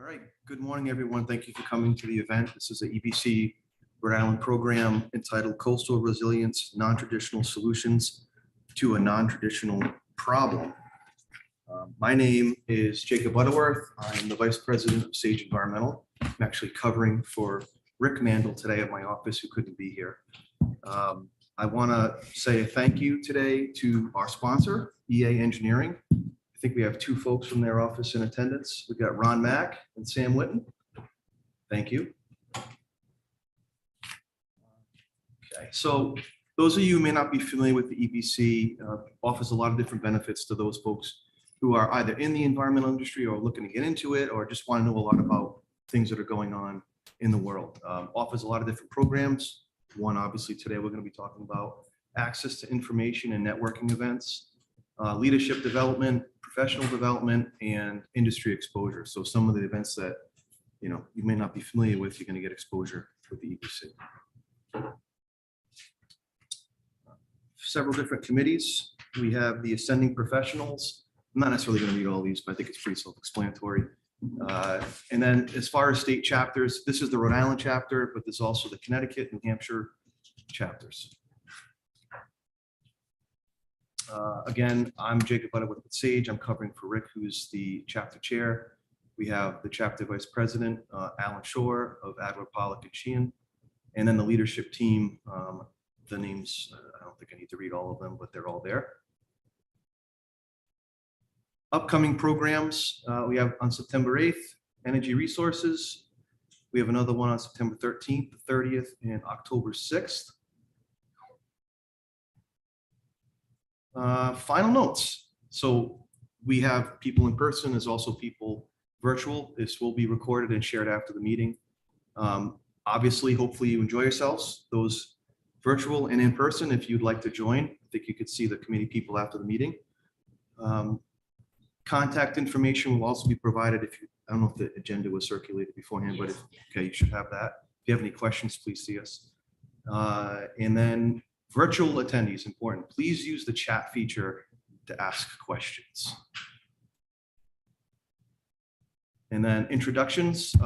All right, good morning, everyone. Thank you for coming to the event. This is the EBC Rhode Island program entitled Coastal Resilience, Non-Traditional Solutions to a Non-Traditional Problem. My name is Jacob Butterworth. I'm the Vice President of Sage Environmental. I'm actually covering for Rick Mandel today at my office, who couldn't be here. I want to say a thank you today to our sponsor, EA Engineering. I think we have two folks from their office in attendance. We've got Ron Mack and Sam Witten. Thank you. Okay, so those of you who may not be familiar with the EBC, offers a lot of different benefits to those folks who are either in the environmental industry or looking to get into it, or just want to know a lot about things that are going on in the world. Offers a lot of different programs. One, obviously, today we're going to be talking about access to information and networking events, leadership development, professional development, and industry exposure. So some of the events that you may not be familiar with, you're going to get exposure with the EBC. Several different committees. We have the ascending professionals. I'm not necessarily going to read all these, but I think it's pretty self-explanatory. And then as far as state chapters, this is the Rhode Island chapter, but there's also the Connecticut and Hampshire chapters. Again, I'm Jacob Butterworth with Sage. I'm covering for Rick, who's the chapter chair. We have the chapter vice president, Alan Shore of Adler, Pollock, and Sheehan. And then the leadership team, the names, I don't think I need to read all of them, but they're all there. Upcoming programs, we have on September 8th, Energy Resources. We have another one on September 13th, the 30th, and October 6th. Final notes. So we have people in person, there's also people virtual. This will be recorded and shared after the meeting. Obviously, hopefully you enjoy yourselves, those virtual and in person. If you'd like to join, I think you could see the committee people after the meeting. Contact information will also be provided if you, I don't know if the agenda was circulated beforehand, but okay, you should have that. If you have any questions, please see us. And then virtual attendees, important. Please use the chat feature to ask questions. And then introductions.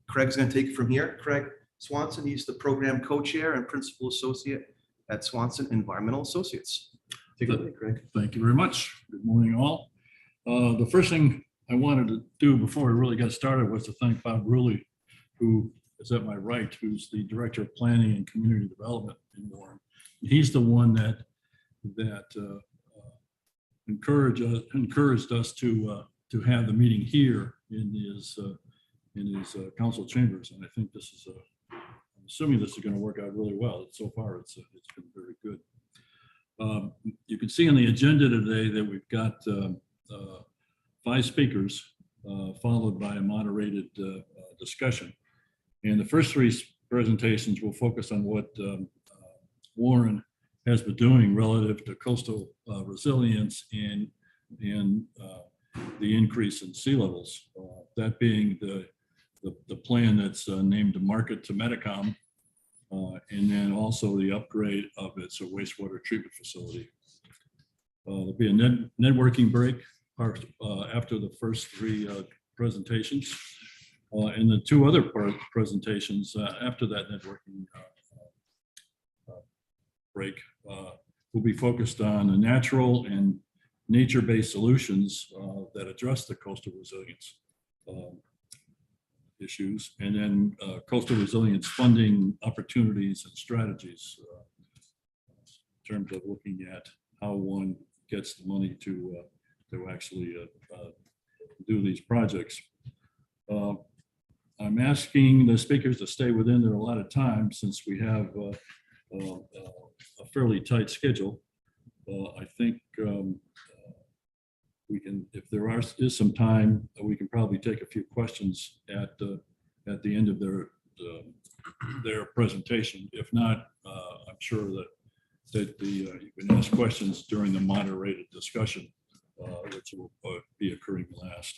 Craig's going to take it from here. Craig Swanson, he's the program co-chair and principal associate at Swanson Environmental Associates. Take it away, Craig. Thank you very much. Good morning, all. The first thing I wanted to do before we really got started was to thank Bob Rulli, who is at my right, who's the Director of Planning and Community Development in Warren. He's the one that encouraged us to have the meeting here in his council chambers, and I think this is I'm assuming this is going to work out really well. So far, it's been very good. You can see on the agenda today that we've got 5 speakers, followed by a moderated discussion. And the first 3 presentations will focus on what Warren has been doing relative to coastal resilience and the increase in sea levels. That being the plan that's named to market to Metacom, and then also the upgrade of its wastewater treatment facility. There'll be a networking break after the first 3 presentations, and the 2 other presentations after that networking break will be focused on the natural and nature-based solutions that address the coastal resilience issues, and then coastal resilience funding opportunities and strategies in terms of looking at how one gets the money to actually do these projects. I'm asking the speakers to stay within their allotted time since we have a fairly tight schedule. I think we can, if there is some time, we can probably take a few questions at the end of their presentation. If not, I'm sure that you can ask questions during the moderated discussion, which will be occurring last.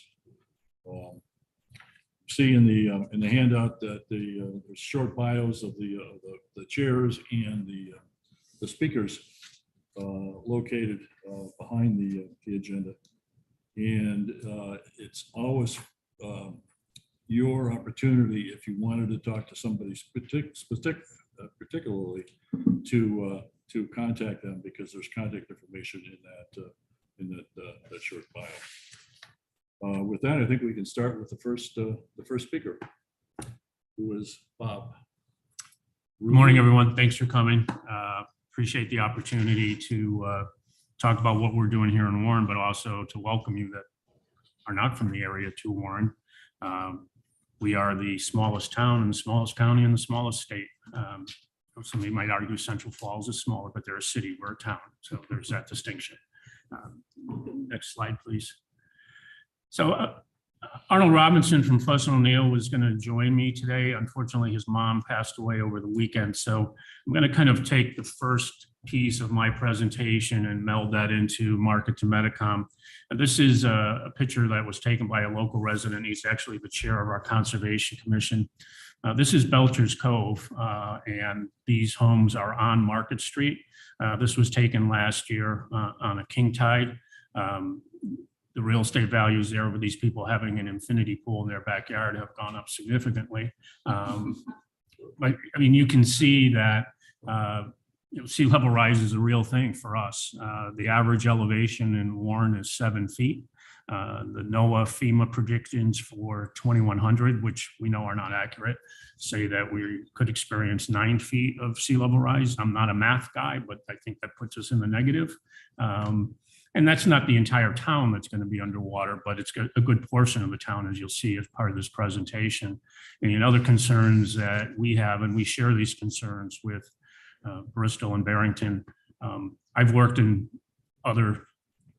See in the handout that the short bios of the chairs and the speakers located behind the agenda. And it's always your opportunity, if you wanted to talk to somebody particularly, to contact them, because there's contact information in that short bio. With that, I think we can start with the first speaker, who is Bob. Good morning, everyone. Thanks for coming. Appreciate the opportunity to talk about what we're doing here in Warren, but also to welcome you that are not from the area to Warren. We are the smallest town in the smallest county in the smallest state. Somebody might argue Central Falls is smaller, but they're a city, we're a town. So there's that distinction. Next slide, please. So Arnold Robinson from Fuss O'Neill was going to join me today. Unfortunately, his mom passed away over the weekend. So I'm going to kind of take the first piece of my presentation and meld that into Market to Medicom. And this is a picture that was taken by a local resident. He's actually the chair of our Conservation Commission. This is Belcher's Cove, and these homes are on Market Street. This was taken last year on a king tide. The real estate values there with these people having an infinity pool in their backyard have gone up significantly. But I mean, you can see that sea level rise is a real thing for us. The average elevation in Warren is 7 feet. The NOAA FEMA predictions for 2100, which we know are not accurate, say that we could experience 9 feet of sea level rise. I'm not a math guy, but I think that puts us in the negative. And that's not the entire town that's going to be underwater, but it's a good portion of the town, as you'll see as part of this presentation. And other concerns that we have, and we share these concerns with Bristol and Barrington. I've worked in other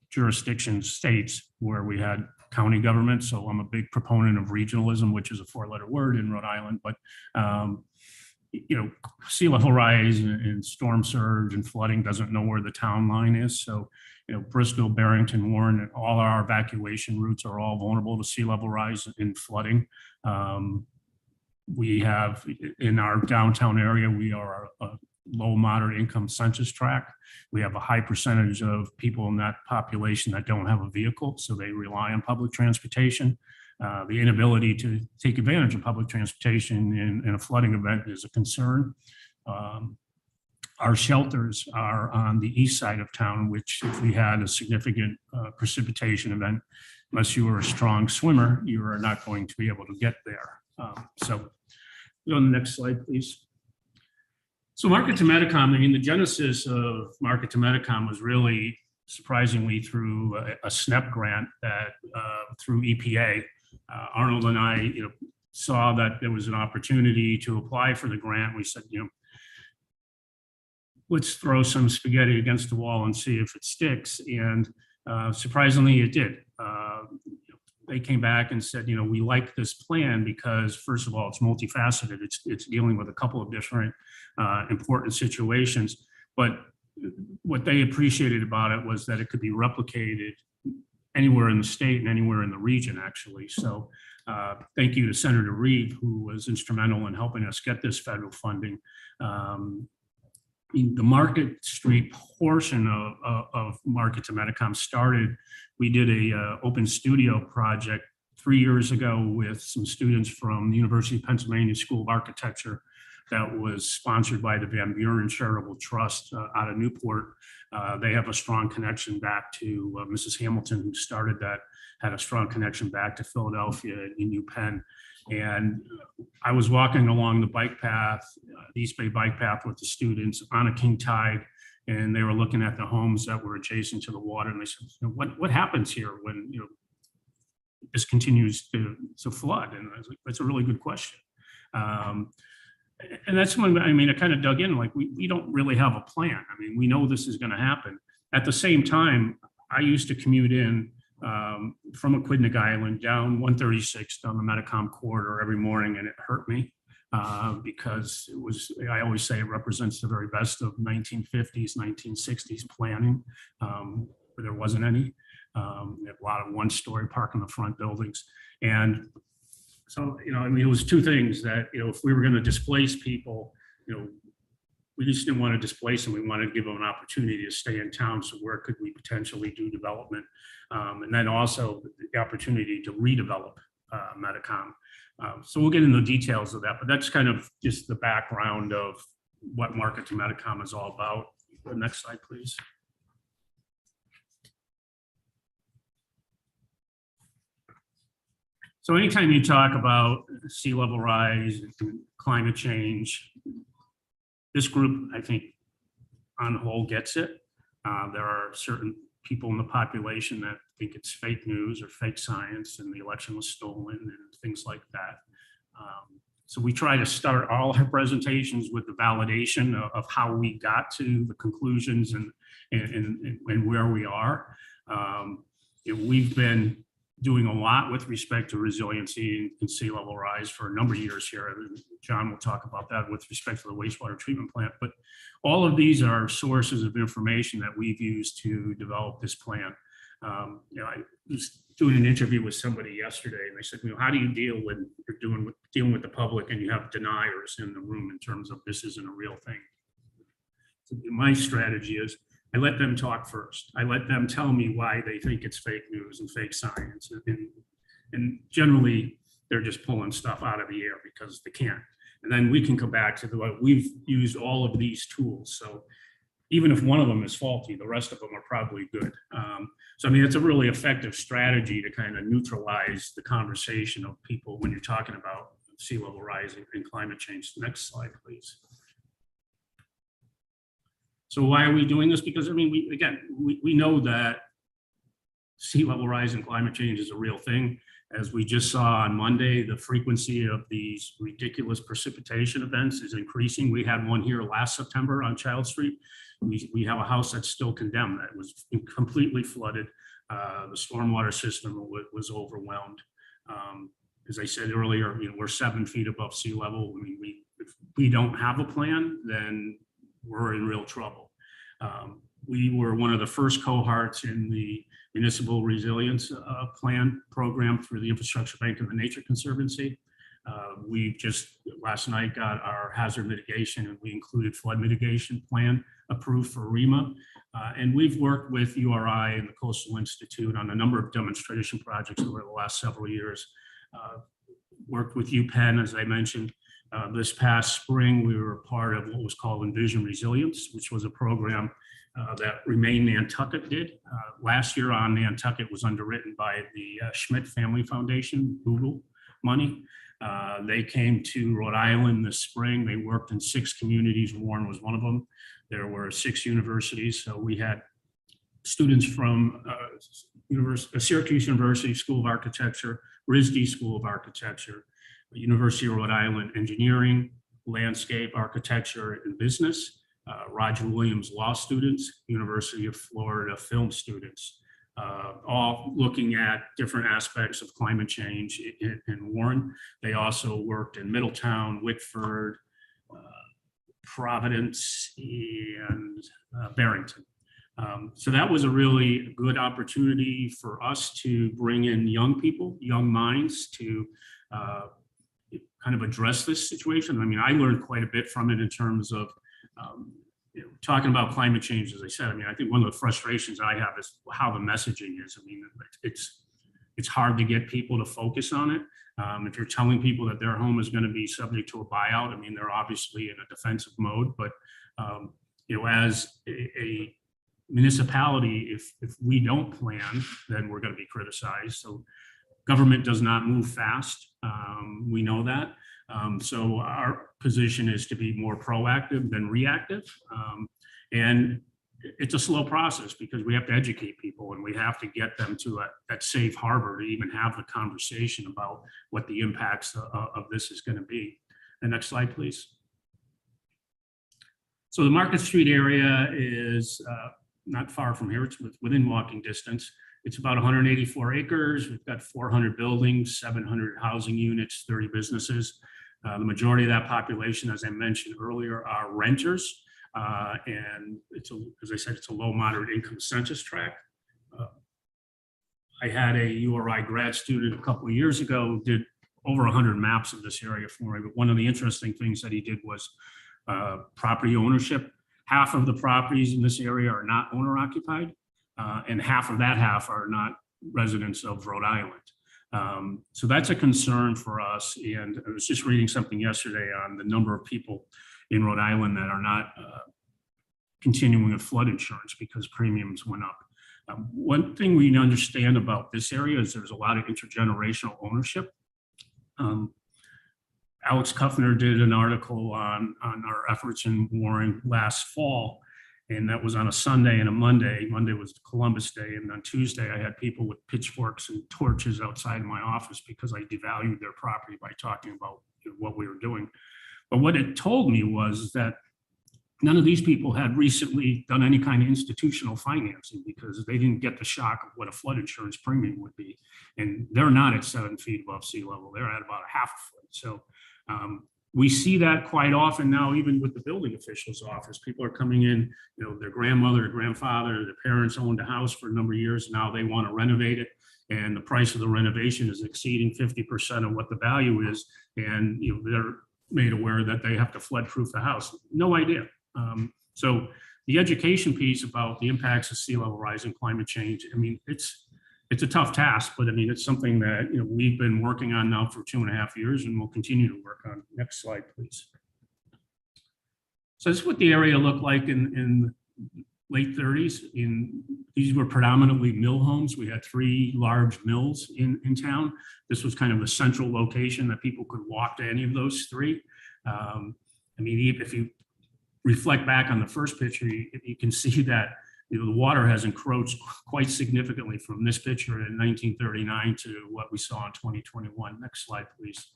jurisdictions, states where we had county government. So I'm a big proponent of regionalism, which is a 4-letter word in Rhode Island. But, sea level rise and storm surge and flooding doesn't know where the town line is. So, Bristol, Barrington, Warren, and all our evacuation routes are all vulnerable to sea level rise and flooding. We have in our downtown area, we are a low moderate income census tract. We have a high percentage of people in that population that don't have a vehicle, so they rely on public transportation. The inability to take advantage of public transportation in a flooding event is a concern. Our shelters are on the east side of town, which if we had a significant precipitation event, unless you were a strong swimmer, you are not going to be able to get there. So go on the next slide, please. So Market to Medicom, I mean, the genesis of Market to Medicom was really surprisingly through a SNEP grant that through EPA. Arnold and I, saw that there was an opportunity to apply for the grant. We said, let's throw some spaghetti against the wall and see if it sticks. And surprisingly, it did. They came back and said, we like this plan because, first of all, it's multifaceted. It's dealing with a couple of different important situations. But what they appreciated about it was that it could be replicated anywhere in the state and anywhere in the region, actually. So thank you to Senator Reeve, who was instrumental in helping us get this federal funding. The Market Street portion of Market to Medicom started, we did a open studio project 3 years ago with some students from the University of Pennsylvania School of Architecture that was sponsored by the Van Buren Charitable Trust out of Newport. They have a strong connection back to Mrs. Hamilton, who started that, had a strong connection back to Philadelphia and New Penn. And I was walking along the bike path, the East Bay bike path with the students on a king tide, and they were looking at the homes that were adjacent to the water. And they said, what happens here when this continues to flood? And I was like, that's a really good question. And that's when, I kind of dug in, like, we don't really have a plan. I mean, we know this is going to happen. At the same time, I used to commute in from Aquidneck Island down 136 down the Medicom corridor every morning, and it hurt me because it was, I always say it represents the very best of 1950s, 1960s planning, where there wasn't any. A lot of one-story park in the front buildings. And so, it was two things that, if we were going to displace people, we just didn't want to displace them. We wanted to give them an opportunity to stay in town. So where could we potentially do development? And then also the opportunity to redevelop Medicom. So we'll get into the details of that, but that's kind of just the background of what Market to Medicom is all about. The next slide, please. So anytime you talk about sea level rise and climate change, this group, I think, on the whole gets it. There are certain people in the population that think it's fake news or fake science and the election was stolen and things like that. So we try to start all our presentations with the validation of how we got to the conclusions and where we are. We've been doing a lot with respect to resiliency and sea level rise for a number of years here. John will talk about that with respect to the wastewater treatment plant, but all of these are sources of information that we've used to develop this plan. I was doing an interview with somebody yesterday and they said, how do you deal when you're dealing with the public and you have deniers in the room in terms of this isn't a real thing? So my strategy is I let them talk first. I let them tell me why they think it's fake news and fake science. And generally, they're just pulling stuff out of the air because they can't. And then we can come back to we've used all of these tools. So even if one of them is faulty, the rest of them are probably good. So, I mean, it's a really effective strategy to kind of neutralize the conversation of people when you're talking about sea level rise and climate change. Next slide, please. So why are we doing this? Because, I mean, we know that sea level rise and climate change is a real thing. As we just saw on Monday, the frequency of these ridiculous precipitation events is increasing. We had one here last September on Child Street. We have a house that's still condemned that was completely flooded. The stormwater system was overwhelmed. As I said earlier, we're 7 feet above sea level. I mean, if we don't have a plan, then we're in real trouble. We were one of the first cohorts in the Municipal Resilience Plan program through the Infrastructure Bank and the Nature Conservancy. We just last night got our hazard mitigation and we included flood mitigation plan approved for REMA. And we've worked with URI and the Coastal Institute on a number of demonstration projects over the last several years. Worked with UPenn, as I mentioned. This past spring, we were part of what was called Envision Resilience, which was a program that Remain Nantucket did. Last year on Nantucket was underwritten by the Schmidt Family Foundation, Google money. They came to Rhode Island this spring. They worked in 6 communities. Warren was one of them. There were 6 universities. So we had students from Syracuse University School of Architecture, RISD School of Architecture, University of Rhode Island Engineering, Landscape, Architecture, and Business, Roger Williams Law students, University of Florida Film students, all looking at different aspects of climate change in Warren. They also worked in Middletown, Whitford, Providence, and Barrington. So that was a really good opportunity for us to bring in young people, young minds to kind of address this situation. I mean, I learned quite a bit from it in terms of talking about climate change, as I said. I mean, I think one of the frustrations I have is how the messaging is. I mean, it's hard to get people to focus on it. If you're telling people that their home is going to be subject to a buyout, I mean, they're obviously in a defensive mode, but as a municipality, if we don't plan, then we're going to be criticized. So government does not move fast. We know that. So our position is to be more proactive than reactive. And it's a slow process because we have to educate people and we have to get them to that safe harbor to even have the conversation about what the impacts of this is going to be. The next slide, please. So the Market Street area is not far from here. It's within walking distance. It's about 184 acres. We've got 400 buildings, 700 housing units, 30 businesses. The majority of that population, as I mentioned earlier, are renters. And as I said, it's a low moderate income census tract. I had a URI grad student a couple of years ago, did over 100 maps of this area for me. But one of the interesting things that he did was property ownership. Half of the properties in this area are not owner occupied. And half of that half are not residents of Rhode Island. So that's a concern for us. And I was just reading something yesterday on the number of people in Rhode Island that are not continuing with flood insurance because premiums went up. One thing we understand about this area is there's a lot of intergenerational ownership. Alex Kuffner did an article on our efforts in Warren last fall, and that was on a Sunday and a Monday. Monday was Columbus Day, and on Tuesday I had people with pitchforks and torches outside my office because I devalued their property by talking about what we were doing. But what it told me was that none of these people had recently done any kind of institutional financing because they didn't get the shock of what a flood insurance premium would be. And they're not at 7 feet above sea level. They're at about a half a foot. So we see that quite often now, even with the building official's office. People are coming in, their grandmother or grandfather, their parents owned a house for a number of years. Now they want to renovate it. And the price of the renovation is exceeding 50% of what the value is. And they're made aware that they have to flood proof the house. No idea. So the education piece about the impacts of sea level rise and climate change, I mean, it's a tough task, but I mean, it's something that we've been working on now for 2.5 years and we'll continue to work on. Next slide, please. So this is what the area looked like in late 30s. These were predominantly mill homes. We had 3 large mills in town. This was kind of a central location that people could walk to any of those 3. I mean, if you reflect back on the first picture, you can see that the water has encroached quite significantly from this picture in 1939 to what we saw in 2021. Next slide, please.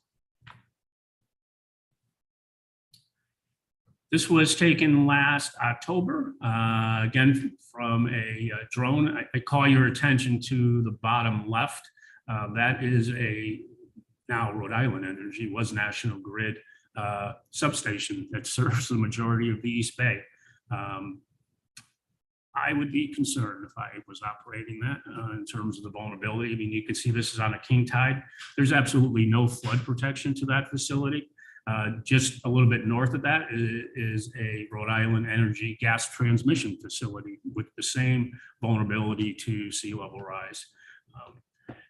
This was taken last October, again, from a drone. I call your attention to the bottom left. That is now Rhode Island Energy, was National Grid substation that serves the majority of the East Bay. I would be concerned if I was operating that in terms of the vulnerability. I mean, you can see this is on a king tide. There's absolutely no flood protection to that facility. Just a little bit north of that is a Rhode Island Energy gas transmission facility with the same vulnerability to sea level rise.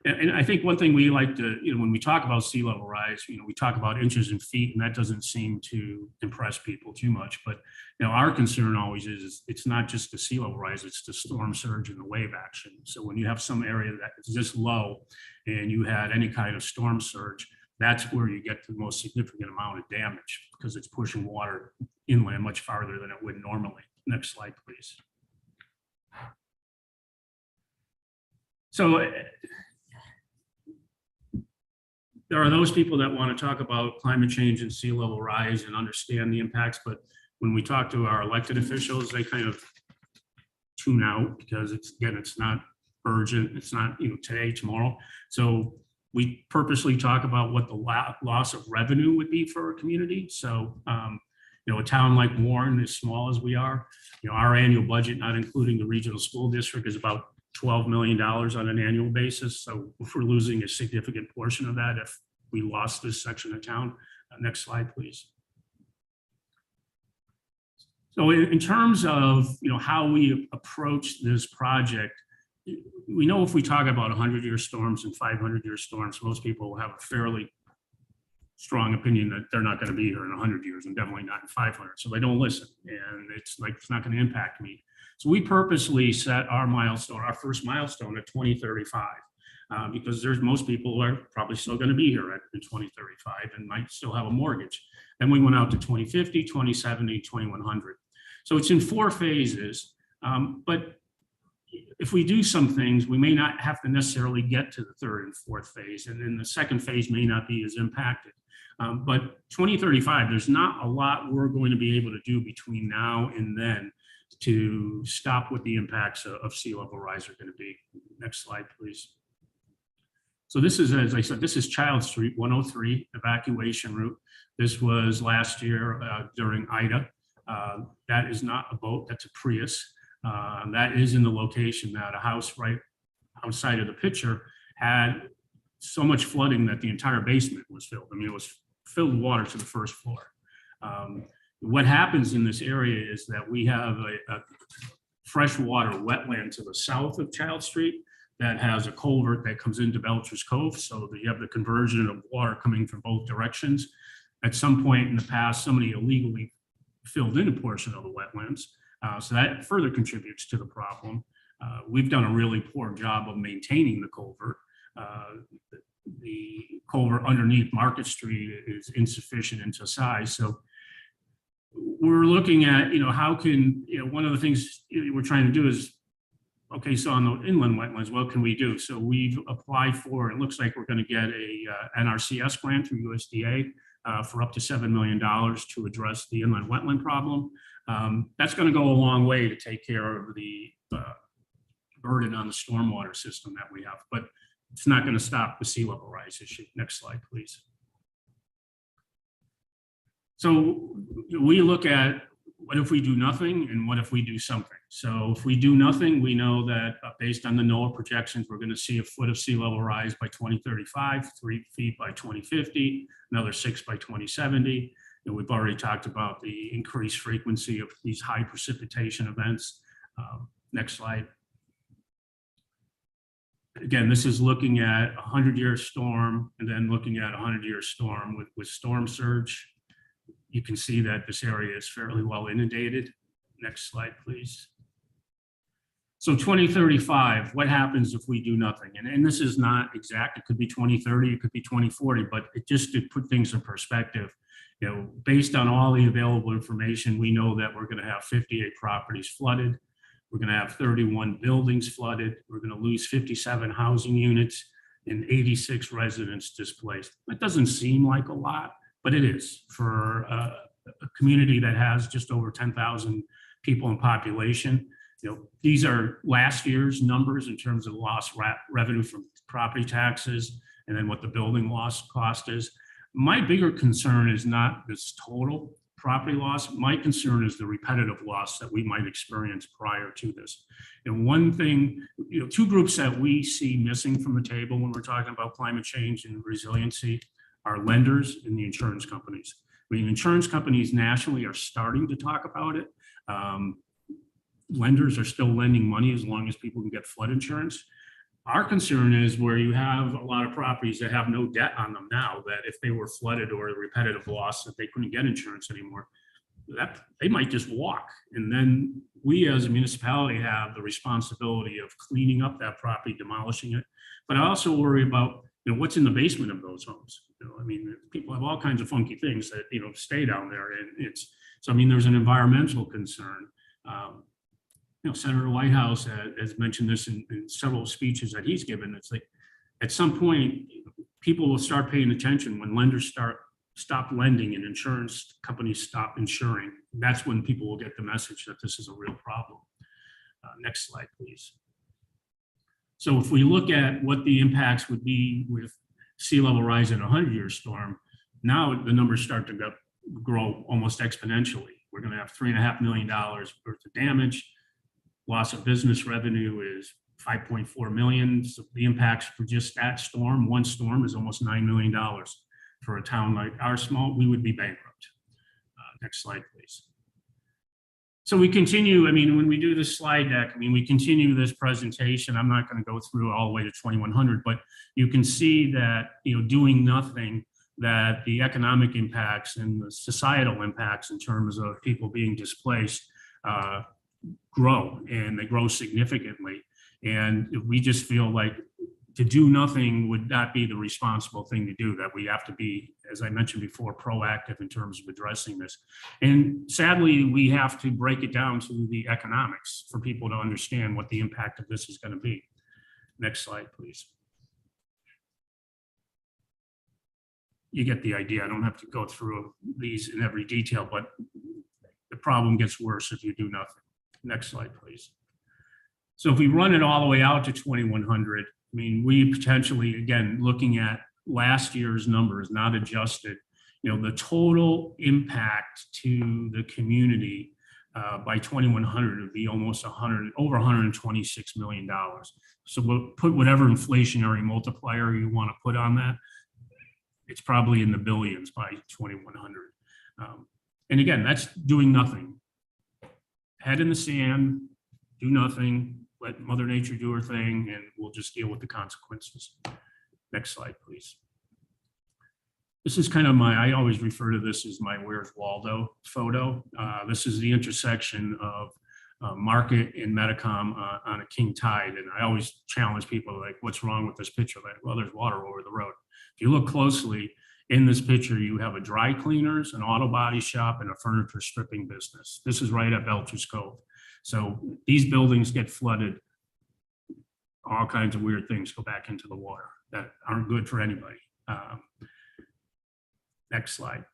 And I think one thing we like to, when we talk about sea level rise, we talk about inches and feet, and that doesn't seem to impress people too much. But our concern always is it's not just the sea level rise, it's the storm surge and the wave action. So when you have some area that is this low and you had any kind of storm surge, that's where you get the most significant amount of damage because it's pushing water inland much farther than it would normally. Next slide, please. So there are those people that want to talk about climate change and sea level rise and understand the impacts, but when we talk to our elected officials, they kind of tune out because it's not urgent. It's not, today, tomorrow. So we purposely talk about what the loss of revenue would be for a community. So, a town like Warren, as small as we are, our annual budget, not including the regional school district, is about $12 million on an annual basis. So if we're losing a significant portion of that, if we lost this section of town. Next slide, please. So in terms of how we approach this project, we know if we talk about 100-year storms and 500-year storms, most people will have a fairly strong opinion that they're not going to be here in 100 years and definitely not in 500. So they don't listen, and it's not going to impact me. So we purposely set our milestone, our first milestone, at 2035, because most people who are probably still going to be here in 2035 and might still have a mortgage. Then we went out to 2050, 2070, 2100. So it's in 4 phases, but if we do some things, we may not have to necessarily get to the 3rd and 4th phase, and then the 2nd phase may not be as impacted. But 2035, there's not a lot we're going to be able to do between now and then to stop what the impacts of sea level rise are going to be. Next slide, please. So this is, as I said, this is Child Street 103 evacuation route. This was last year during Ida. That is not a boat, that's a Prius. That is in the location that a house right outside of the picture had so much flooding that the entire basement was filled. I mean, it was filled with water to the 1st floor. What happens in this area is that we have a freshwater wetland to the south of Child Street that has a culvert that comes into Belcher's Cove, so that you have the conversion of water coming from both directions. At some point in the past, somebody illegally filled in a portion of the wetlands, so that further contributes to the problem. We've done a really poor job of maintaining the culvert. The culvert underneath Market Street is insufficient into size, so we're looking at, how can, one of the things we're trying to do is, okay, so on the inland wetlands, what can we do? So we've applied for, it looks like we're going to get a NRCS grant through USDA for up to $7 million to address the inland wetland problem. That's going to go a long way to take care of the burden on the stormwater system that we have, but it's not going to stop the sea level rise issue. Next slide, please. So we look at what if we do nothing and what if we do something. So if we do nothing, we know that based on the NOAA projections, we're going to see a foot of sea level rise by 2035, 3 feet by 2050, another 6 by 2070. And we've already talked about the increased frequency of these high precipitation events. Next slide. Again, this is looking at a 100-year storm and then looking at a 100-year storm with storm surge. You can see that this area is fairly well inundated. Next slide, please. So 2035, what happens if we do nothing? And this is not exact. It could be 2030, it could be 2040, but it just to put things in perspective, based on all the available information, we know that we're going to have 58 properties flooded. We're going to have 31 buildings flooded. We're going to lose 57 housing units and 86 residents displaced. That doesn't seem like a lot, but it is for a community that has just over 10,000 people in population. These are last year's numbers in terms of lost revenue from property taxes and then what the building loss cost is. My bigger concern is not this total property loss. My concern is the repetitive loss that we might experience prior to this. And one thing, two groups that we see missing from the table when we're talking about climate change and resiliency are lenders and the insurance companies. I mean, insurance companies nationally are starting to talk about it. Lenders are still lending money as long as people can get flood insurance. Our concern is where you have a lot of properties that have no debt on them now, that if they were flooded or a repetitive loss, that they couldn't get insurance anymore, that they might just walk. And then we as a municipality have the responsibility of cleaning up that property, demolishing it. But I also worry about what's in the basement of those homes. I mean, people have all kinds of funky things that stay down there, and so. I mean, there's an environmental concern. Senator Whitehouse has mentioned this in several speeches that he's given. It's like at some point, people will start paying attention when lenders stop lending and insurance companies stop insuring. That's when people will get the message that this is a real problem. Next slide, please. So if we look at what the impacts would be with sea level rise in a 100-year storm, now the numbers start to grow almost exponentially. We're going to have $3.5 million worth of damage. Loss of business revenue is 5.4 million. So the impacts for just that storm, one storm, is almost $9 million. For a town like our small, we would be bankrupt. Next slide, please. So we continue, I mean, when we do this slide deck, I mean, we continue this presentation. I'm not going to go through all the way to 2100, but you can see that, doing nothing, that the economic impacts and the societal impacts in terms of people being displaced grow, and they grow significantly. And we just feel like to do nothing would not be the responsible thing to do, that we have to be, as I mentioned before, proactive in terms of addressing this. And sadly, we have to break it down to the economics for people to understand what the impact of this is going to be. Next slide, please. You get the idea. I don't have to go through these in every detail, but the problem gets worse if you do nothing. Next slide, please. So if we run it all the way out to 2100, I mean, we potentially, again, looking at last year's numbers, not adjusted, the total impact to the community by 2100 would be almost over $126 million. So we'll put whatever inflationary multiplier you want to put on that. It's probably in the billions by 2100. And again, that's doing nothing. Head in the sand, do nothing, let Mother Nature do her thing, and we'll just deal with the consequences. Next slide, please. This is kind of I always refer to this as my Where's Waldo photo. This is the intersection of Market and Metacom on a king tide. And I always challenge people like, what's wrong with this picture? Like, well, there's water over the road. If you look closely in this picture, you have a dry cleaners, an auto body shop, and a furniture stripping business. This is right at Belcher's Cove. So these buildings get flooded. All kinds of weird things go back into the water that aren't good for anybody. Next slide.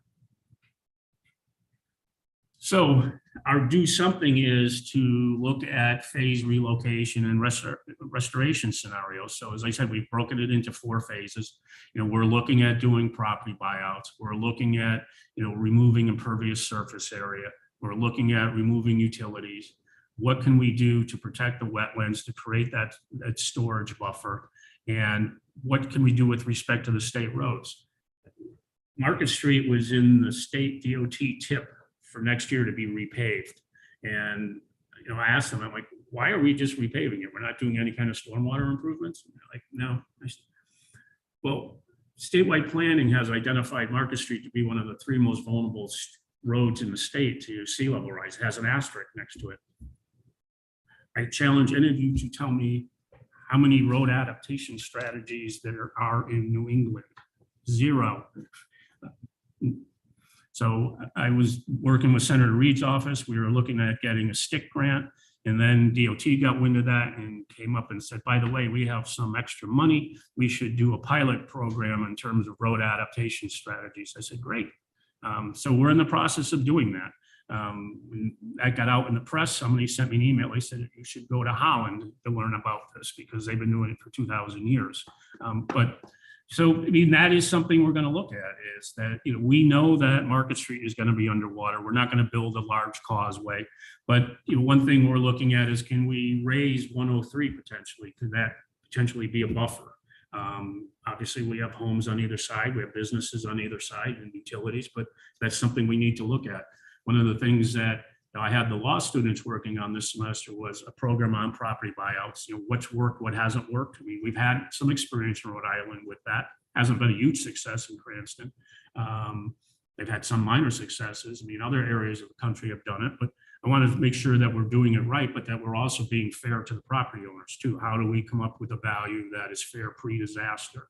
So our do something is to look at phase relocation and restoration scenarios. So as I said, we've broken it into 4 phases. We're looking at doing property buyouts. We're looking at, removing impervious surface area. We're looking at removing utilities. What can we do to protect the wetlands, to create that storage buffer? And what can we do with respect to the state roads? Market Street was in the state DOT tip for next year to be repaved. And, I asked them, I'm like, why are we just repaving it? We're not doing any kind of stormwater improvements? And they're like, no. Well, statewide planning has identified Market Street to be one of the 3 most vulnerable roads in the state to sea level rise. It has an asterisk next to it. I challenge any of you to tell me how many road adaptation strategies there are in New England. 0. So I was working with Senator Reed's office. We were looking at getting a stick grant, and then DOT got wind of that and came up and said, by the way, we have some extra money. We should do a pilot program in terms of road adaptation strategies. I said, great. So we're in the process of doing that. When that got out in the press, somebody sent me an email. They said, you should go to Holland to learn about this because they've been doing it for 2,000 years. So, that is something we're going to look at is that, we know that Market Street is going to be underwater. We're not going to build a large causeway. But, one thing we're looking at is, can we raise 103 potentially? Could that potentially be a buffer? Obviously, we have homes on either side. We have businesses on either side and utilities, but that's something we need to look at. One of the things that I had the law students working on this semester was a program on property buyouts. What's worked, what hasn't worked. We've had some experience in Rhode Island with that. Hasn't been a huge success in Cranston. They've had some minor successes. Other areas of the country have done it, but I want to make sure that we're doing it right, but that we're also being fair to the property owners too. How do we come up with a value that is fair pre-disaster?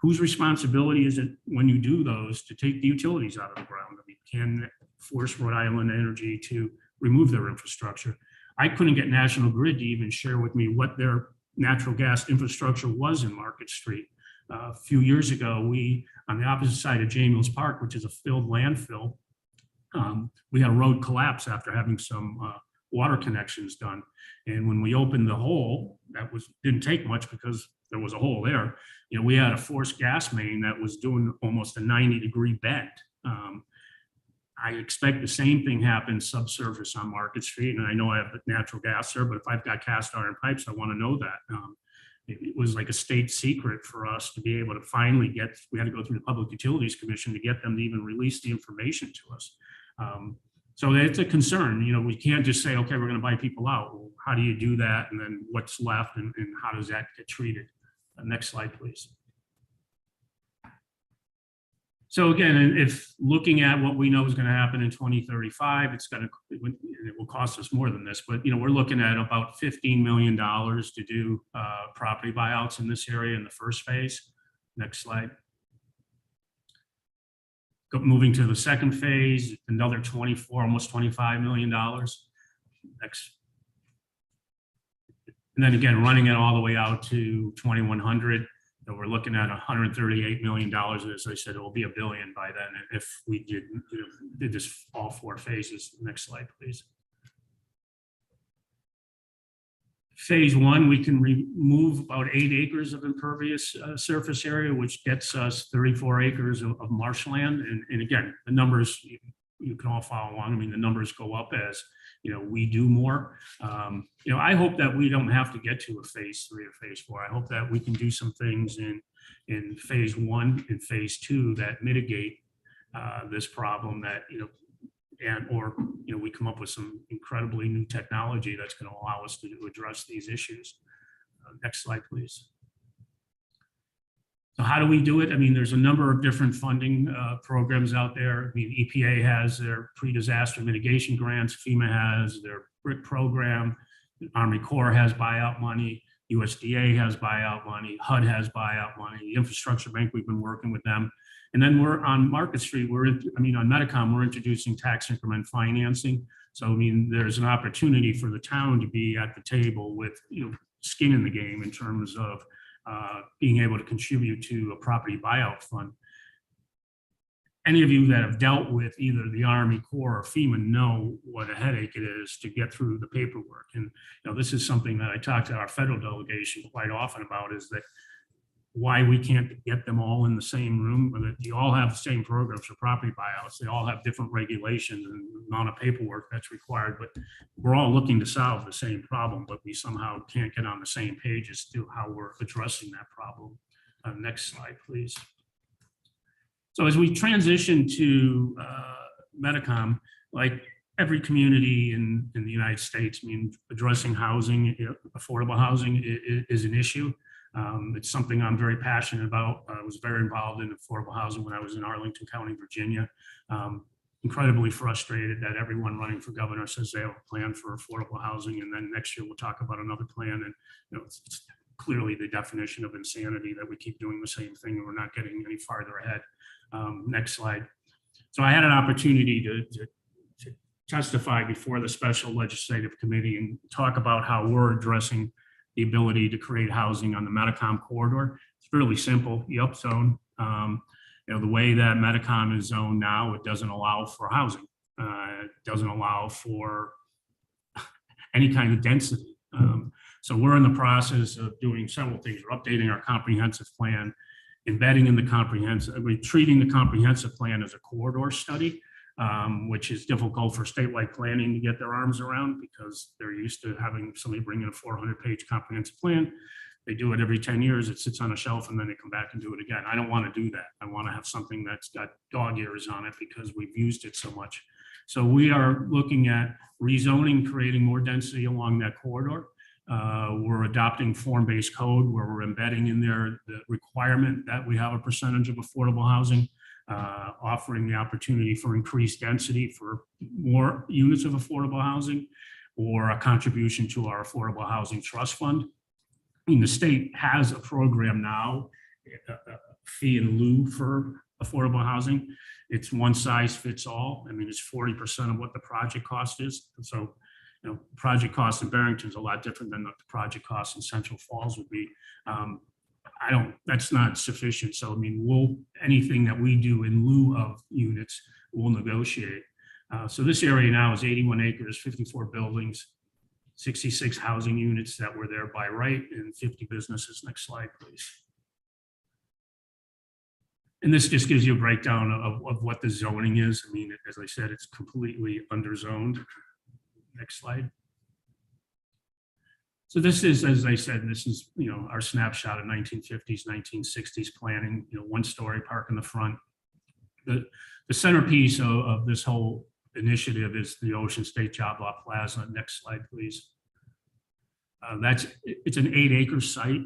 Whose responsibility is it when you do those to take the utilities out of the ground? Can force Rhode Island Energy to remove their infrastructure? I couldn't get National Grid to even share with me what their natural gas infrastructure was in Market Street. A few years ago, we, on the opposite side of Jamie's Park, which is a filled landfill, we had a road collapse after having some water connections done. And when we opened the hole, didn't take much because there was a hole there. We had a forced gas main that was doing almost a 90-degree bend. I expect the same thing happens subsurface on Market Street. And I know I have natural gas there, but if I've got cast iron pipes, I want to know that. It was like a state secret for us to be able to finally we had to go through the Public Utilities Commission to get them to even release the information to us. So that's a concern. We can't just say, okay, we're going to buy people out. Well, how do you do that? And then what's left and how does that get treated? Next slide, please. So again, if looking at what we know is going to happen in 2035, it will cost us more than this, but we're looking at about $15 million to do property buyouts in this area in the first phase. Next slide. Moving to the second phase, another almost $25 million. Next. And then again, running it all the way out to 2100. So we're looking at $138 million. As I said, it will be $1 billion by then if we did this all 4 phases. Next slide, please. Phase 1, we can remove about 8 acres of impervious surface area, which gets us 34 acres of marshland. And again, the numbers, you can all follow along. The numbers go up as we do more. I hope that we don't have to get to a phase 3 or phase 4. I hope that we can do some things in phase 1 and phase 2 that mitigate this problem that or we come up with some incredibly new technology that's going to allow us to address these issues. Next slide, please. So how do we do it? I mean, there's a number of different funding programs out there. I mean, EPA has their pre-disaster mitigation grants. FEMA has their BRIC program. The Army Corps has buyout money. USDA has buyout money. HUD has buyout money. The Infrastructure Bank, we've been working with them. And then we're on Market Street. On Metacom, we're introducing tax increment financing. So, I mean, there's an opportunity for the town to be at the table with, skin in the game in terms of being able to contribute to a property buyout fund. Any of you that have dealt with either the Army Corps or FEMA know what a headache it is to get through the paperwork. And this is something that I talk to our federal delegation quite often about, is that why we can't get them all in the same room. But you all have the same programs for property buyouts. They all have different regulations and the amount of paperwork that's required, but we're all looking to solve the same problem, but we somehow can't get on the same page as to how we're addressing that problem. Next slide, please. So as we transition to Metacom, like every community in the United States, I mean, addressing housing, affordable housing is an issue. It's something I'm very passionate about. I was very involved in affordable housing when I was in Arlington County, Virginia. Incredibly frustrated that everyone running for governor says they have a plan for affordable housing, and then next year we'll talk about another plan. And it's clearly the definition of insanity that we keep doing the same thing and we're not getting any farther ahead. Next slide. So I had an opportunity to testify before the special legislative committee and talk about how we're addressing the ability to create housing on the Metacom corridor. It's really simple. You upzone. The way that Metacom is zoned now, it doesn't allow for housing. It doesn't allow for any kind of density. So we're in the process of doing several things. We're updating our comprehensive plan, embedding in the comprehensive, we're treating the comprehensive plan as a corridor study, which is difficult for statewide planning to get their arms around because they're used to having somebody bring in a 400-page comprehensive plan. They do it every 10 years, it sits on a shelf, and then they come back and do it again. I don't want to do that. I want to have something that's got dog ears on it because we've used it so much. So we are looking at rezoning, creating more density along that corridor. We're adopting form-based code where we're embedding in there the requirement that we have a percentage of affordable housing, offering the opportunity for increased density for more units of affordable housing, or a contribution to our affordable housing trust fund. I mean, the state has a program now, a fee in lieu for affordable housing. It's one size fits all. I mean, it's 40% of what the project cost is. So, project cost in Barrington is a lot different than what the project cost in Central Falls would be. That's not sufficient. So, I mean, anything that we do in lieu of units, we'll negotiate. So this area now is 81 acres, 54 buildings, 66 housing units that were there by right, and 50 businesses. Next slide, please. And this just gives you a breakdown of what the zoning is. I mean, as I said, it's completely underzoned. Next slide. So this is, as I said, this is, our snapshot of 1950s, 1960s planning, one-story park in the front. The centerpiece of this whole initiative is the Ocean State Job Lot Plaza. Next slide, please. It's an 8-acre site,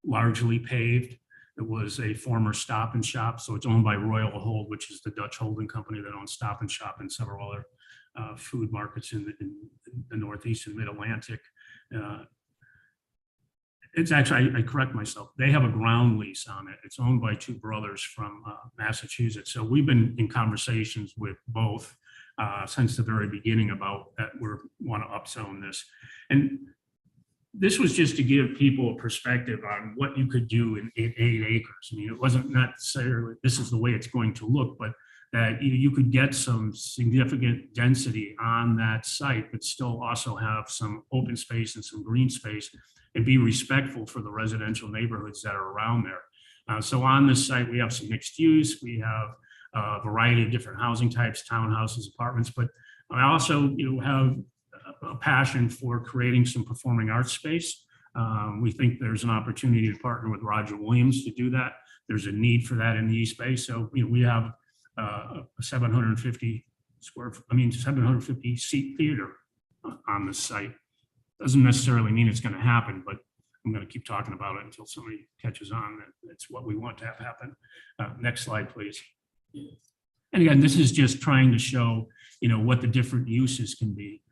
largely paved. It was a former Stop and Shop, so it's owned by Royal Hold, which is the Dutch holding company that owns Stop and Shop and several other food markets in the Northeast and Mid-Atlantic. It's actually, I correct myself, they have a ground lease on it. It's owned by two brothers from Massachusetts. So we've been in conversations with both since the very beginning about that we want to upzone this. And this was just to give people a perspective on what you could do in 8 acres. I mean, it wasn't necessarily this is the way it's going to look, but that you could get some significant density on that site, but still also have some open space and some green space and be respectful for the residential neighborhoods that are around there. So on this site, we have some mixed use. We have a variety of different housing types, townhouses, apartments, but I also have a passion for creating some performing arts space. We think there's an opportunity to partner with Roger Williams to do that. There's a need for that in the East Bay. So we have a 750 750 seat theater on the site. Doesn't necessarily mean it's going to happen, but I'm going to keep talking about it until somebody catches on that it's what we want to have happen. Next slide, please. And again, this is just trying to show, what the different uses can be.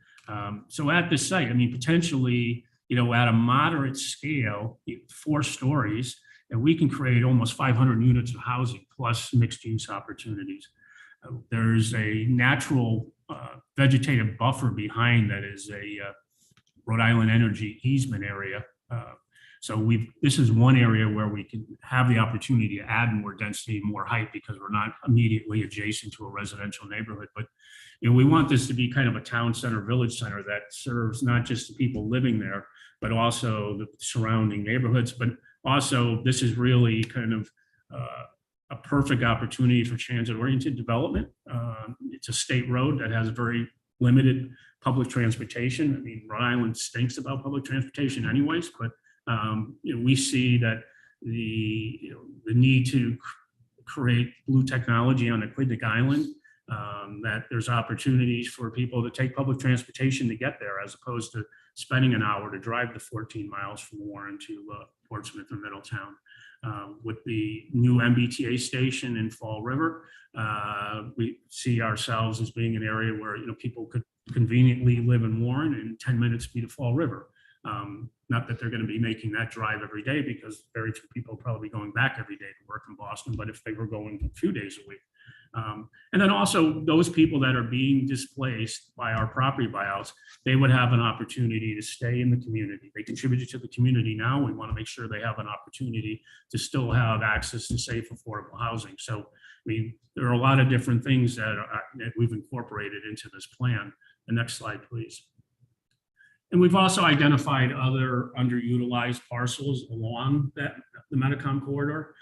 So at this site, potentially, at a moderate scale, 4 stories, and we can create almost 500 units of housing plus mixed use opportunities. There's a natural vegetative buffer behind that is a Rhode Island energy easement area. So this is one area where we can have the opportunity to add more density, more height, because we're not immediately adjacent to a residential neighborhood. But we want this to be kind of a town center, village center that serves not just the people living there, but also the surrounding neighborhoods. But also, this is really kind of a perfect opportunity for transit-oriented development. It's a state road that has very limited public transportation. Rhode Island stinks about public transportation anyways, but we see that the need to create blue technology on Aquidneck Island, that there's opportunities for people to take public transportation to get there, as opposed to spending an hour to drive the 14 miles from Warren to Portsmouth or Middletown. With the new MBTA station in Fall River, we see ourselves as being an area where people could conveniently live in Warren and 10 minutes be to Fall River. Not that they're going to be making that drive every day, because very few people are probably going back every day to work in Boston, but if they were going a few days a week. And then also those people that are being displaced by our property buyouts, they would have an opportunity to stay in the community. They contributed to the community now. We want to make sure they have an opportunity to still have access to safe, affordable housing. So, there are a lot of different things that we've incorporated into this plan. The next slide, please. And we've also identified other underutilized parcels along the Metacom corridor.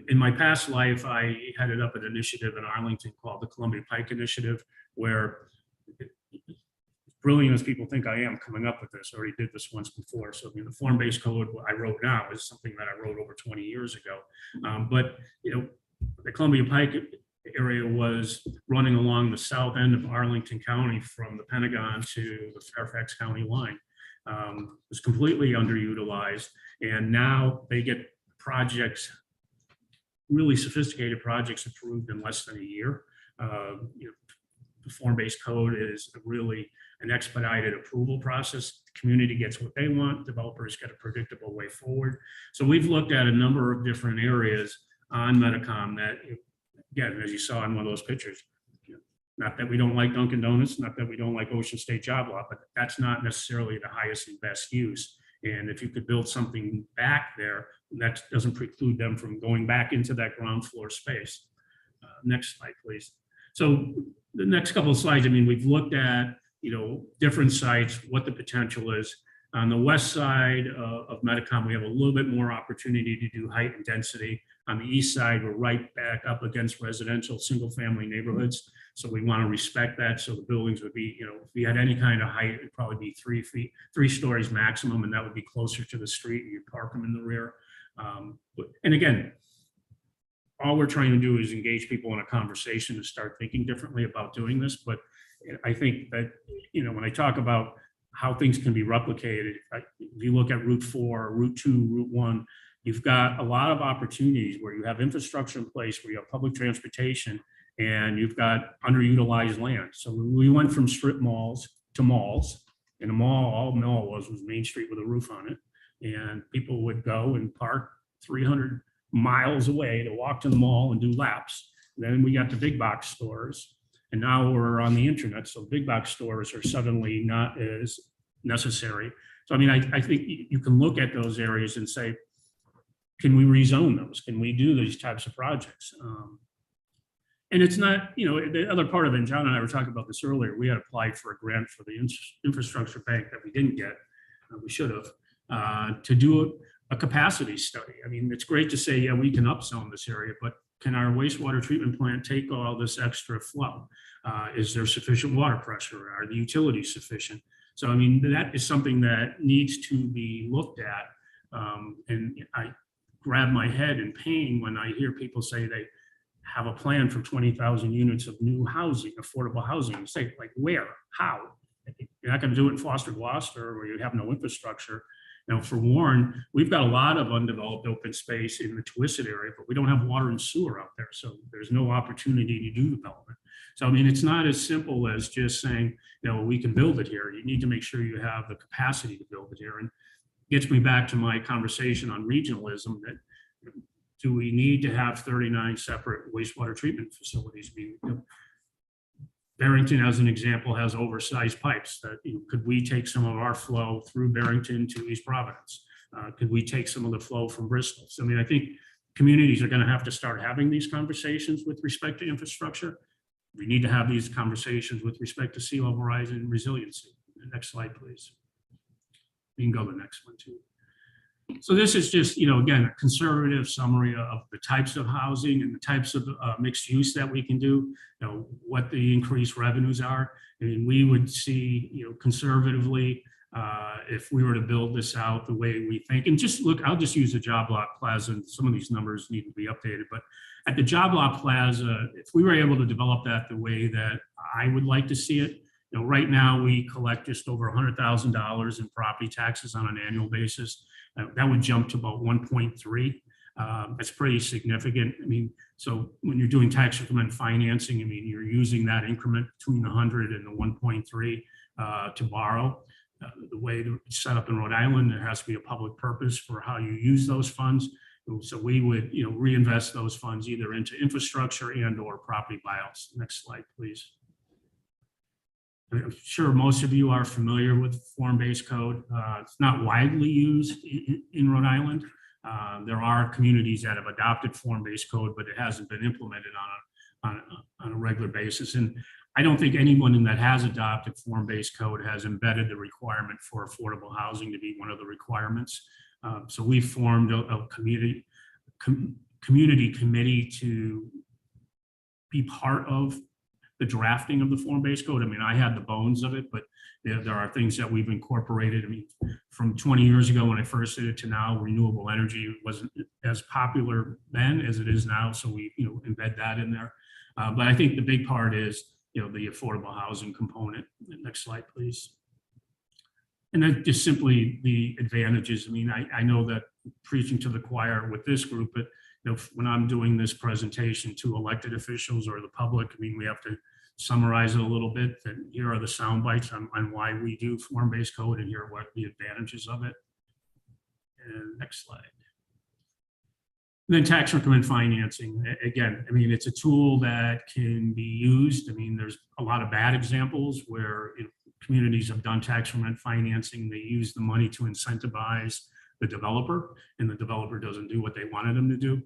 In my past life, I headed up an initiative in Arlington called the Columbia Pike Initiative, where, brilliant as people think I am coming up with this, I already did this once before. So the form-based code I wrote now is something that I wrote over 20 years ago. But the Columbia Pike area was running along the south end of Arlington County from the Pentagon to the Fairfax County line. It was completely underutilized, and now they get projects, really sophisticated projects, approved in less than a year. The form-based code is really an expedited approval process. The community gets what they want, developers get a predictable way forward. So we've looked at a number of different areas on Metacom that, again, as you saw in one of those pictures, not that we don't like Dunkin' Donuts, not that we don't like Ocean State Job Lot, but that's not necessarily the highest and best use. And if you could build something back there, that doesn't preclude them from going back into that ground floor space. Next slide, please. So the next couple of slides, we've looked at, different sites, what the potential is. On the west side of Metacom, we have a little bit more opportunity to do height and density. On the east side, we're right back up against residential single-family neighborhoods. So we want to respect that. So the buildings would be, if we had any kind of height, it'd probably be 3 stories maximum, and that would be closer to the street. You'd park them in the rear. And again, all we're trying to do is engage people in a conversation to start thinking differently about doing this. But I think that, when I talk about how things can be replicated, if you look at Route 4, Route 2, Route 1, you've got a lot of opportunities where you have infrastructure in place, where you have public transportation, and you've got underutilized land. So we went from strip malls to malls, and a mall, all a mall was Main Street with a roof on it. And people would go and park 300 miles away to walk to the mall and do laps. Then we got the big box stores, and now we're on the internet. So big box stores are suddenly not as necessary. So, I think you can look at those areas and say, can we rezone those? Can we do these types of projects? And it's not, the other part of it, and John and I were talking about this earlier, we had applied for a grant for the infrastructure bank that we didn't get, we should have, to do a capacity study. It's great to say, yeah, we can upzone this area, but can our wastewater treatment plant take all this extra flow? Is there sufficient water pressure? Are the utilities sufficient? So, that is something that needs to be looked at. And I grab my head in pain when I hear people say they have a plan for 20,000 units of new housing, affordable housing. You say, like, where, how? You're not going to do it in Foster, Gloucester, where you have no infrastructure. Now, for Warren, we've got a lot of undeveloped open space in the Twisted area, but we don't have water and sewer out there. So there's no opportunity to do development. So, I mean, it's not as simple as just saying, you know, we can build it here. You need to make sure you have the capacity to build it here. And gets me back to my conversation on regionalism, that do we need to have 39 separate wastewater treatment facilities? I mean, you know, Barrington, as an example, has oversized pipes that, you know, could we take some of our flow through Barrington to East Providence? Could we take some of the flow from Bristol? So, I mean, I think communities are going to have to start having these conversations with respect to infrastructure. We need to have these conversations with respect to sea level rise and resiliency. Next slide, please. You can go to the next one too. So this is just, you know, again, a conservative summary of the types of housing and the types of mixed use that we can do, you know, what the increased revenues are. I mean, we would see, you know, conservatively, if we were to build this out the way we think, and just look, I'll just use the Job Lot Plaza, and some of these numbers need to be updated, but at the Job Lot Plaza, if we were able to develop that the way that I would like to see it, you know, right now we collect just over $100,000 in property taxes on an annual basis. That would jump to about 1.3. That's pretty significant. I mean, so when you're doing tax increment financing, I mean, you're using that increment between the 100 and the 1.3 to borrow. The way it's set up in Rhode Island, there has to be a public purpose for how you use those funds. So we would, you know, reinvest those funds either into infrastructure and or property buyouts. Next slide, please. I'm sure most of you are familiar with form-based code. It's not widely used in Rhode Island. There are communities that have adopted form-based code, but it hasn't been implemented on a regular basis. And I don't think anyone that has adopted form-based code has embedded the requirement for affordable housing to be one of the requirements. So we formed a community committee to be part of the drafting of the form-based code. I mean, I had the bones of it, but there are things that we've incorporated. I mean, from 20 years ago when I first did it to now, renewable energy wasn't as popular then as it is now. So we, you know, embed that in there. But I think the big part is, you know, the affordable housing component. Next slide, please. And then just simply the advantages. I mean, I know that preaching to the choir with this group, but you know, when I'm doing this presentation to elected officials or the public, I mean, we have to summarize it a little bit. That here are the sound bites on why we do form-based code, and here are what the advantages of it. And next slide. And then tax increment financing. Again, I mean, it's a tool that can be used. I mean, there's a lot of bad examples where, you know, communities have done tax increment financing. They use the money to incentivize the developer, and the developer doesn't do what they wanted them to do.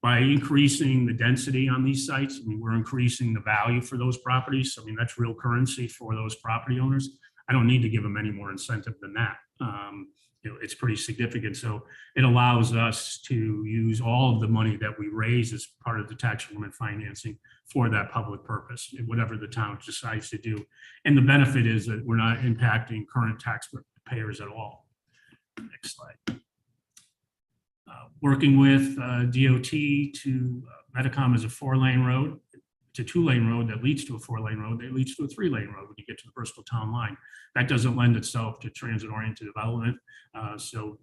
By increasing the density on these sites, I mean, we're increasing the value for those properties. I mean, that's real currency for those property owners. I don't need to give them any more incentive than that. You know, it's pretty significant. So it allows us to use all of the money that we raise as part of the tax increment financing for that public purpose, whatever the town decides to do. And the benefit is that we're not impacting current taxpayers at all. Next slide. Working with DOT to Metacom is a 4-lane road. It's a 2-lane road that leads to a 4-lane road that leads to a 3-lane road when you get to the Bristol town line. That doesn't lend itself to transit-oriented development. So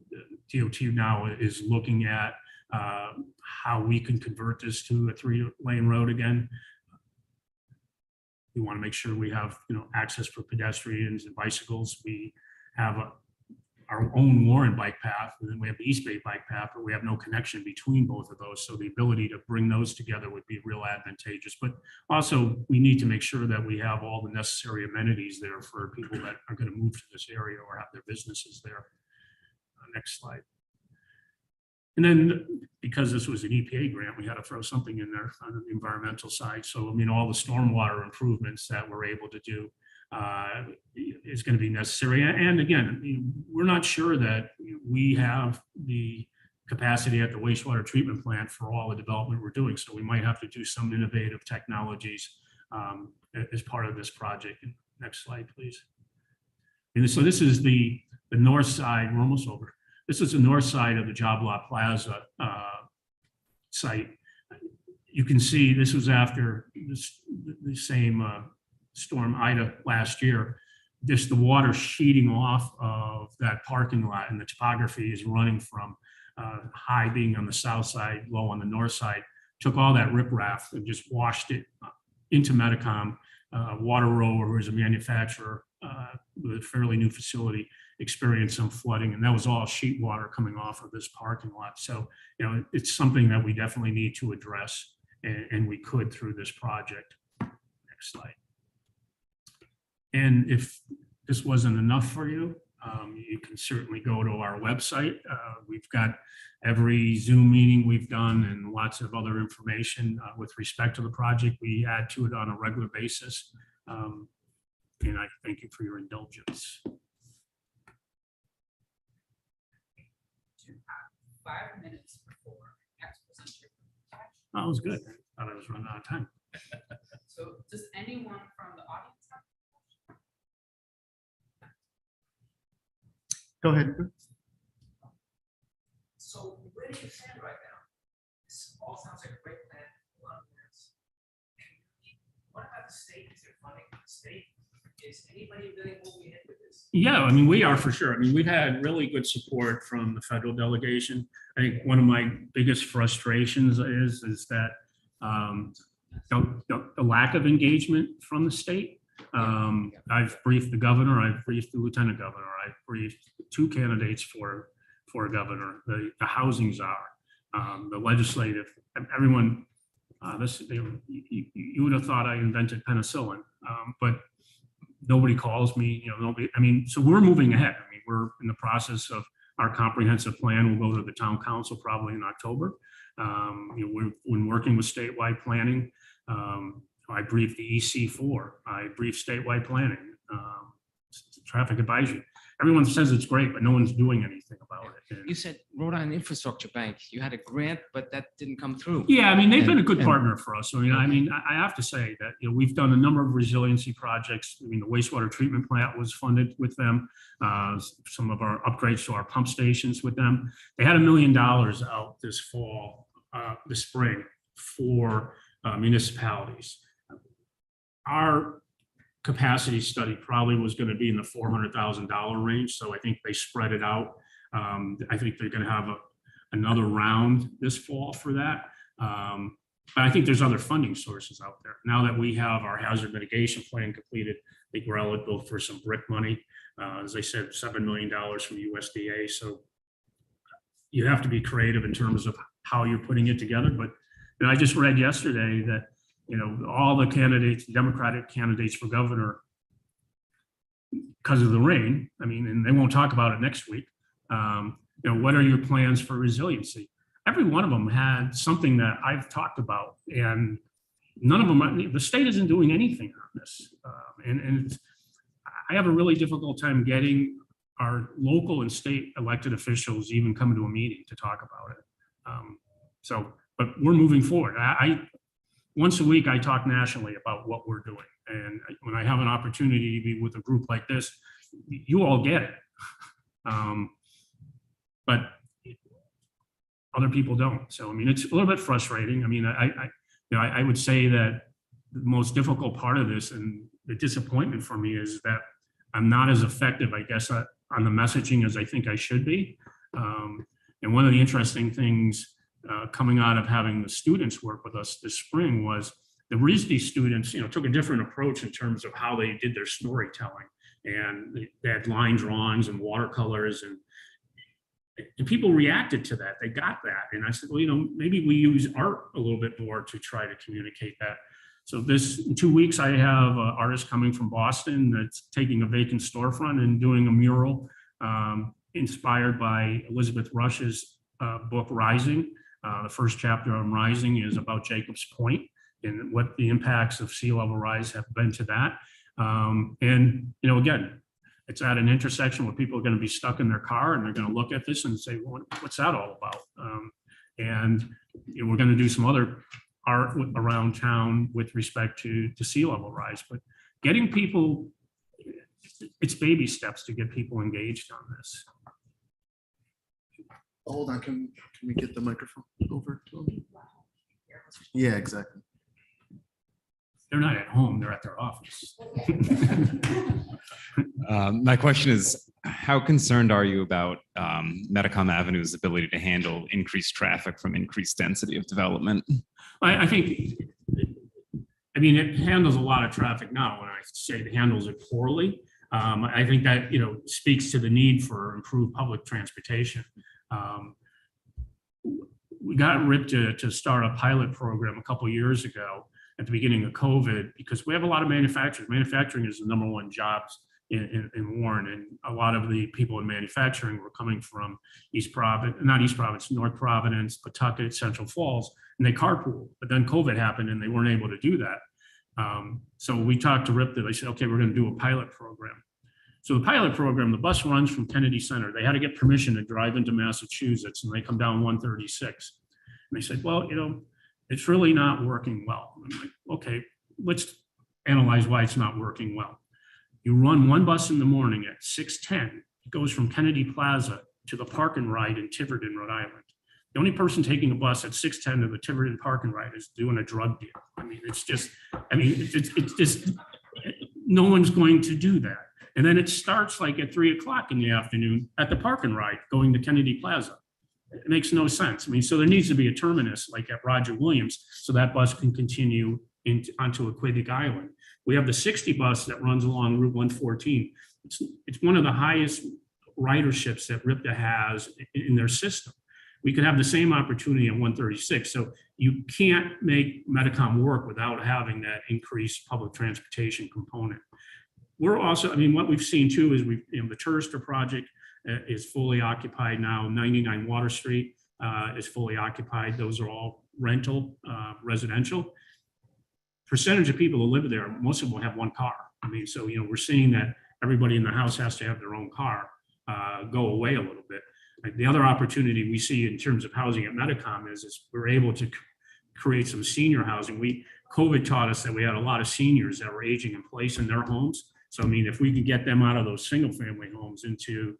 DOT now is looking at how we can convert this to a 3-lane road again. We want to make sure we have, you know, access for pedestrians and bicycles. We have our own Warren bike path, and then we have the East Bay bike path, but we have no connection between both of those. So the ability to bring those together would be real advantageous. But also we need to make sure that we have all the necessary amenities there for people that are going to move to this area or have their businesses there. Next slide. And then because this was an EPA grant, we had to throw something in there on the environmental side. So, I mean, all the stormwater improvements that we're able to do is going to be necessary. And again, I mean, we're not sure that we have the capacity at the wastewater treatment plant for all the development we're doing. So we might have to do some innovative technologies as part of this project. Next slide, please. And so this is the north side. We're almost over. This is the north side of the Job Lot Plaza site. you can see this was after the same storm Ida last year. Just the water sheeting off of that parking lot, and the topography is running from high being on the south side, low on the north side, took all that riprap and just washed it into Metacom. Water Rower, who is a manufacturer with a fairly new facility, experienced some flooding, and that was all sheet water coming off of this parking lot. So, you know, it's something that we definitely need to address, and we could through this project. Next slide. And if this wasn't enough for you, you can certainly go to our website. We've got every Zoom meeting we've done and lots of other information with respect to the project. We add to it on a regular basis. And I thank you for your indulgence. 5 minutes before next presenter. That was good. I thought I was running out of time. So does anyone from the audience have? Go ahead. So where do you stand right now? This all sounds like a great plan. A lot of plans. What about the state? Is there funding from the state? Is anybody really moving ahead with this? Yeah, I mean, we are for sure. I mean, we've had really good support from the federal delegation. I think one of my biggest frustrations is that the lack of engagement from the state. I've briefed the governor, I've briefed the lieutenant governor, I've briefed 2 candidates for governor, the housing czar, the legislative, everyone. You would have thought I invented penicillin, but nobody calls me. You know, nobody. I mean, so we're moving ahead. I mean, we're in the process of our comprehensive plan. We'll go to the town council probably in October. You know, we're working with statewide planning. I briefed the EC4. I briefed statewide planning, traffic advisory. Everyone says it's great, but no one's doing anything about it. And You said Rhode Island Infrastructure Bank, you had a grant, but that didn't come through. yeah, I mean, they've been a good And- partner for us. I mean, I have to say that, you know, we've done a number of resiliency projects. I mean, the wastewater treatment plant was funded with them. Some of our upgrades to our pump stations with them. They had $1 million out this fall, this spring for municipalities. Our capacity study probably was going to be in the $400,000 range. So I think they spread it out. I think they're going to have another round this fall for that. But I think there's other funding sources out there. Now that we have our hazard mitigation plan completed, I think we're eligible for some brick money. As I said, $7 million from USDA. So you have to be creative in terms of how you're putting it together. But you know, I just read yesterday that, you know, all the candidates, Democratic candidates for governor, because of the rain, I mean, and they won't talk about it next week. You know, what are your plans for resiliency? Every one of them had something that I've talked about, and none of them, the state isn't doing anything on this. And I have a really difficult time getting our local and state elected officials even come to a meeting to talk about it. But we're moving forward. Once a week, I talk nationally about what we're doing. And when I have an opportunity to be with a group like this, you all get it. But other people don't. So, I mean, it's a little bit frustrating. I mean, I would say that the most difficult part of this and the disappointment for me is that I'm not as effective, I guess, on the messaging as I think I should be. And one of the interesting things coming out of having the students work with us this spring was the RISD students, you know, took a different approach in terms of how they did their storytelling, and they had line drawings and watercolors, and people reacted to that. They got that. And I said, well, you know, maybe we use art a little bit more to try to communicate that. So in 2 weeks, I have an artist coming from Boston that's taking a vacant storefront and doing a mural inspired by Elizabeth Rush's book, Rising. The first chapter on Rising is about Jacob's Point and what the impacts of sea level rise have been to that. And, you know, again, it's at an intersection where people are going to be stuck in their car and they're going to look at this and say, well, what's that all about? And you know, we're going to do some other art around town with respect to sea level rise, but getting people, it's baby steps to get people engaged on this. Hold on, can we get the microphone over to him? Yeah, exactly. They're not at home, they're at their office. My question is, how concerned are you about Metacom Avenue's ability to handle increased traffic from increased density of development? I think, I mean, it handles a lot of traffic now. When I say it handles it poorly, I think that, speaks to the need for improved public transportation. We got ripped to start a pilot program a couple of years ago at the beginning of COVID, because we have a lot of manufacturers. Manufacturing is the #1 jobs in Warren, and a lot of the people in manufacturing were coming from North Providence, Pawtucket, Central Falls, and they carpooled. But then COVID happened and they weren't able to do that. So we talked to RIPTA. They said, okay, we're going to do a pilot program. So the pilot program, the bus runs from Kennedy Center. They had to get permission to drive into Massachusetts, and they come down 136. And they said, well, it's really not working well. I'm like, okay, let's analyze why it's not working well. You run one bus in the morning at 6:10. It goes from Kennedy Plaza to the Park and Ride in Tiverton, Rhode Island. The only person taking a bus at 6:10 to the Tiverton Park and Ride is doing a drug deal. It's just no one's going to do that. And then it starts like at 3 o'clock in the afternoon at the Park and Ride going to Kennedy Plaza. It makes no sense. So there needs to be a terminus like at Roger Williams, so that bus can continue onto Aquidneck Island. We have the 60 bus that runs along Route 114. It's one of the highest riderships that RIPTA has in their system. We could have the same opportunity at 136. So you can't make Metacom work without having that increased public transportation component. We're also, what we've seen too is the Tourister project is fully occupied now. 99 Water Street is fully occupied. Those are all rental, residential. Percentage of people who live there, most of them have one car. So we're seeing that everybody in the house has to have their own car. Go away a little bit. The other opportunity we see in terms of housing at Metacom is we're able to create some senior housing. COVID taught us that we had a lot of seniors that were aging in place in their homes. So if we can get them out of those single family homes into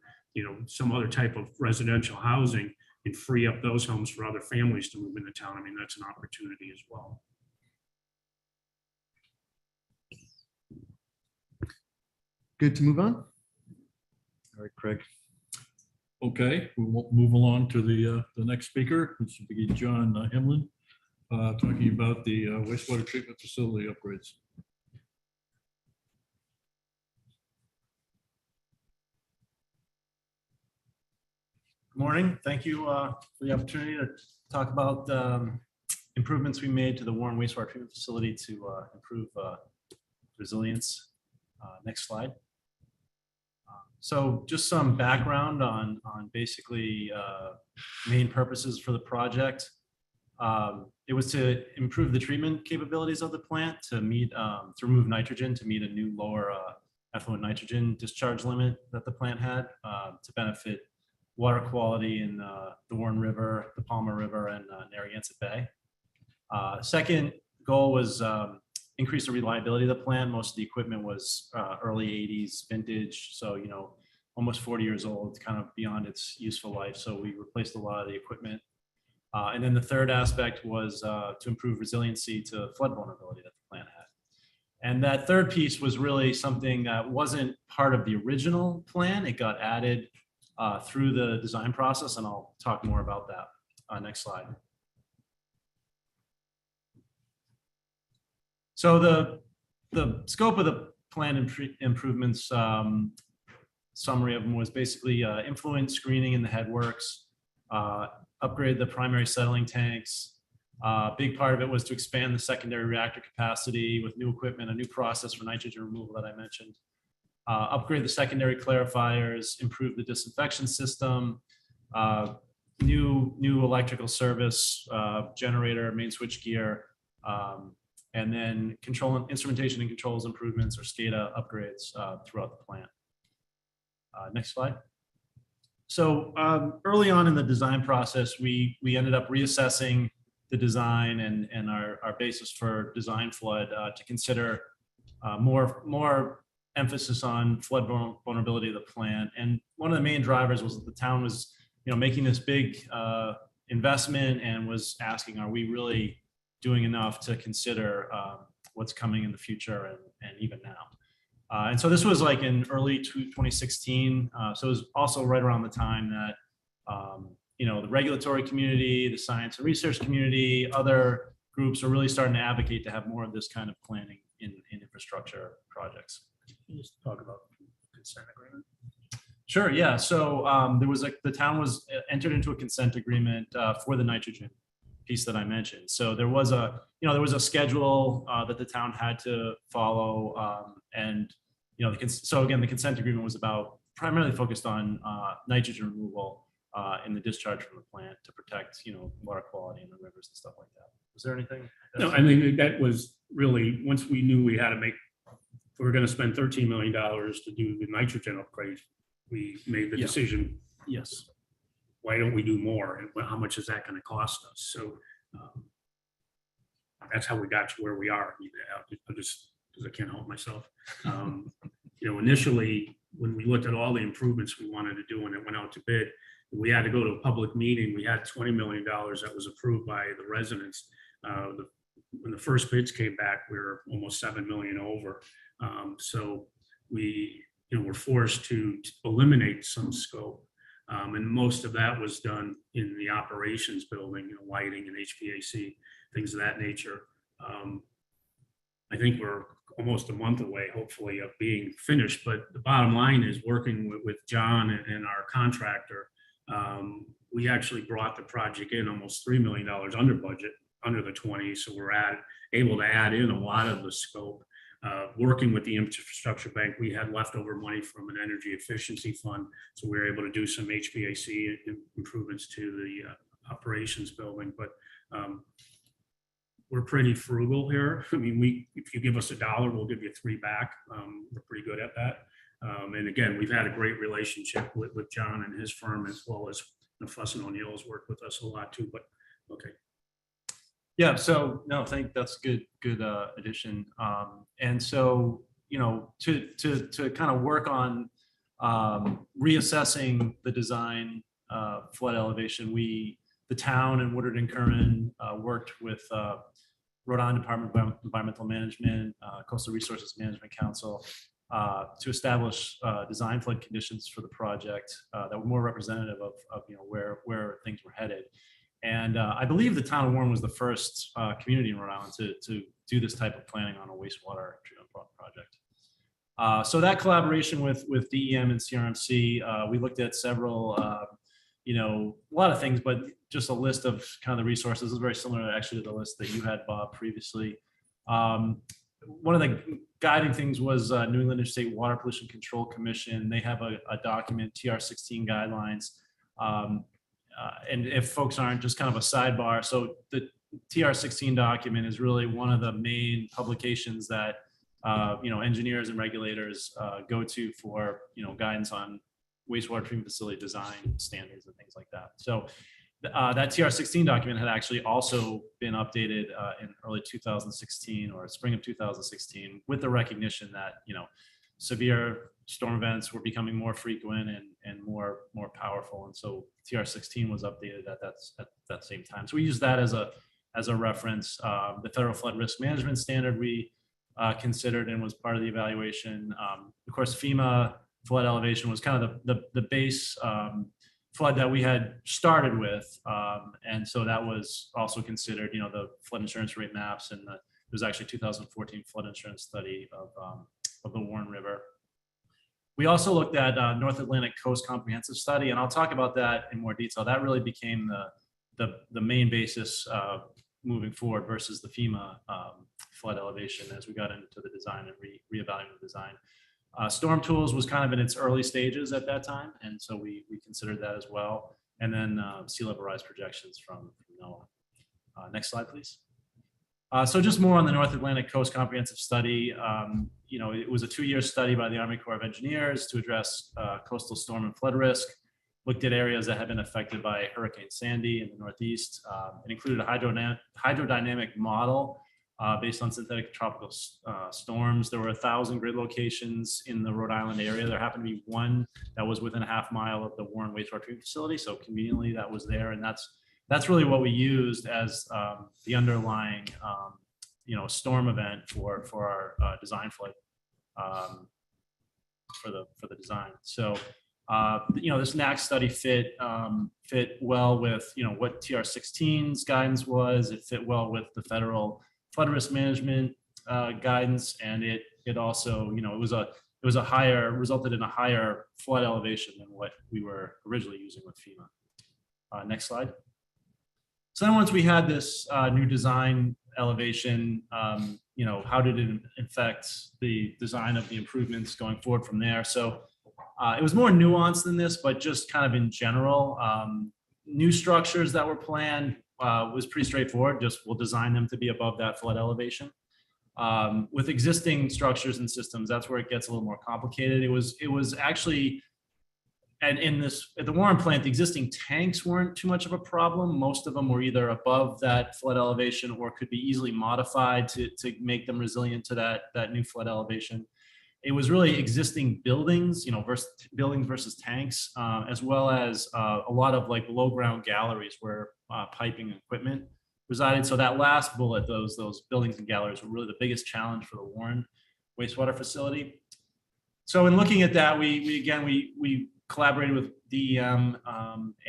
some other type of residential housing and free up those homes for other families to move into town, that's an opportunity as well. Good to move on. All right, Craig. Okay, we'll move along to the next speaker, which will be John Hemlin, talking about the wastewater treatment facility upgrades. Good morning. Thank you for the opportunity to talk about improvements we made to the Warren wastewater treatment facility to improve resilience. Next slide. So just some background on basically main purposes for the project. It was to improve the treatment capabilities of the plant to remove nitrogen to meet a new lower effluent nitrogen discharge limit that the plant had to benefit water quality in the Warren River, the Palmer River, and Narragansett Bay. Second goal was increase the reliability of the plant. Most of the equipment was early 80s vintage, so almost 40 years old, kind of beyond its useful life. So we replaced a lot of the equipment. And then the third aspect was to improve resiliency to flood vulnerability that the plant had. And that third piece was really something that wasn't part of the original plan. It got added through the design process, and I'll talk more about that. Next slide. So the scope of the plan improvements, summary of them was basically influent screening in the headworks, upgrade the primary settling tanks. Big part of it was to expand the secondary reactor capacity with new equipment, a new process for nitrogen removal that I mentioned. Upgrade the secondary clarifiers, improve the disinfection system, new electrical service, generator, main switch gear, and then instrumentation and controls improvements or SCADA upgrades throughout the plant. Next slide. So early on in the design process, we ended up reassessing the design and our basis for design flood to consider more emphasis on flood vulnerability of the plant. And one of the main drivers was that the town was making this big investment and was asking, are we really doing enough to consider what's coming in the future and even now. And so this was like in early 2016. So it was also right around the time that, the regulatory community, the science and research community, other groups are really starting to advocate to have more of this kind of planning in infrastructure projects. Can you just talk about consent agreement? Sure. Yeah. So the town was entered into a consent agreement for the nitrogen piece that I mentioned. So there was a schedule that the town had to follow, and so again, the consent agreement was primarily focused on nitrogen removal in the discharge from the plant to protect water quality in the rivers and stuff like that. Was there anything? No, I mean, that was really, once we knew we had to we were going to spend $13 million to do the nitrogen upgrade, we made the decision, Yes. why don't we do more? And how much is that going to cost us? So that's how we got to where we are. I just, because I can't help myself. Initially, when we looked at all the improvements we wanted to do and it went out to bid, we had to go to a public meeting. We had $20 million that was approved by the residents. When the first bids came back, we were almost 7 million over. So we were forced to eliminate some scope. And most of that was done in the operations building, lighting and HVAC, things of that nature. I think we're almost a month away, hopefully, of being finished. But the bottom line is working with John and our contractor. We actually brought the project in almost $3 million under budget, under the 20. So we're able to add in a lot of the scope. Working with the infrastructure bank, we had leftover money from an energy efficiency fund. So we were able to do some HVAC improvements to the operations building. But we're pretty frugal here. I mean, if you give us $1, we'll give you 3 back. We're pretty good at that. And again, we've had a great relationship with John and his firm, as well as Fuss and O'Neill has worked with us a lot too. But okay. Yeah. So no, I think that's good addition. And so to kind of work on reassessing the design flood elevation, the town and Woodard and Curran worked with Rhode Island Department of Environmental Management, Coastal Resources Management Council to establish design flood conditions for the project that were more representative of where things were headed. And I believe the town of Warren was the first community in Rhode Island to do this type of planning on a wastewater treatment project. So that collaboration with DEM and CRMC, we looked at several, a lot of things, but just a list of kind of the resources is very similar actually to the list that you had, Bob, previously. One of the guiding things was New England Interstate Water Pollution Control Commission. They have a document, TR16 guidelines. And if folks aren't, just kind of a sidebar. So the TR16 document is really one of the main publications that engineers and regulators go to for guidance on wastewater treatment facility design standards and things like that. So that TR16 document had actually also been updated in early 2016 or spring of 2016 with the recognition that severe storm events were becoming more frequent and more powerful, and so TR16 was updated at that same time. So we use that as a reference. The federal flood risk management standard we considered and was part of the evaluation. Of course, FEMA flood elevation was kind of the base flood that we had started with, and so that was also considered. The flood insurance rate maps, and there was actually 2014 flood insurance study of the Warren River. We also looked at North Atlantic Coast Comprehensive Study, and I'll talk about that in more detail. That really became the main basis moving forward versus the FEMA flood elevation as we got into the design and reevaluating the design. Storm Tools was kind of in its early stages at that time, and so we considered that as well. And then sea level rise projections from NOAA. Next slide, please. So just more on the North Atlantic Coast Comprehensive Study. It was a 2-year study by the Army Corps of Engineers to address coastal storm and flood risk. Looked at areas that had been affected by Hurricane Sandy in the Northeast. It included a hydrodynamic model based on synthetic tropical storms. There were 1,000 grid locations in the Rhode Island area. There happened to be one that was within a half mile of the Warren wastewater treatment facility. So conveniently that was there. And that's that's really what we used as the underlying, storm event for our design flight for the design. So, this NAC study fit well with, what TR16's guidance was. It fit well with the federal flood risk management guidance, and it also, resulted in a higher flood elevation than what we were originally using with FEMA. Next slide. So then once we had this new design elevation, how did it affect the design of the improvements going forward from there? So it was more nuanced than this, but just kind of in general, new structures that were planned was pretty straightforward. Just we'll design them to be above that flood elevation. With existing structures and systems, that's where it gets a little more complicated. It was actually, and at the Warren plant, the existing tanks weren't too much of a problem. Most of them were either above that flood elevation or could be easily modified to make them resilient to that new flood elevation. It was really existing buildings, buildings versus tanks, as well as a lot of like below ground galleries where piping equipment resided. So that last bullet, those buildings and galleries were really the biggest challenge for the Warren wastewater facility. So in looking at that, we collaborated with DEM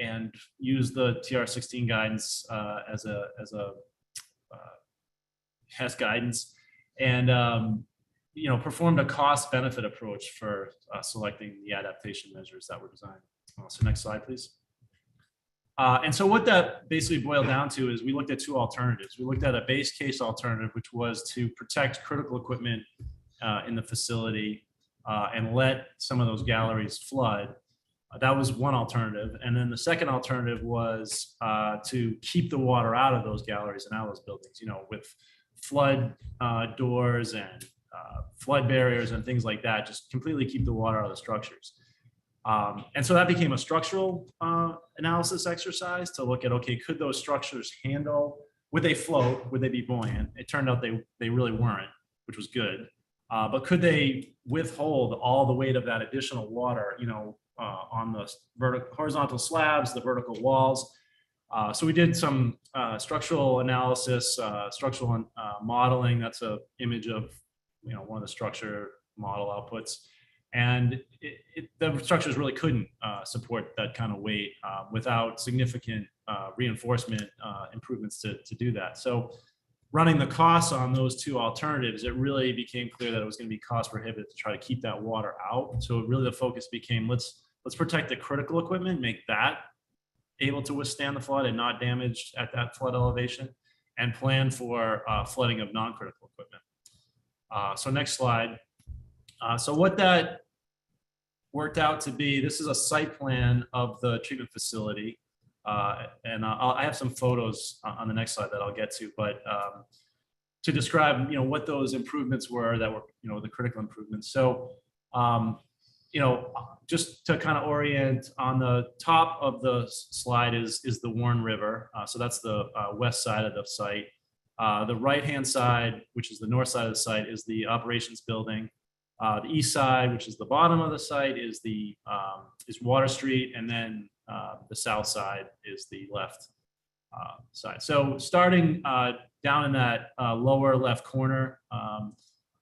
and used the TR16 guidance as guidance, and performed a cost benefit approach for selecting the adaptation measures that were designed. So next slide, please. And so what that basically boiled down to is we looked at two alternatives. We looked at a base case alternative, which was to protect critical equipment in the facility and let some of those galleries flood. That was one alternative. And then the second alternative was to keep the water out of those galleries and out of those buildings, with flood doors and flood barriers and things like that, just completely keep the water out of the structures. And so that became a structural analysis exercise to look at, okay, could those structures would they float? Would they be buoyant? It turned out they really weren't, which was good. But could they withhold all the weight of that additional water, on the horizontal slabs, the vertical walls? So we did some structural analysis, structural modeling. That's an image of one of the structure model outputs. And the structures really couldn't support that kind of weight without significant reinforcement improvements to do that. So running the costs on those two alternatives, it really became clear that it was going to be cost prohibitive to try to keep that water out. So really the focus became, let's protect the critical equipment, make that able to withstand the flood and not damaged at that flood elevation, and plan for flooding of non-critical equipment. So next slide. So what that worked out to be, this is a site plan of the treatment facility. And I have some photos on the next slide that I'll get to, but to describe, what those improvements were that were, the critical improvements. So, just to kind of orient, on the top of the slide is the Warren River. So that's the west side of the site. The right-hand side, which is the north side of the site, is the operations building. The east side, which is the bottom of the site, is Water Street, and then the south side is the left side. So starting down in that lower left corner,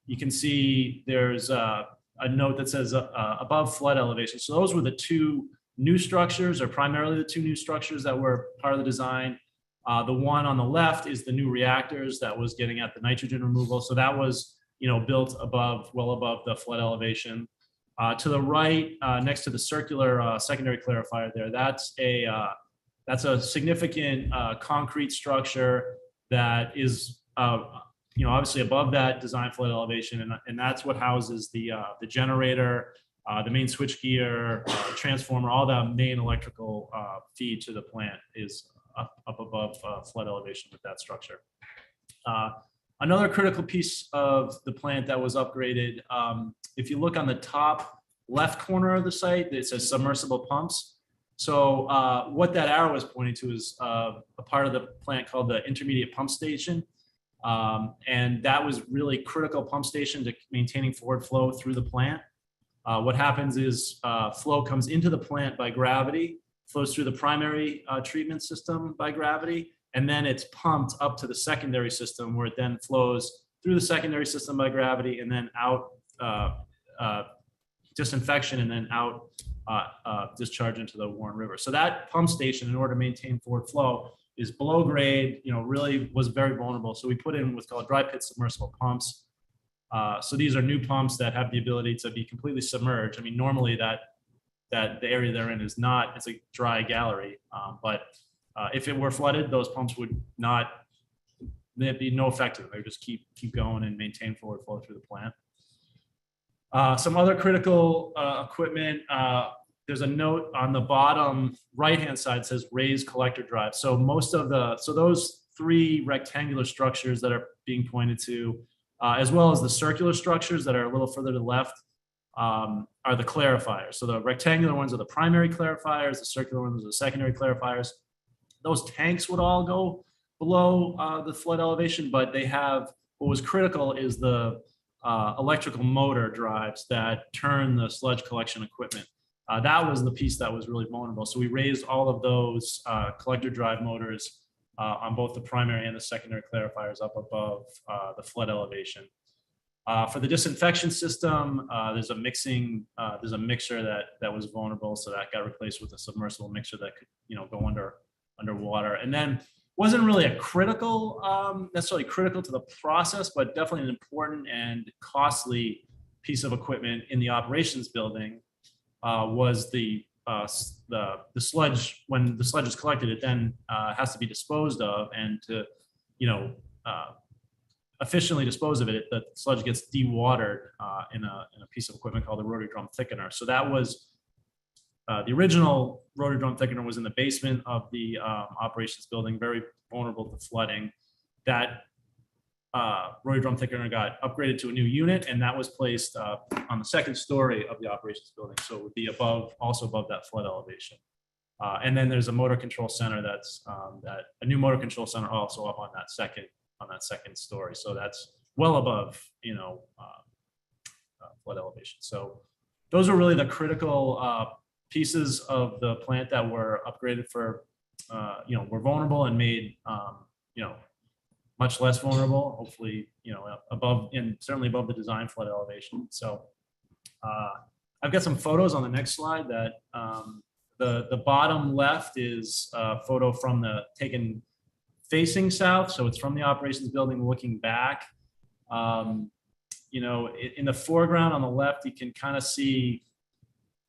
you can see there's a note that says above flood elevation. So those were the two new structures, or primarily the two new structures that were part of the design. The one on the left is the new reactors that was getting at the nitrogen removal. So that was built well above the flood elevation. To the right, next to the circular secondary clarifier there, that's a significant concrete structure that is obviously above that design flood elevation, and that's what houses the generator, the main switchgear, transformer, all the main electrical feed to the plant is up above flood elevation with that structure. Another critical piece of the plant that was upgraded, if you look on the top left corner of the site, it says submersible pumps. So what that arrow is pointing to is a part of the plant called the intermediate pump station. And that was really critical pump station to maintaining forward flow through the plant. What happens is flow comes into the plant by gravity, flows through the primary treatment system by gravity, and then it's pumped up to the secondary system where it then flows through the secondary system by gravity and then out disinfection and then out discharge into the Warren River. So that pump station, in order to maintain forward flow, is below grade, really was very vulnerable. So we put in what's called dry pit submersible pumps. So these are new pumps that have the ability to be completely submerged. I mean, normally that the area they're in is not, it's a dry gallery. But if it were flooded, those pumps would not, there'd be no effect to them. They would just keep going and maintain forward flow through the plant. Some other critical equipment, there's a note on the bottom right-hand side says raised collector drive. So those three rectangular structures that are being pointed to, as well as the circular structures that are a little further to the left, are the clarifiers. So the rectangular ones are the primary clarifiers, the circular ones are the secondary clarifiers. Those tanks would all go below the flood elevation, but they have, what was critical is the electrical motor drives that turn the sludge collection equipment. That was the piece that was really vulnerable. So we raised all of those collector drive motors on both the primary and the secondary clarifiers up above the flood elevation. For the disinfection system, there's a mixer that was vulnerable, so that got replaced with a submersible mixer that could go underwater. And then wasn't really a necessarily critical to the process, but definitely an important and costly piece of equipment in the operations building. Was the sludge. When the sludge is collected, it then has to be disposed of, and to efficiently dispose of it, the sludge gets dewatered in a piece of equipment called a rotary drum thickener. So that was the original rotary drum thickener was in the basement of the operations building, very vulnerable to flooding. That rotary drum thickener got upgraded to a new unit, and that was placed on the second story of the operations building. So it would be also above that flood elevation. And then there's a motor control center that's a new motor control center also up on that second story. So that's well above flood elevation. So those are really the critical pieces of the plant that were upgraded for were vulnerable and made much less vulnerable, hopefully, above, and certainly above the design flood elevation. So I've got some photos on the next slide that the bottom left is a photo taken facing south. So it's from the operations building looking back. In the foreground on the left, you can kind of see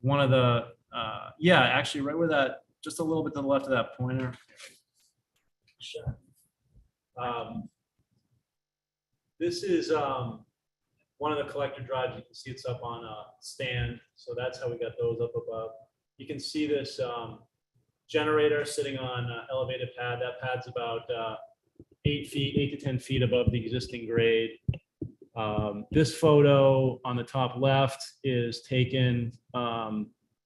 one of the, actually right where that, just a little bit to the left of that pointer. This is one of the collector drives. You can see it's up on a stand. So that's how we got those up above. You can see this generator sitting on an elevated pad. That pad's about 8 to 10 feet above the existing grade. This photo on the top left is taken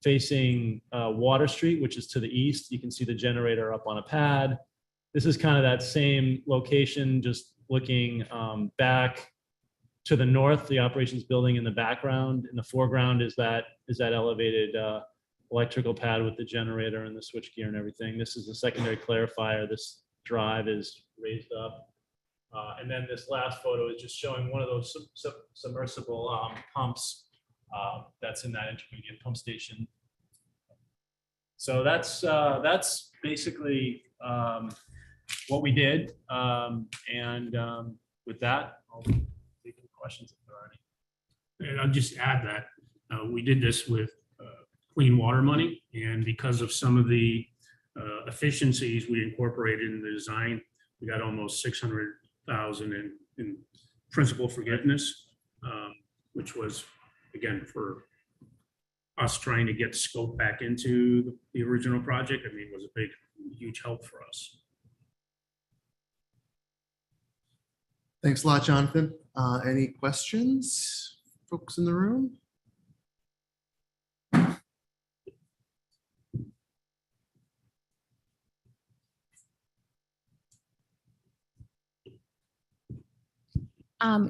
facing Water Street, which is to the east. You can see the generator up on a pad. This is kind of that same location, just looking back to the north, the operations building in the background. In the foreground is that elevated electrical pad with the generator and the switchgear and everything. This is the secondary clarifier. This drive is raised up. And then this last photo is just showing one of those submersible pumps that's in that intermediate pump station. So that's basically what we did. With that, I'll take any questions if there are any. And I'll just add that we did this with clean water money, and because of some of the efficiencies we incorporated in the design, we got almost 600,000 in principal forgiveness, which was, again, for us trying to get scope back into the original project. I mean, it was a huge help for us. Thanks a lot, Jonathan. Any questions, folks in the room?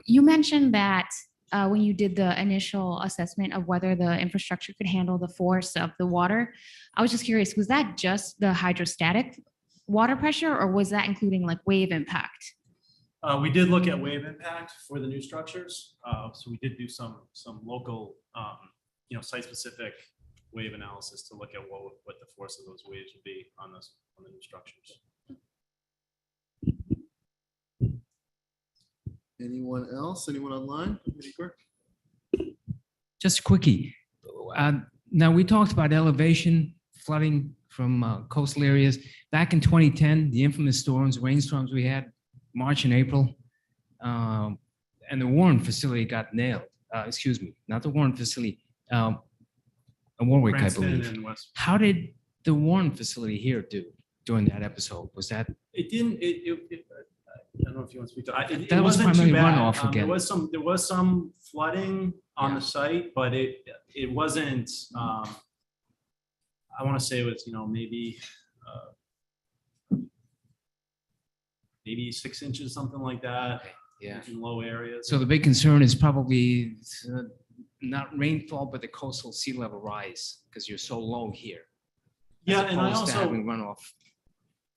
You mentioned that when you did the initial assessment of whether the infrastructure could handle the force of the water. I was just curious, was that just the hydrostatic water pressure or was that including like wave impact? We did look at wave impact for the new structures. So we did do some local, site-specific wave analysis to look at what the force of those waves would be on the new structures. Anyone else? Anyone online? Just a quickie. Now, we talked about elevation, flooding from coastal areas. Back in 2010, the infamous storms, rainstorms we had, March and April, and the Warren facility got nailed. Excuse me, not the Warren facility, Warwick, I Cranston believe. and West. How did the Warren facility here do during that episode? Was that, It didn't, I don't know if you want to speak to, it That was wasn't too primarily bad. runoff There again. was some flooding on Yeah. the site, but it wasn't, I want to say it was, maybe 6 inches, something like that, yeah? in low areas. So the big concern is probably not rainfall, but the coastal sea level rise, because you're so low here. Yeah, as and I opposed to also, having runoff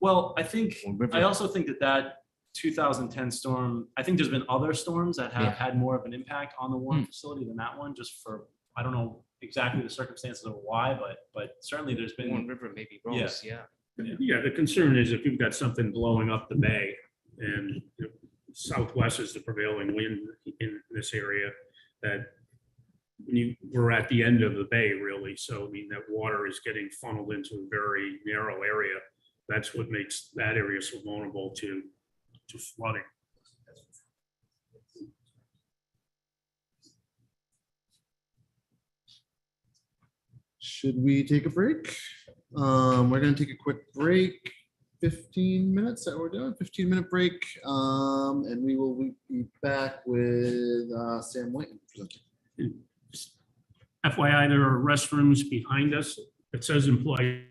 well, I think, on river. I also think that 2010 storm, I think there's been other storms that have Yeah. had more of an impact on the Warren facility than that one, just for, I don't know exactly the circumstances of why, but certainly there's Warren been, River maybe rose, yeah. Yeah, the concern is if you've got something blowing up the bay and the southwest is the prevailing wind in this area, that we're at the end of the bay really. So I mean, that water is getting funneled into a very narrow area. That's what makes that area so vulnerable to flooding. Should we take a break? We're gonna take a quick break, 15 minutes that we're doing, 15-minute break. And we will be back with Sam Whiten. FYI, there are restrooms behind us. It says employee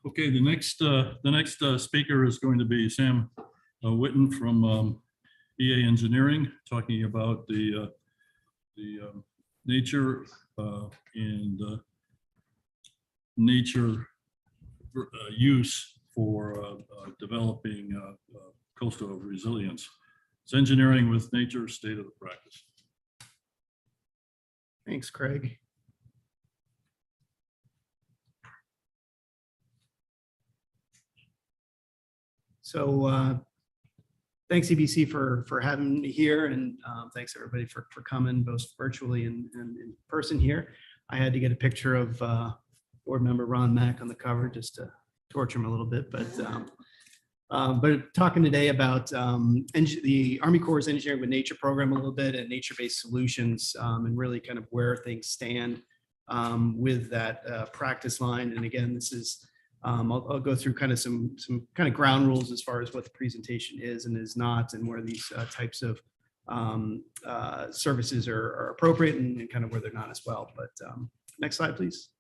Okay, the next speaker is going to be Sam Witten from EA Engineering, talking about the nature and nature use for developing coastal resilience. It's engineering with nature, state of the practice. Thanks, Craig. So thanks EBC for having me here, and thanks everybody for coming both virtually and in person here. I had to get a picture of board member Ron Mack on the cover just to torture him a little bit, but talking today about the Army Corps' Engineering with Nature program a little bit and nature-based solutions, and really kind of where things stand with that practice line. And again, this is I'll go through kind of some kind of ground rules as far as what the presentation is and is not, and where these types of services are appropriate and kind of where they're not as well. But next slide, please.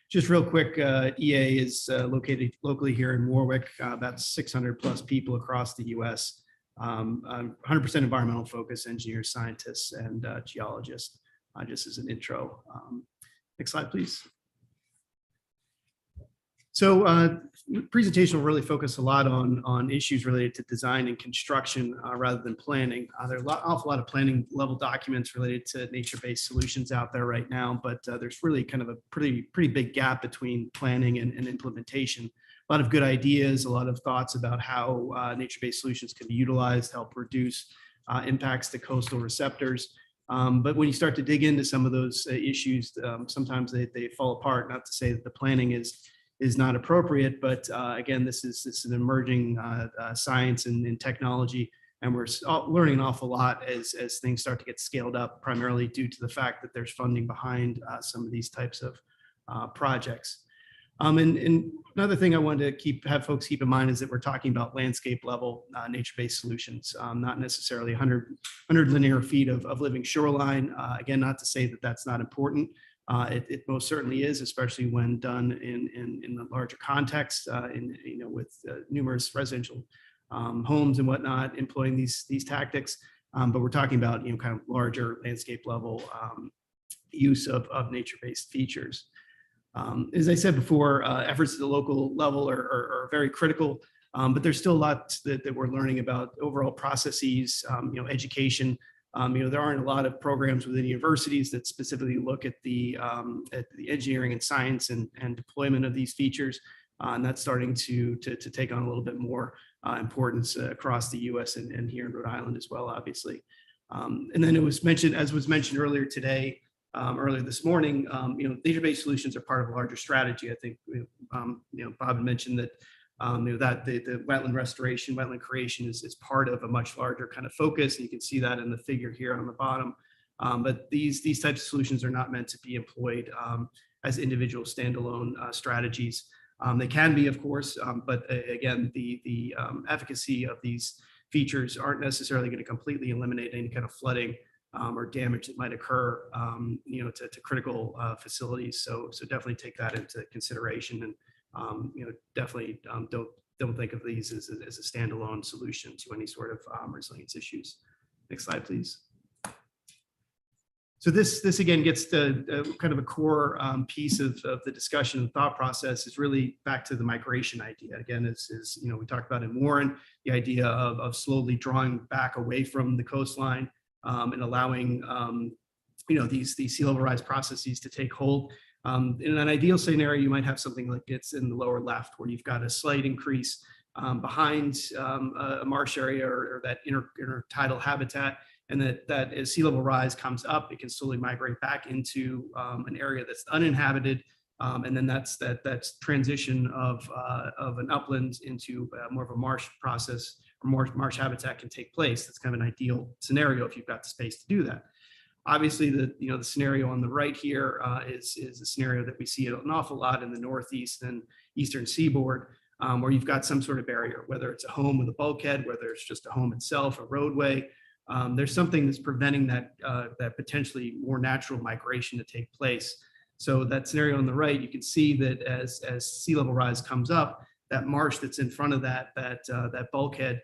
Just real quick, EA is located locally here in Warwick, about 600 plus people across the US, 100% environmental focus, engineers, scientists, and geologists, just as an intro. Next slide, please. So presentation will really focus a lot on issues related to design and construction rather than planning. There are an awful lot of planning level documents related to nature-based solutions out there right now, but there's really kind of a pretty big gap between planning and implementation. A lot of good ideas, a lot of thoughts about how nature-based solutions can be utilized to help reduce impacts to coastal receptors. But when you start to dig into some of those issues, sometimes they fall apart. Not to say that the planning is not appropriate, but again, this is an emerging science and technology, and we're learning an awful lot as things start to get scaled up, primarily due to the fact that there's funding behind some of these types of projects. And another thing I wanted to have folks keep in mind is that we're talking about landscape level nature-based solutions, not necessarily 100 linear feet of living shoreline. Again, not to say that that's not important. It most certainly is, especially when done in the larger context, with numerous residential homes and whatnot, employing these tactics. But we're talking about kind of larger landscape level use of nature-based features. As I said before, efforts at the local level are very critical, but there's still a lot that we're learning about overall processes, education. There aren't a lot of programs within universities that specifically look at the engineering and science and deployment of these features. And that's starting to take on a little bit more importance across the US and here in Rhode Island as well, obviously. And then it was mentioned, as was mentioned earlier today, earlier this morning, nature-based solutions are part of a larger strategy. I think, Bob had mentioned that that the wetland restoration, wetland creation is part of a much larger kind of focus. And you can see that in the figure here on the bottom. But these types of solutions are not meant to be employed as individual standalone strategies. They can be, of course, but again, the efficacy of these features aren't necessarily going to completely eliminate any kind of flooding or damage that might occur, to critical facilities. So definitely take that into consideration, and definitely don't think of these as a standalone solution to any sort of resilience issues. Next slide, please. So this again gets to kind of a core piece of the discussion and thought process, is really back to the migration idea. Again, is we talked about in Warren, the idea of slowly drawing back away from the coastline and allowing these sea level rise processes to take hold. In an ideal scenario, you might have something like it's in the lower left, where you've got a slight increase behind a marsh area or that intertidal habitat, and that as sea level rise comes up, it can slowly migrate back into an area that's uninhabited, and then that's transition of an upland into more of a marsh process, or more marsh habitat can take place. That's kind of an ideal scenario if you've got the space to do that. Obviously, the scenario on the right here is a scenario that we see an awful lot in the Northeast and Eastern Seaboard, where you've got some sort of barrier, whether it's a home with a bulkhead, whether it's just a home itself, a roadway. There's something that's preventing that potentially more natural migration to take place. So that scenario on the right, you can see that as sea level rise comes up, that marsh that's in front of that bulkhead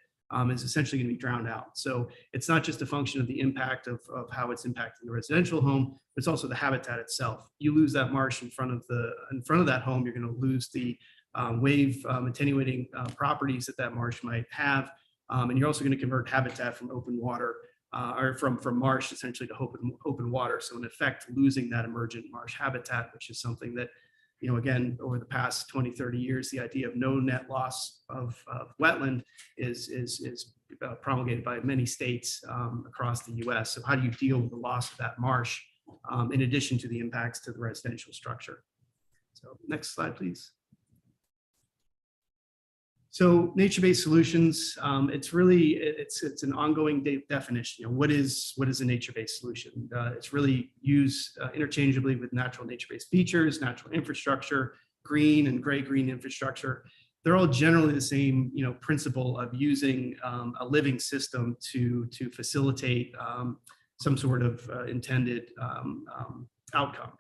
is essentially going to be drowned out. So it's not just a function of the impact of how it's impacting the residential home, but it's also the habitat itself. You lose that marsh in front of that home, you're going to lose the wave attenuating properties that marsh might have, and you're also going to convert habitat from open water or from marsh essentially to open water. So in effect, losing that emergent marsh habitat, which is something that, you know, again, over the past 20, 30 years, the idea of no net loss of wetland is promulgated by many states across the US. So how do you deal with the loss of that marsh in addition to the impacts to the residential structure? So next slide, please. So nature-based solutions, it's really, it's an ongoing definition. You know, what is a nature-based solution? It's really used interchangeably with natural nature-based features, natural infrastructure, green and gray-green infrastructure. They're all generally the same, you know, principle of using a living system to facilitate some sort of intended outcome.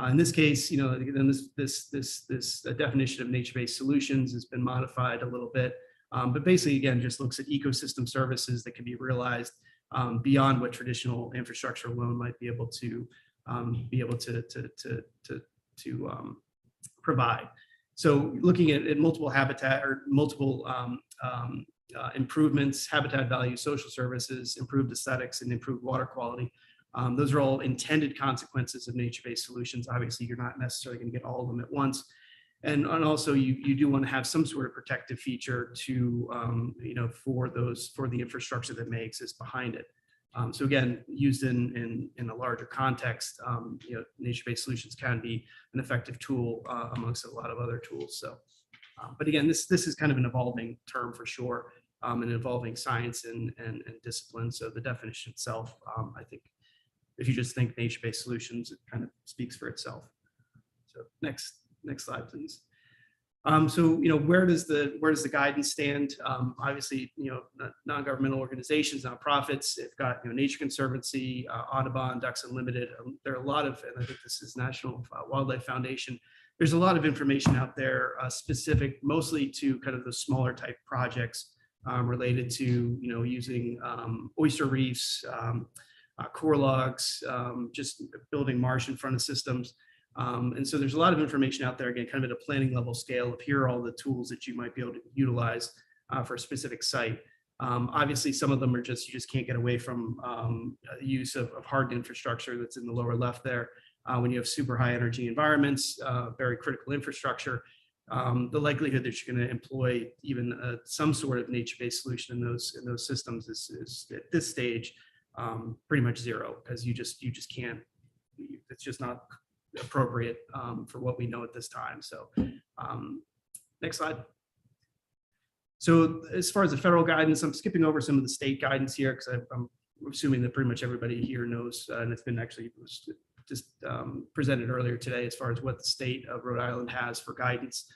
In this case, you know, then this definition of nature-based solutions has been modified a little bit, but basically, again, just looks at ecosystem services that can be realized beyond what traditional infrastructure alone might be able to provide. So, looking at multiple habitat or multiple improvements, habitat value, social services, improved aesthetics, and improved water quality. Those are all intended consequences of nature-based solutions. Obviously, you're not necessarily going to get all of them at once. And also, you do want to have some sort of protective feature to, you know, for the infrastructure that may exist behind it. So again, used in a larger context, you know, nature-based solutions can be an effective tool amongst a lot of other tools. So, but again, this is kind of an evolving term for sure, an evolving science and discipline. So the definition itself, I think, if you just think nature-based solutions, it kind of speaks for itself. So next slide, please. So, you know, where does the guidance stand? Obviously, you know, non-governmental organizations, nonprofits, they've got, you know, Nature Conservancy, Audubon, Ducks Unlimited. There are a lot of, and I think this is National Wildlife Foundation. There's a lot of information out there specific mostly to kind of the smaller type projects related to, you know, using oyster reefs, core logs, just building marsh in front of systems. And so there's a lot of information out there, again, kind of at a planning level scale of here are all the tools that you might be able to utilize for a specific site. Obviously, some of them are just, you just can't get away from use of hard infrastructure that's in the lower left there. When you have super high energy environments, very critical infrastructure, the likelihood that you're going to employ even some sort of nature-based solution in those systems is at this stage pretty much zero, because you just can't. It's just not appropriate for what we know at this time. So next slide. So as far as the federal guidance, I'm skipping over some of the state guidance here because I'm assuming that pretty much everybody here knows, and it's been actually just presented earlier today as far as what the state of Rhode Island has for guidance.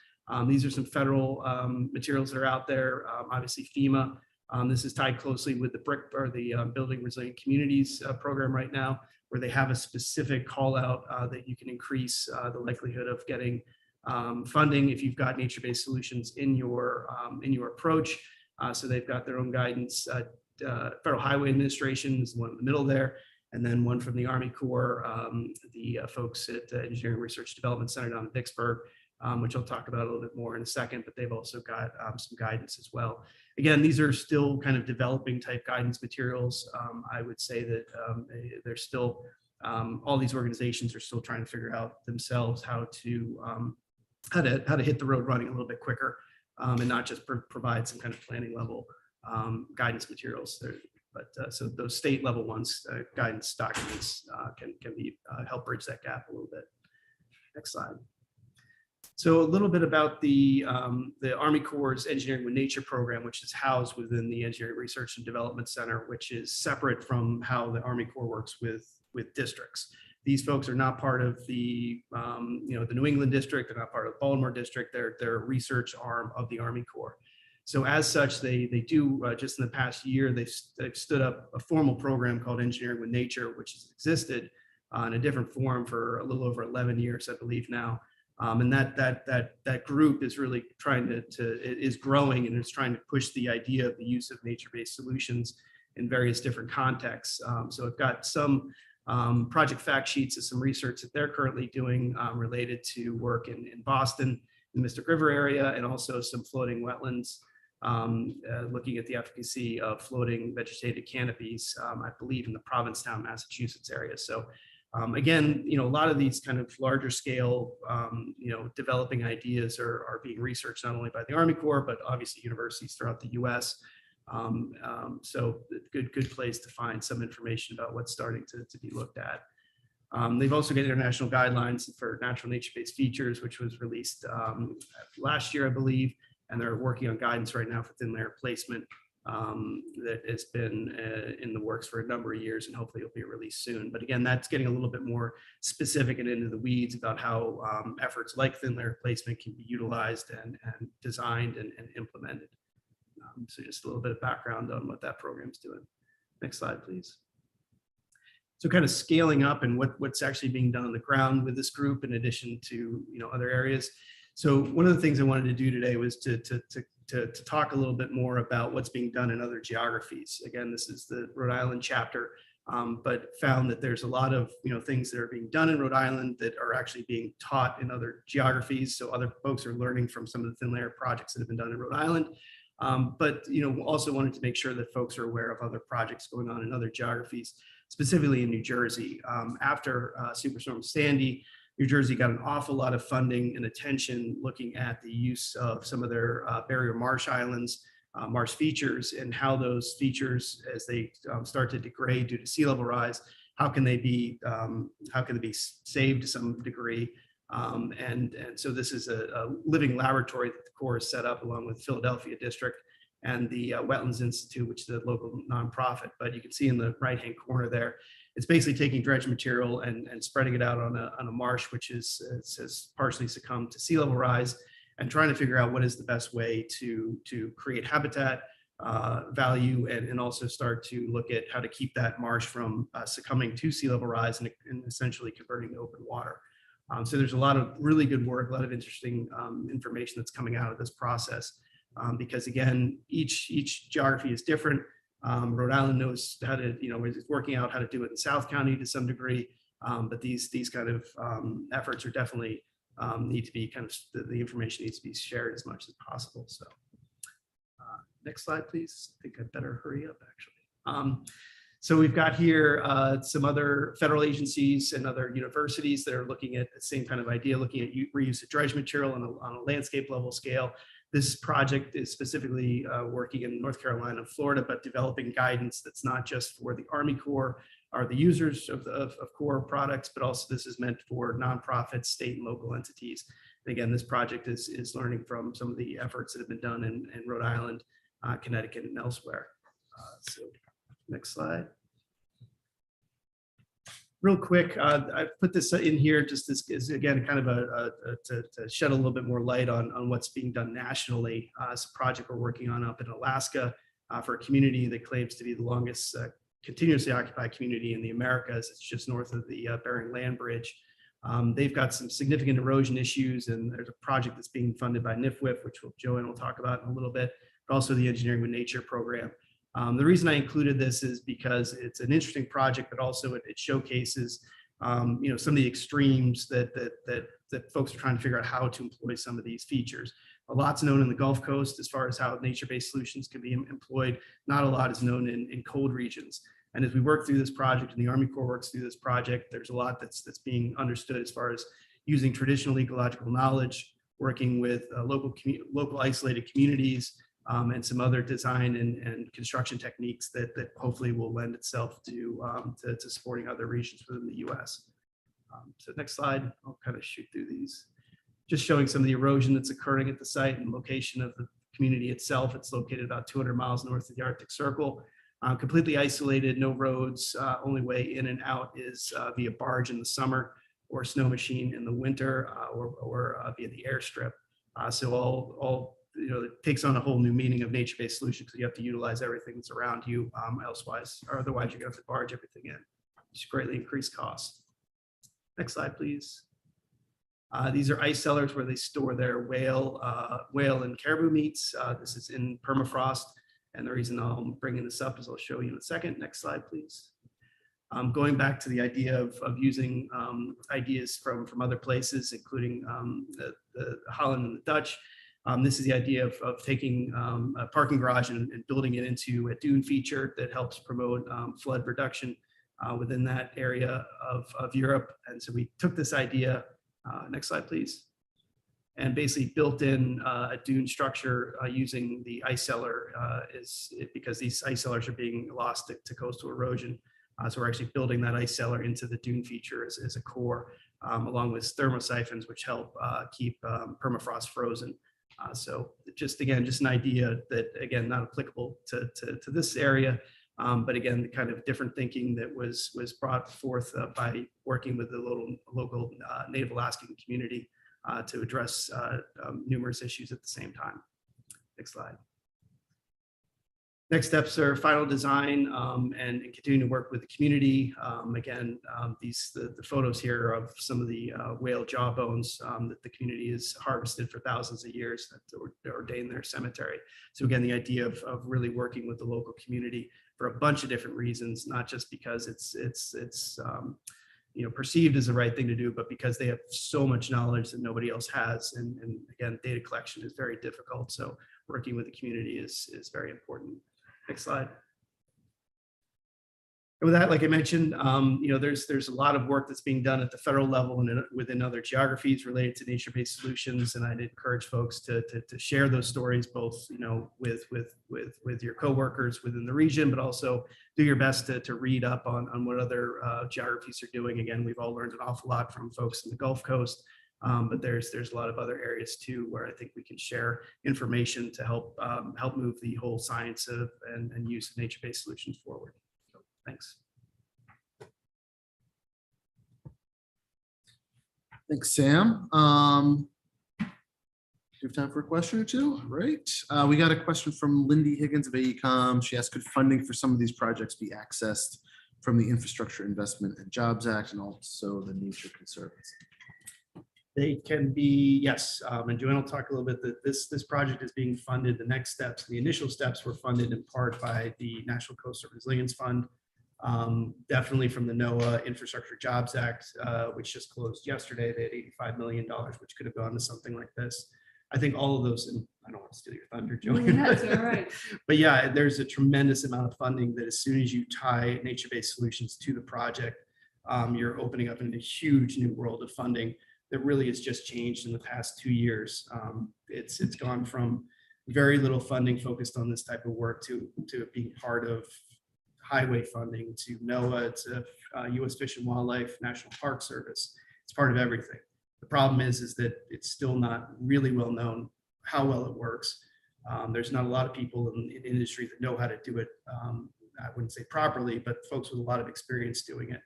These are some federal materials that are out there. Obviously FEMA. This is tied closely with the BRIC, or the Building Resilient Communities program right now, where they have a specific call out that you can increase the likelihood of getting funding if you've got nature-based solutions in your approach. So they've got their own guidance. Federal Highway Administration is the one in the middle there, and then one from the Army Corps, the folks at Engineering Research Development Center down in Vicksburg, which I'll talk about a little bit more in a second, but they've also got some guidance as well. Again, these are still kind of developing type guidance materials. I would say that they're still, all these organizations are still trying to figure out themselves how to hit the road running a little bit quicker, and not just provide some kind of planning level guidance materials. But so those state level ones, guidance documents can be help bridge that gap a little bit. Next slide. So a little bit about the Army Corps' Engineering with Nature program, which is housed within the Engineering Research and Development Center, which is separate from how the Army Corps works with districts. These folks are not part of the the New England district. They're not part of the Baltimore district. They're a research arm of the Army Corps. So as such, they do just in the past year, they've stood up a formal program called Engineering with Nature, which has existed in a different form for a little over 11 years, I believe now. And that group is really trying is growing and is trying to push the idea of the use of nature-based solutions in various different contexts. So I've got some project fact sheets of some research that they're currently doing related to work in Boston, in the Mystic River area, and also some floating wetlands, looking at the efficacy of floating vegetated canopies, I believe in the Provincetown, Massachusetts area. So again, a lot of these kind of larger scale, developing ideas are being researched not only by the Army Corps, but obviously universities throughout the US. So good place to find some information about what's starting to be looked at. They've also got international guidelines for natural nature-based features, which was released last year, I believe, and they're working on guidance right now for thin layer placement that has been in the works for a number of years, and hopefully it'll be released soon. But again, that's getting a little bit more specific and into the weeds about how efforts like thin layer placement can be utilized and designed and implemented. So just a little bit of background on what that program's doing. Next slide, please. So kind of scaling up and what's actually being done on the ground with this group in addition to other areas. So one of the things I wanted to do today was to talk a little bit more about what's being done in other geographies. Again, this is the Rhode Island chapter, but found that there's a lot of things that are being done in Rhode Island that are actually being taught in other geographies. So other folks are learning from some of the thin layer projects that have been done in Rhode Island. But also wanted to make sure that folks are aware of other projects going on in other geographies, specifically in New Jersey. After Superstorm Sandy, New Jersey got an awful lot of funding and attention looking at the use of some of their barrier marsh islands, marsh features, and how those features, as they start to degrade due to sea level rise, how can they be saved to some degree? And so this is a living laboratory that the Corps has set up along with Philadelphia District and the Wetlands Institute, which is a local nonprofit. But you can see in the right-hand corner there, it's basically taking dredge material and spreading it out on a marsh, which has partially succumbed to sea level rise, and trying to figure out what is the best way to create habitat value and also start to look at how to keep that marsh from succumbing to sea level rise and essentially converting to open water. So there's a lot of really good work, a lot of interesting information that's coming out of this process. Because again, each geography is different. Rhode Island knows how to, is working out how to do it in South County to some degree. But these kind of efforts are definitely need to be kind of, the information needs to be shared as much as possible. So next slide, please. I think I'd better hurry up actually. So we've got here some other federal agencies and other universities that are looking at the same kind of idea, looking at reuse of dredge material on a landscape level scale. This project is specifically working in North Carolina and Florida, but developing guidance that's not just for the Army Corps or the users of Corps products, but also this is meant for nonprofits, state and local entities. And again, this project is learning from some of the efforts that have been done in Rhode Island, Connecticut, and elsewhere. So next slide. Real quick, I put this in here just as again, kind of to shed a little bit more light on what's being done nationally. It's a project we're working on up in Alaska for a community that claims to be the longest continuously occupied community in the Americas. It's just north of the Bering Land Bridge. They've got some significant erosion issues, and there's a project that's being funded by NIFWIF, which Joanne will talk about in a little bit, but also the Engineering with Nature program. The reason I included this is because it's an interesting project, but also it showcases, some of the extremes that folks are trying to figure out how to employ some of these features. A lot's known in the Gulf Coast as far as how nature-based solutions can be employed. Not a lot is known in cold regions. And as we work through this project and the Army Corps works through this project, there's a lot that's being understood as far as using traditional ecological knowledge, working with local isolated communities, and some other design and construction techniques that hopefully will lend itself to supporting other regions within the US. So next slide, I'll kind of shoot through these. Just showing some of the erosion that's occurring at the site and location of the community itself. It's located about 200 miles north of the Arctic Circle. Completely isolated, no roads. Only way in and out is via barge in the summer or snow machine in the winter or via the airstrip. So all it takes on a whole new meaning of nature-based solutions because you have to utilize everything that's around you, otherwise you're going to have to barge everything in, which greatly increase costs. Next slide, please. These are ice cellars where they store their whale and caribou meats. This is in permafrost. And the reason I'm bringing this up is I'll show you in a second. Next slide, please. Going back to the idea of using ideas from other places, including the Holland and the Dutch. This is the idea of taking a parking garage and building it into a dune feature that helps promote flood reduction within that area of Europe. And so we took this idea, next slide, please, and basically built in a dune structure using the ice cellar because these ice cellars are being lost to coastal erosion. So we're actually building that ice cellar into the dune feature as a core, along with thermosiphons, which help keep permafrost frozen. So just an idea that, again, not applicable to this area, but again, the kind of different thinking that was brought forth by working with the local Native Alaskan community to address numerous issues at the same time. Next slide. Next steps are final design and continue to work with the community. Again, the photos here of some of the whale jaw bones that the community has harvested for thousands of years that were ordained in their cemetery. So again, the idea of really working with the local community for a bunch of different reasons, not just because it's perceived as the right thing to do, but because they have so much knowledge that nobody else has. And again, data collection is very difficult. So working with the community is very important. Next slide. And with that, like I mentioned, there's a lot of work that's being done at the federal level and within other geographies related to nature-based solutions. And I'd encourage folks to share those stories, both with your coworkers within the region, but also do your best to read up on what other geographies are doing. Again, we've all learned an awful lot from folks in the Gulf Coast. But there's a lot of other areas too where I think we can share information to help move the whole science of and use of nature-based solutions forward. So, thanks. Thanks, Sam. Do you have time for a question or two? Right. We got a question from Lindy Higgins of AECOM. She asked, could funding for some of these projects be accessed from the Infrastructure Investment and Jobs Act and also the Nature Conservancy? They can be, yes. And Joanne will talk a little bit that this project is being funded. The next steps, the initial steps were funded in part by the National Coastal Resilience Fund, definitely from the NOAA Infrastructure Jobs Act, which just closed yesterday. They had $85 million, which could have gone to something like this. I think all of those, and I don't want to steal your thunder, Joanne. That's all right. But yeah, there's a tremendous amount of funding that as soon as you tie nature-based solutions to the project, you're opening up into a huge new world of funding that really has just changed in the past 2 years. It's gone from very little funding focused on this type of work to being part of highway funding, to NOAA, to U.S. Fish and Wildlife, National Park Service. It's part of everything. The problem is that it's still not really well known how well it works. There's not a lot of people in the industry that know how to do it. I wouldn't say properly, but folks with a lot of experience doing it.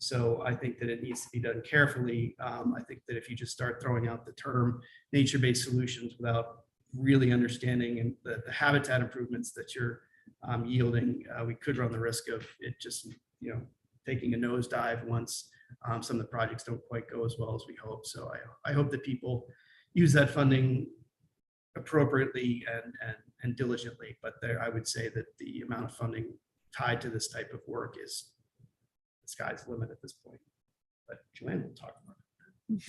So I think that it needs to be done carefully. I think that if you just start throwing out the term nature-based solutions without really understanding and the habitat improvements that you're yielding, we could run the risk of it just taking a nosedive once some of the projects don't quite go as well as we hope. So I hope that people use that funding appropriately and diligently. But I would say that the amount of funding tied to this type of work is sky's the limit at this point. But Joanne will talk about it.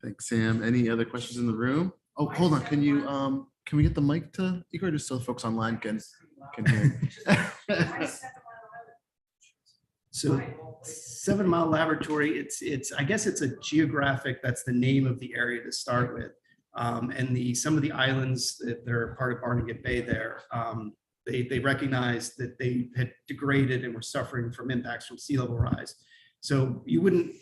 Thanks, Sam. Any other questions in the room? Oh, hold on. Can we get the mic to Igor just so the folks online can hear? So 7 Mile Laboratory, I guess it's a geographic, that's the name of the area to start with. And some of the islands that they're part of Barnegat Bay there, they recognized that they had degraded and were suffering from impacts from sea level rise. So you wouldn't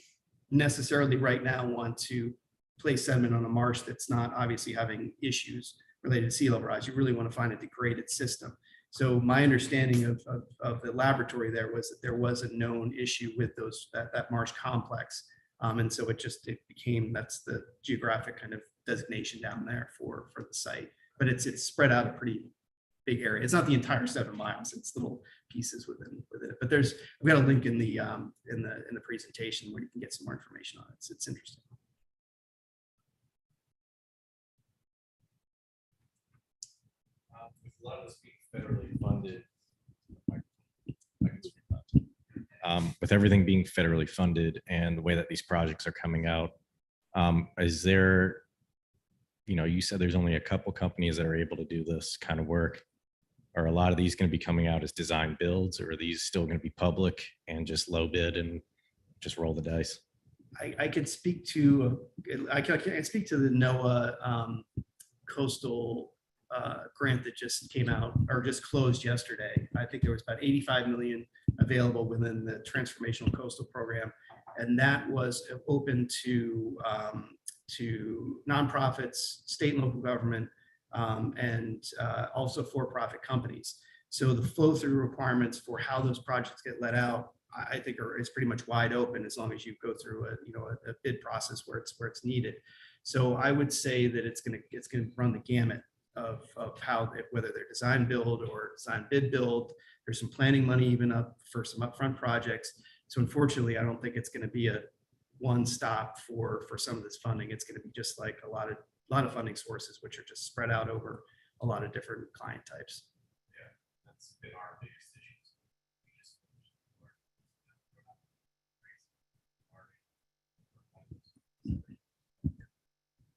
necessarily right now want to place sediment on a marsh that's not obviously having issues related to sea level rise. You really want to find a degraded system. So my understanding of the laboratory there was that there was a known issue with that marsh complex. And so it became, that's the geographic kind of designation down there for the site. But it's spread out a pretty big area. It's not the entire 7 miles. It's little pieces within it. But we've got a link in the presentation where you can get some more information on it. It's interesting. With a lot of this being federally funded, with everything being federally funded and the way that these projects are coming out, is there, you said there's only a couple companies that are able to do this kind of work. Are a lot of these going to be coming out as design builds, or are these still going to be public and just low bid and just roll the dice? I can speak to the NOAA coastal grant that just came out or just closed yesterday. I think there was about 85 million available within the Transformational Coastal Program, and that was open to nonprofits, state and local government, and also for-profit companies. So the flow-through requirements for how those projects get let out, I think is pretty much wide open as long as you go through a bid process where it's needed. So I would say that it's going to run the gamut of how whether they're design build or design bid build. There's some planning money even up for some upfront projects. So unfortunately, I don't think it's going to be a one stop for some of this funding. It's going to be just like a lot of funding sources, which are just spread out over a lot of different client types. Yeah, that's been our biggest issues.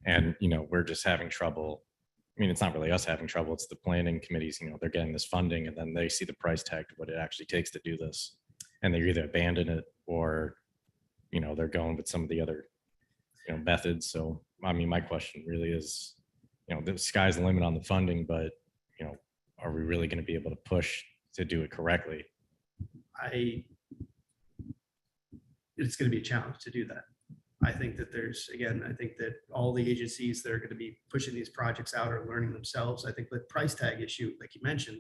And we're just having trouble. I mean, it's not really us having trouble. It's the planning committees. They're getting this funding, and then they see the price tag of what it actually takes to do this, and they either abandon it or, they're going with some of the other, methods. So, I mean, my question really is, the sky's the limit on the funding, but, are we really going to be able to push to do it correctly? It's going to be a challenge to do that. I think that I think that all the agencies that are going to be pushing these projects out are learning themselves. I think the price tag issue, like you mentioned,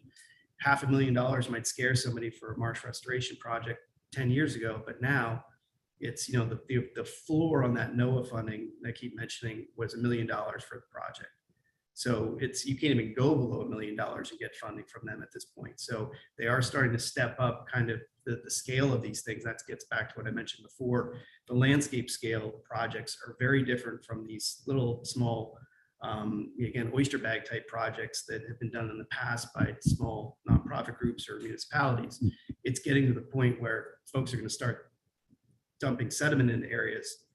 $500,000 might scare somebody for a marsh restoration project 10 years ago, but now it's, the floor on that NOAA funding that I keep mentioning was $1 million for the project. So you can't even go below $1 million and get funding from them at this point. So they are starting to step up kind of the scale of these things. That gets back to what I mentioned before. The landscape scale projects are very different from these little small, again, oyster bag type projects that have been done in the past by small nonprofit groups or municipalities. It's getting to the point where folks are going to start dumping sediment into areas.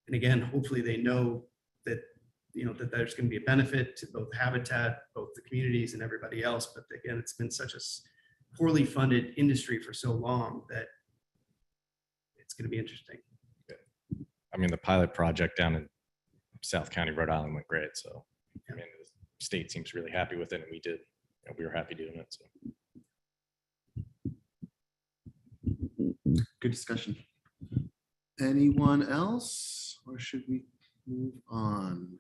And again, hopefully they know that that there's going to be a benefit to both habitat, both the communities and everybody else. But again, it's been such a poorly funded industry for so long that it's going to be interesting. I mean, the pilot project down in South County, Rhode Island went great. So, I mean, the state seems really happy with it, and we were happy doing it. So. Good discussion. Anyone else, or should we move on?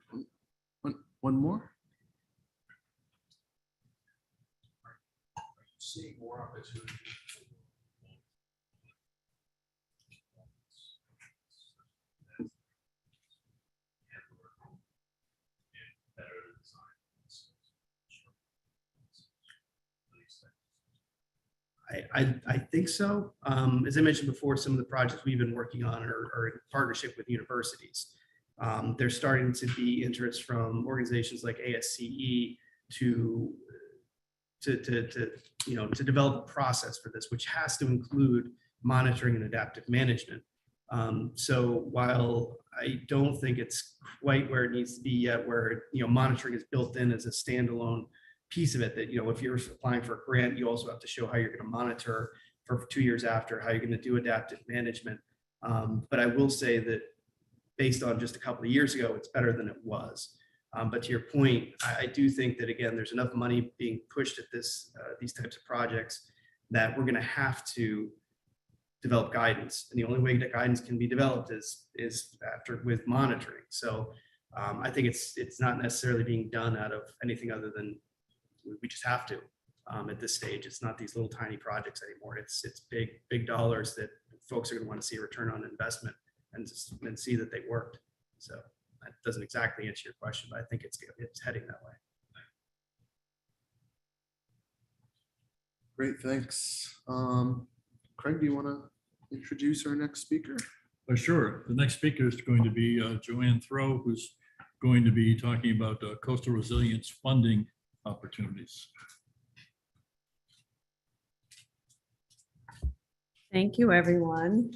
One more? See more opportunities. I think so. As I mentioned before, some of the projects we've been working on are in partnership with universities. There's starting to be interest from organizations like ASCE to develop a process for this, which has to include monitoring and adaptive management. So while I don't think it's quite where it needs to be yet, where monitoring is built in as a standalone piece of it, that if you're applying for a grant, you also have to show how you're going to monitor for 2 years after, how you're going to do adaptive management. But I will say that based on just a couple of years ago, it's better than it was. But to your point, I do think that, again, there's enough money being pushed at these types of projects that we're going to have to develop guidance. And the only way that guidance can be developed is with monitoring. So I think it's not necessarily being done out of anything other than we just have to at this stage. It's not these little tiny projects anymore. It's big dollars that folks are going to want to see a return on investment and see that they worked. So that doesn't exactly answer your question, but I think it's heading that way. Great, thanks. Craig, do you want to introduce our next speaker? Sure. The next speaker is going to be Joanne Throw, who's going to be talking about coastal resilience funding opportunities. Thank you, everyone.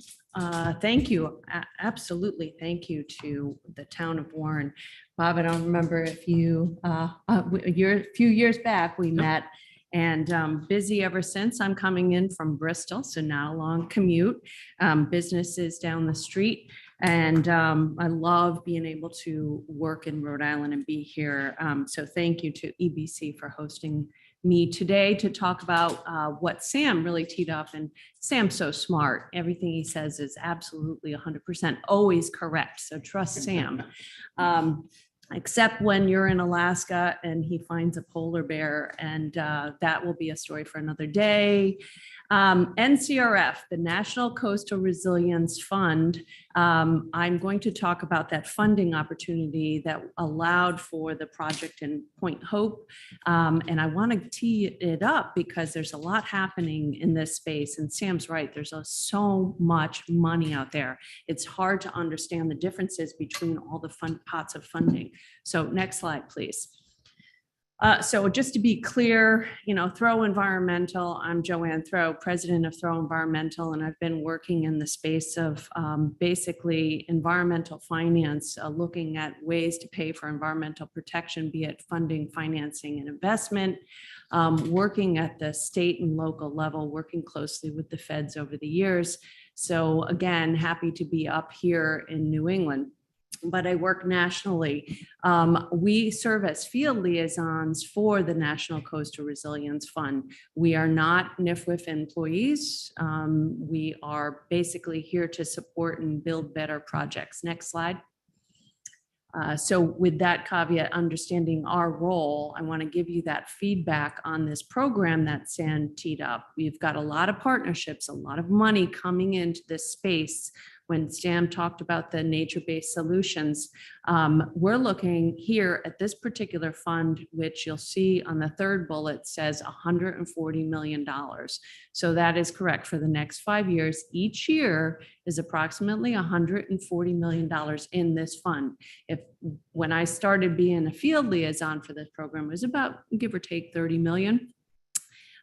Thank you. Absolutely. Thank you to the town of Warren. Bob, I don't remember if you, a few years back, we met and busy ever since. I'm coming in from Bristol, so not a long commute. Businesses down the street. And I love being able to work in Rhode Island and be here. So thank you to EBC for hosting me today to talk about what Sam really teed up. And Sam's so smart. Everything he says is absolutely 100% always correct. So trust Sam. Except when you're in Alaska and he finds a polar bear, and that will be a story for another day. NCRF, the National Coastal Resilience Fund. I'm going to talk about that funding opportunity that allowed for the project in Point Hope. And I want to tee it up because there's a lot happening in this space. And Sam's right, there's so much money out there. It's hard to understand the differences between all the pots of funding. So next slide, please. So just to be clear, Throw Environmental, I'm Joanne Throw, president of Throw Environmental, and I've been working in the space of basically environmental finance, looking at ways to pay for environmental protection, be it funding, financing, and investment, working at the state and local level, working closely with the feds over the years. So again, happy to be up here in New England. But I work nationally. We serve as field liaisons for the National Coastal Resilience Fund. We are not NIFWIF employees. We are basically here to support and build better projects. Next slide. So with that caveat, understanding our role, I want to give you that feedback on this program that Sam teed up. We've got a lot of partnerships, a lot of money coming into this space. When Sam talked about the nature-based solutions, we're looking here at this particular fund, which you'll see on the third bullet says $140 million. So that is correct. For the next 5 years, each year is approximately $140 million in this fund. When I started being a field liaison for this program, it was about, give or take, 30 million.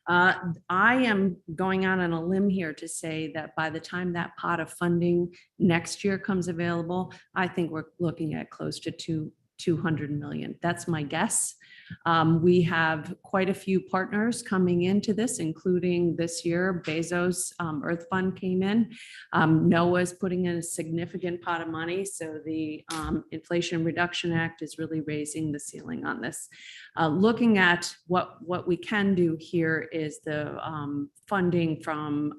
I am going out on a limb here to say that by the time that pot of funding next year comes available, I think we're looking at close to 200 million. That's my guess. We have quite a few partners coming into this, including this year, Bezos Earth Fund came in. NOAA's putting in a significant pot of money. So the Inflation Reduction Act is really raising the ceiling on this. Looking at what we can do here is the funding from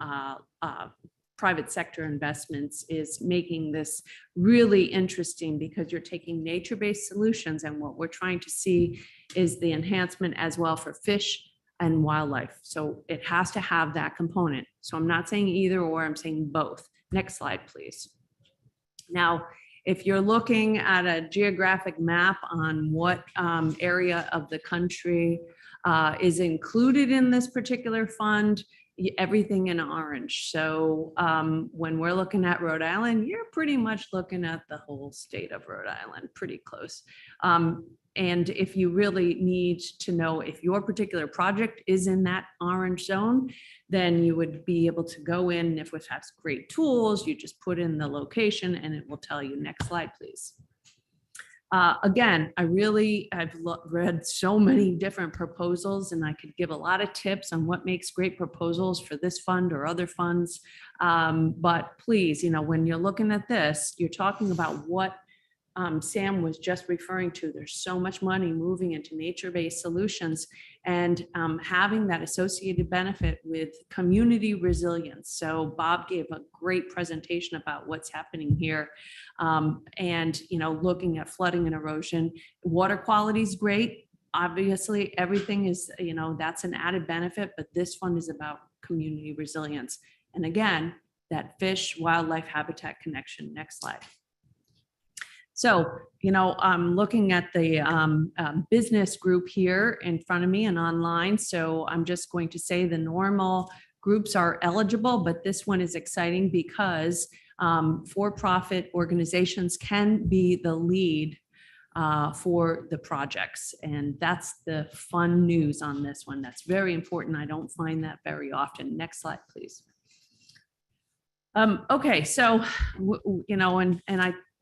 private sector investments is making this really interesting because you're taking nature-based solutions, and what we're trying to see is the enhancement as well for fish and wildlife. So it has to have that component. So I'm not saying either or, I'm saying both. Next slide, please. Now, if you're looking at a geographic map on what area of the country is included in this particular fund, everything in orange. So when we're looking at Rhode Island, you're pretty much looking at the whole state of Rhode Island, pretty close. And if you really need to know if your particular project is in that orange zone, then you would be able to go in. If it has great tools, you just put in the location and it will tell you. Next slide, please. Again, I've read so many different proposals, and I could give a lot of tips on what makes great proposals for this fund or other funds. But please, when you're looking at this, you're talking about what Sam was just referring to. There's so much money moving into nature-based solutions and having that associated benefit with community resilience. So Bob gave a great presentation about what's happening here. And, looking at flooding and erosion, water quality is great. Obviously, everything is, that's an added benefit, but this fund is about community resilience. And again, that fish wildlife habitat connection. Next slide. So, I'm looking at the business group here in front of me and online. So I'm just going to say the normal groups are eligible, but this one is exciting because for-profit organizations can be the lead for the projects. And that's the fun news on this one. That's very important. I don't find that very often. Next slide, please. Okay, so,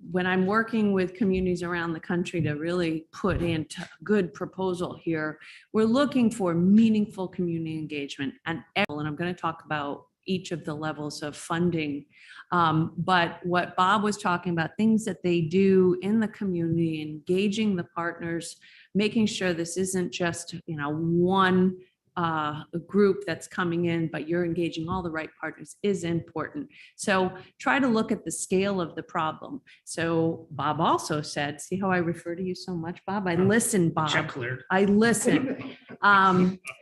when I'm working with communities around the country to really put in a good proposal here, we're looking for meaningful community engagement and I'm going to talk about each of the levels of funding. But what Bob was talking about, things that they do in the community, engaging the partners, making sure this isn't just, one a group that's coming in, but you're engaging all the right partners is important. So try to look at the scale of the problem. So Bob also said, see how I refer to you so much, Bob? I listen, Bob. Check cleared. I listen.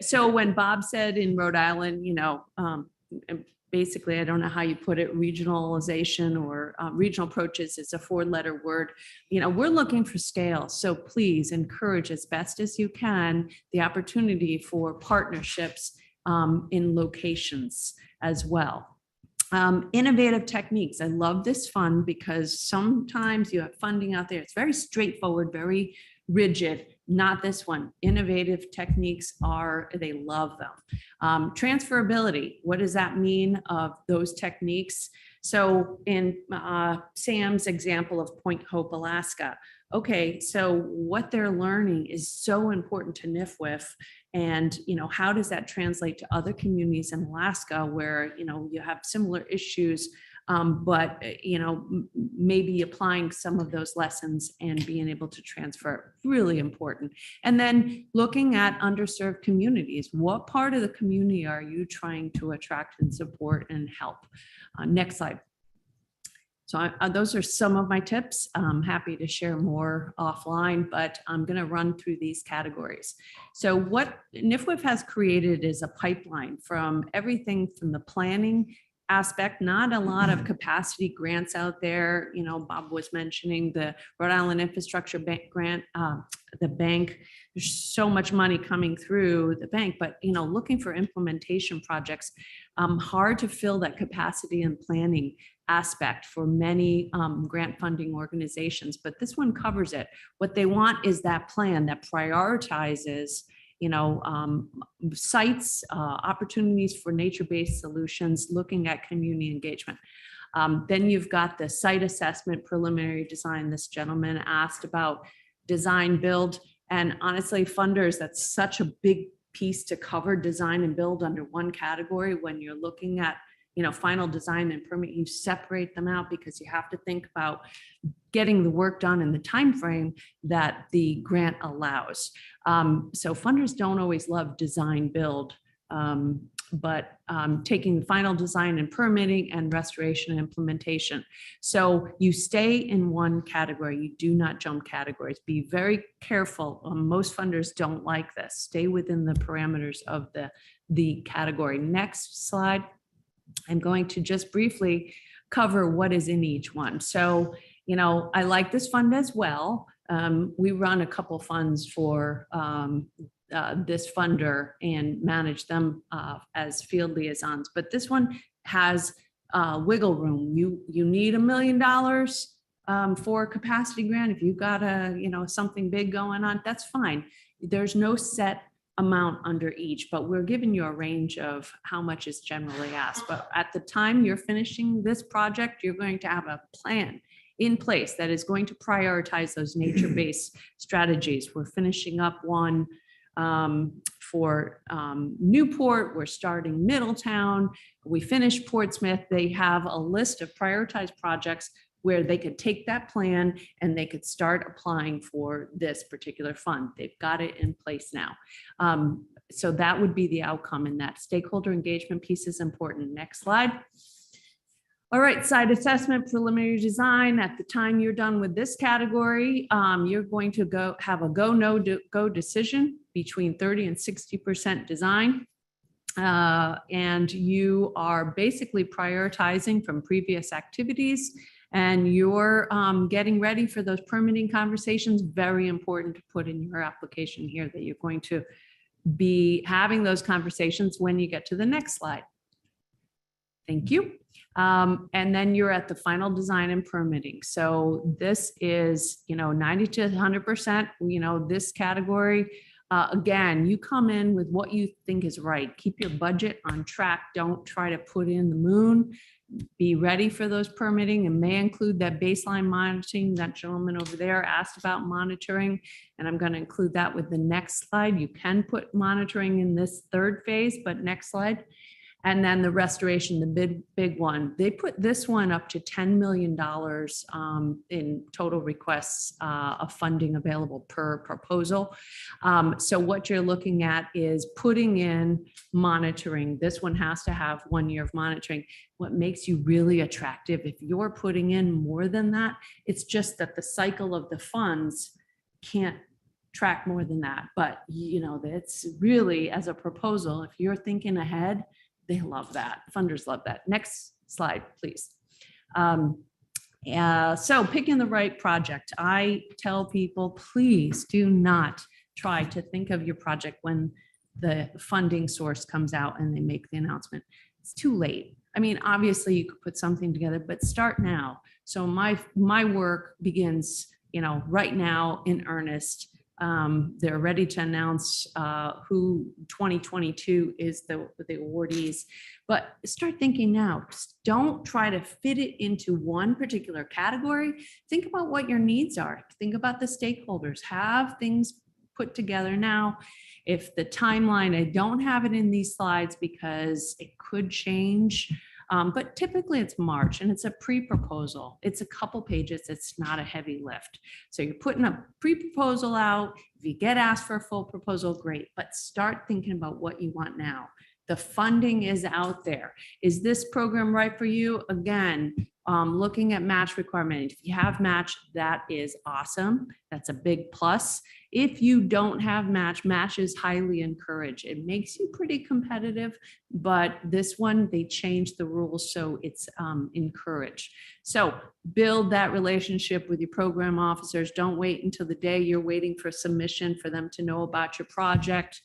So when Bob said in Rhode Island, basically, I don't know how you put it, regionalization or regional approaches, it's a 4-letter word. We're looking for scale. So please encourage as best as you can the opportunity for partnerships in locations as well. Innovative techniques. I love this fund because sometimes you have funding out there. It's very straightforward, very rigid. Not this one. Innovative techniques they love them. Transferability. What does that mean of those techniques? So in Sam's example of Point Hope, Alaska, okay, so what they're learning is so important to NIFWIF. And, how does that translate to other communities in Alaska where, you have similar issues, but, maybe applying some of those lessons and being able to transfer, really important. And then looking at underserved communities. What part of the community are you trying to attract and support and help? Next slide. So those are some of my tips. I'm happy to share more offline, but I'm going to run through these categories. So what NIFWIF has created is a pipeline from everything from the planning aspect, not a lot of capacity grants out there. Bob was mentioning the Rhode Island Infrastructure Bank grant, the bank. There's so much money coming through the bank, but looking for implementation projects, hard to fill that capacity and planning aspect for many grant funding organizations, but this one covers it. What they want is that plan that prioritizes sites, opportunities for nature-based solutions, looking at community engagement. Then you've got the site assessment, preliminary design. This gentleman asked about design build, and honestly, funders, that's such a big piece to cover design and build under one category. When you're looking at final design and permit, you separate them out because you have to think about getting the work done in the time frame that the grant allows. So funders don't always love design build, but taking the final design and permitting and restoration and implementation. So you stay in one category. You do not jump categories. Be very careful. Most funders don't like this. Stay within the parameters of the category. Next slide. I'm going to just briefly cover what is in each one. So, I like this fund as well. We run a couple funds for this funder and manage them as field liaisons, but this one has wiggle room. You need $1 million for a capacity grant. If you've got something big going on, that's fine. There's no set amount under each, but we're giving you a range of how much is generally asked. But at the time you're finishing this project, you're going to have a plan in place that is going to prioritize those nature-based strategies. We're finishing up one for Newport. We're starting Middletown. We finished Portsmouth. They have a list of prioritized projects where they could take that plan and they could start applying for this particular fund. They've got it in place now. So that would be the outcome, and that stakeholder engagement piece is important. Next slide. All right, site assessment, preliminary design. At the time you're done with this category, you're going to have a go, no go decision between 30 and 60% design. And you are basically prioritizing from previous activities and you're getting ready for those permitting conversations, very important to put in your application here that you're going to be having those conversations when you get to the next slide. Thank you. And then you're at the final design and permitting. So this is, 90 to 100%, this category. Again, you come in with what you think is right. Keep your budget on track. Don't try to put in the moon. Be ready for those permitting and may include that baseline monitoring. That gentleman over there asked about monitoring, and I'm going to include that with the next slide. You can put monitoring in this third phase, but next slide. And then the restoration, the big one, they put this one up to $10 million in total requests of funding available per proposal. So what you're looking at is putting in monitoring. This one has to have 1 year of monitoring. What makes you really attractive, if you're putting in more than that, it's just that the cycle of the funds can't track more than that. But, it's really, as a proposal, if you're thinking ahead, they love that. Funders love that. Next slide, please. So picking the right project. I tell people, please do not try to think of your project when the funding source comes out and they make the announcement. It's too late. I mean, obviously you could put something together, but start now. So my work begins, right now in earnest. They're ready to announce who 2022 is the awardees, but start thinking now. Don't try to fit it into one particular category. Think about what your needs are. Think about the stakeholders. Have things put together now. If the timeline, I don't have it in these slides because it could change. But typically it's March and it's a pre-proposal. It's a couple pages. It's not a heavy lift. So you're putting a pre-proposal out. If you get asked for a full proposal, great, but start thinking about what you want now. The funding is out there. Is this program right for you? Again, looking at match requirement. If you have match, that is awesome. That's a big plus. If you don't have match, match is highly encouraged. It makes you pretty competitive, but this one, they changed the rules, so it's encouraged. So build that relationship with your program officers. Don't wait until the day you're waiting for submission for them to know about your project.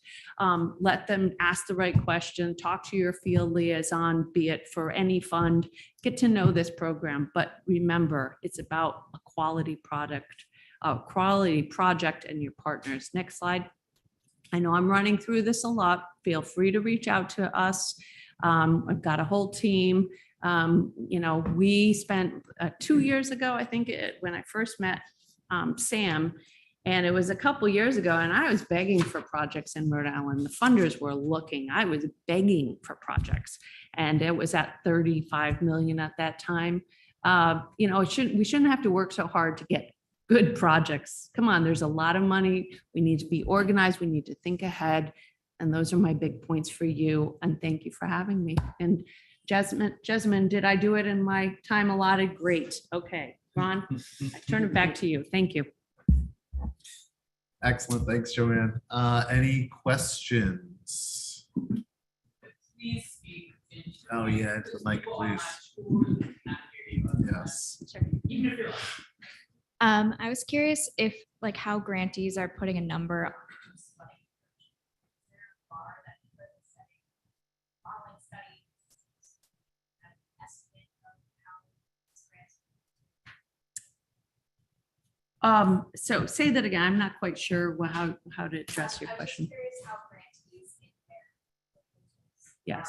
Let them ask the right question, talk to your field liaison, be it for any fund, get to know this program. But remember, it's about a quality product, a quality project and your partners. Next slide. I know I'm running through this a lot. Feel free to reach out to us. I've got a whole team. We spent 2 years ago, I think when I first met Sam, and it was a couple years ago, and I was begging for projects in Rhode Island. The funders were looking. I was begging for projects, and it was at 35 million at that time. We shouldn't have to work so hard to get good projects. Come on, there's a lot of money. We need to be organized. We need to think ahead. And those are my big points for you. And thank you for having me. And Jasmine, did I do it in my time allotted? Great. Okay, Ron, I turn it back to you. Thank you. Excellent. Thanks, Joanne. Any questions? Please speak. Oh, yeah, to the mic, please. Yes. Even if you're I was curious if how grantees are putting a number. So say that again. I'm not quite sure how to address your question. Yes.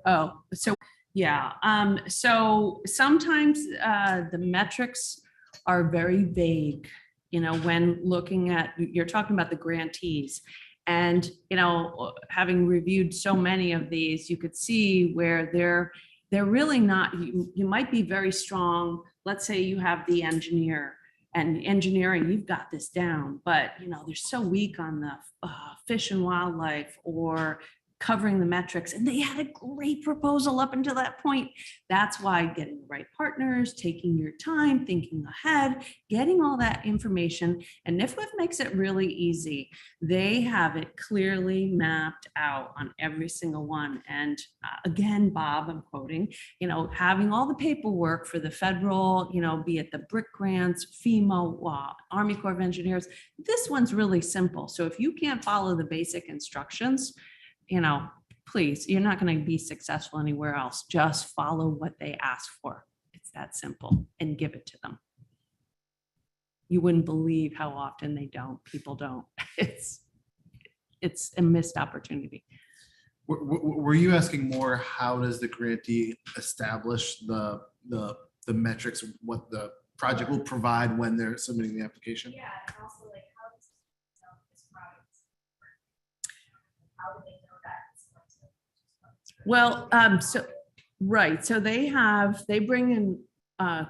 Oh, so yeah. So sometimes the metrics are very vague, when looking at, you're talking about the grantees. And, having reviewed so many of these, you could see where they're really not, you might be very strong. Let's say you have the engineer and engineering, you've got this down, but they're so weak on the fish and wildlife or covering the metrics, and they had a great proposal up until that point. That's why getting the right partners, taking your time, thinking ahead, getting all that information, and NIFWIF makes it really easy. They have it clearly mapped out on every single one. And again, Bob, I'm quoting, having all the paperwork for the federal, be it the BRIC grants, FEMA, Army Corps of Engineers, this one's really simple. So if you can't follow the basic instructions, please, you're not going to be successful anywhere else. Just follow what they ask for. It's that simple, and give it to them. You wouldn't believe how often people don't. It's a missed opportunity. Were you asking more, how does the grantee establish the metrics, what the project will provide when they're submitting the application? Yeah, and also like how does this product work? How do they know that it's going to? Well, so they bring in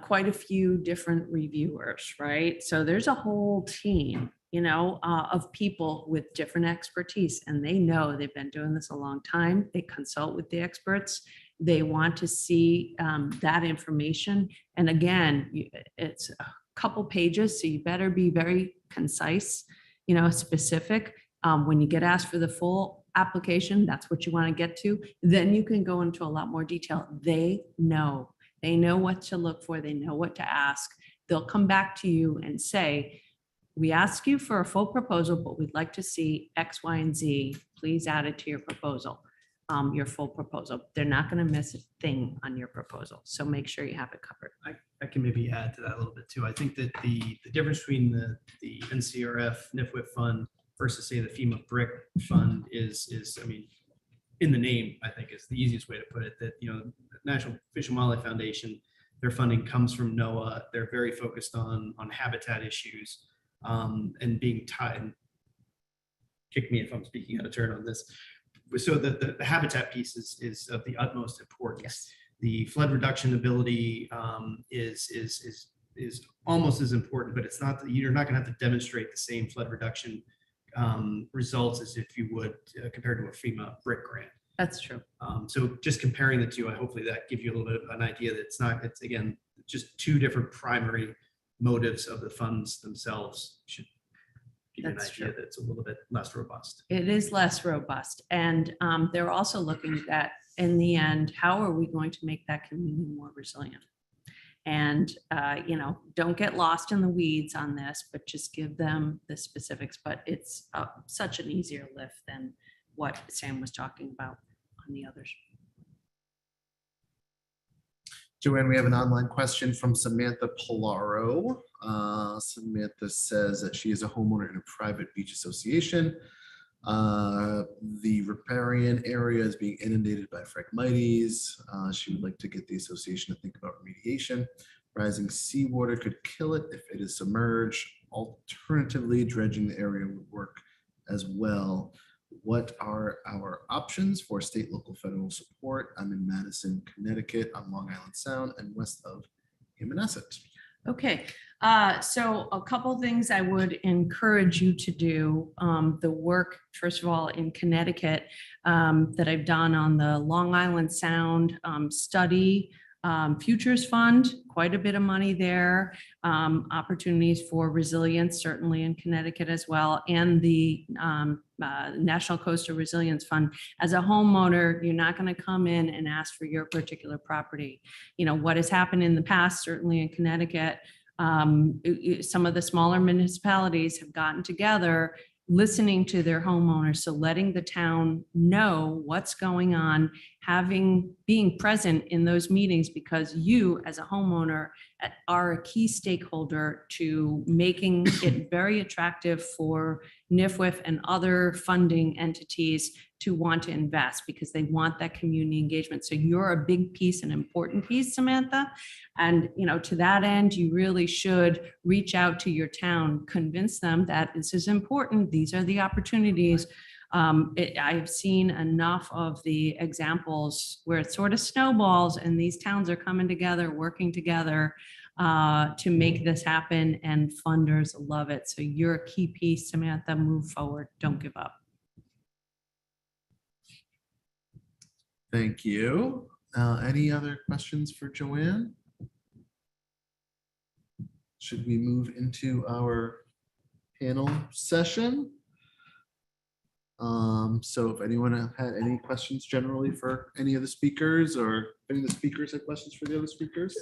quite a few different reviewers, right? So there's a whole team, of people with different expertise, and they know they've been doing this a long time. They consult with the experts. They want to see that information. And again, it's a couple pages, so you better be very concise, specific. When you get asked for the full application, that's what you want to get to. Then you can go into a lot more detail. They know what to look for. They know what to ask. They'll come back to you and say, we ask you for a full proposal, but we'd like to see X, Y, and Z. Please add it to your proposal, your full proposal. They're not going to miss a thing on your proposal. So make sure you have it covered. I can maybe add to that a little bit too. I think that the difference between the NCRF NIFWIF fund versus say the FEMA BRIC fund is, I mean, in the name, I think is the easiest way to put it, that, the National Fish and Wildlife Foundation, their funding comes from NOAA. They're very focused on habitat issues and being tied. Kick me if I'm speaking out of turn on this. So the habitat piece is of the utmost importance. Yes. The flood reduction ability is almost as important, but it's not. You're not going to have to demonstrate the same flood reduction results as if you would compared to a FEMA BRIC grant. That's true. So just comparing the two, hopefully that gives you a little bit of an idea that it's again, just two different primary motives of the funds themselves. Should give you an That's idea true. that it's a little bit less robust. It is less robust. And they're also looking at, in the end, how are we going to make that community more resilient? And, don't get lost in the weeds on this, but just give them the specifics. But it's such an easier lift than what Sam was talking about on the others. Joanne, we have an online question from Samantha Polaro. Samantha says that she is a homeowner in a private beach association. The riparian area is being inundated by phragmites. She would like to get the association to think about remediation. Rising seawater could kill it if it is submerged. Alternatively, dredging the area would work as well. What are our options for state, local, federal support? I'm in Madison, Connecticut, on Long Island Sound and west of Hammonasset. Okay, so a couple things I would encourage you to do. The work, first of all, in Connecticut that I've done on the Long Island Sound study, Futures Fund, quite a bit of money there. Opportunities for resilience, certainly in Connecticut as well, and the National Coastal Resilience Fund. As a homeowner, you're not going to come in and ask for your particular property. What has happened in the past, certainly in Connecticut, some of the smaller municipalities have gotten together, listening to their homeowners, so letting the town know what's going on, being present in those meetings, because you as a homeowner are a key stakeholder to making it very attractive for NIFWIF and other funding entities to want to invest, because they want that community engagement. So you're a big piece, an important piece, Samantha. And, to that end, you really should reach out to your town, convince them that this is important. These are the opportunities. I've seen enough of the examples where it sort of snowballs and these towns are coming together, working together to make this happen, and funders love it. So you're a key piece, Samantha. Move forward. Don't give up. Thank you. Any other questions for Joanne? Should we move into our panel session? So if anyone had any questions generally for any of the speakers, or any of the speakers had questions for the other speakers?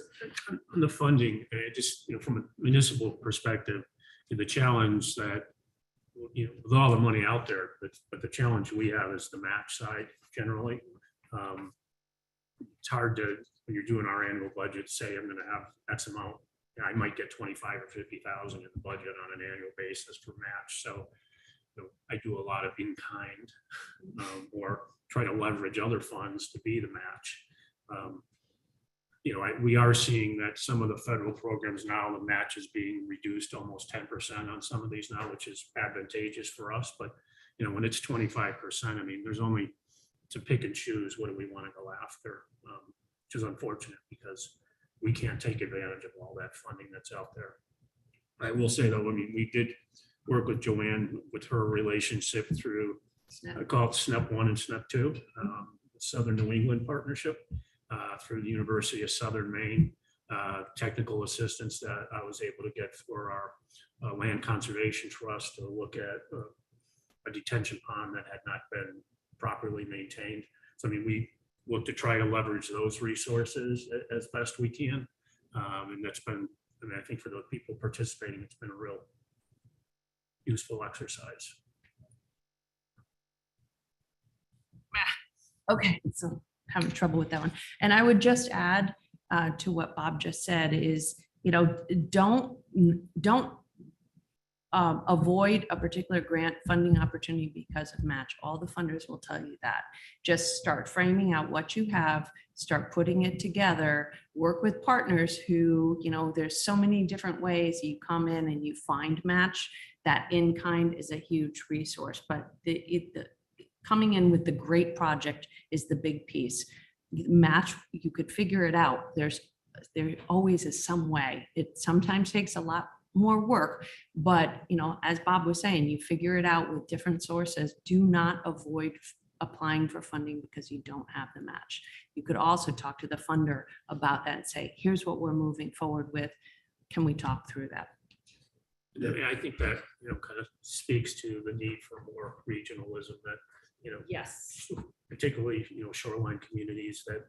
On the funding, just, from a municipal perspective, the challenge that, with all the money out there, but the challenge we have is the match side generally. It's hard to, when you're doing our annual budget, say I'm gonna have X amount. I might get 25 or 50,000 in the budget on an annual basis for match. So I do a lot of in kind, or try to leverage other funds to be the match. We are seeing that some of the federal programs now, the match is being reduced almost 10% on some of these now, which is advantageous for us. But when it's 25%, I mean, there's only to pick and choose what do we want to go after, which is unfortunate because we can't take advantage of all that funding that's out there. I will say though, I mean, we did work with Joanne with her relationship through, I call it SNEP 1 and SNEP 2, Southern New England Partnership, through the University of Southern Maine, technical assistance that I was able to get for our land conservation trust to look at a detention pond that had not been properly maintained. So I mean, we look to try to leverage those resources as best we can. And that's been, I mean, I think for the people participating, it's been a real useful exercise. Okay, so having trouble with that one. And I would just add to what Bob just said is, don't avoid a particular grant funding opportunity because of match. All the funders will tell you that. Just start framing out what you have, start putting it together, work with partners who, there's so many different ways you come in and you find match. That in kind is a huge resource, but the coming in with the great project is the big piece. Match, you could figure it out. There always is some way. It sometimes takes a lot more work, but as Bob was saying, you figure it out with different sources. Do not avoid applying for funding because you don't have the match. You could also talk to the funder about that and say, here's what we're moving forward with. Can we talk through that? I think that kind of speaks to the need for more regionalism that Yes. particularly shoreline communities that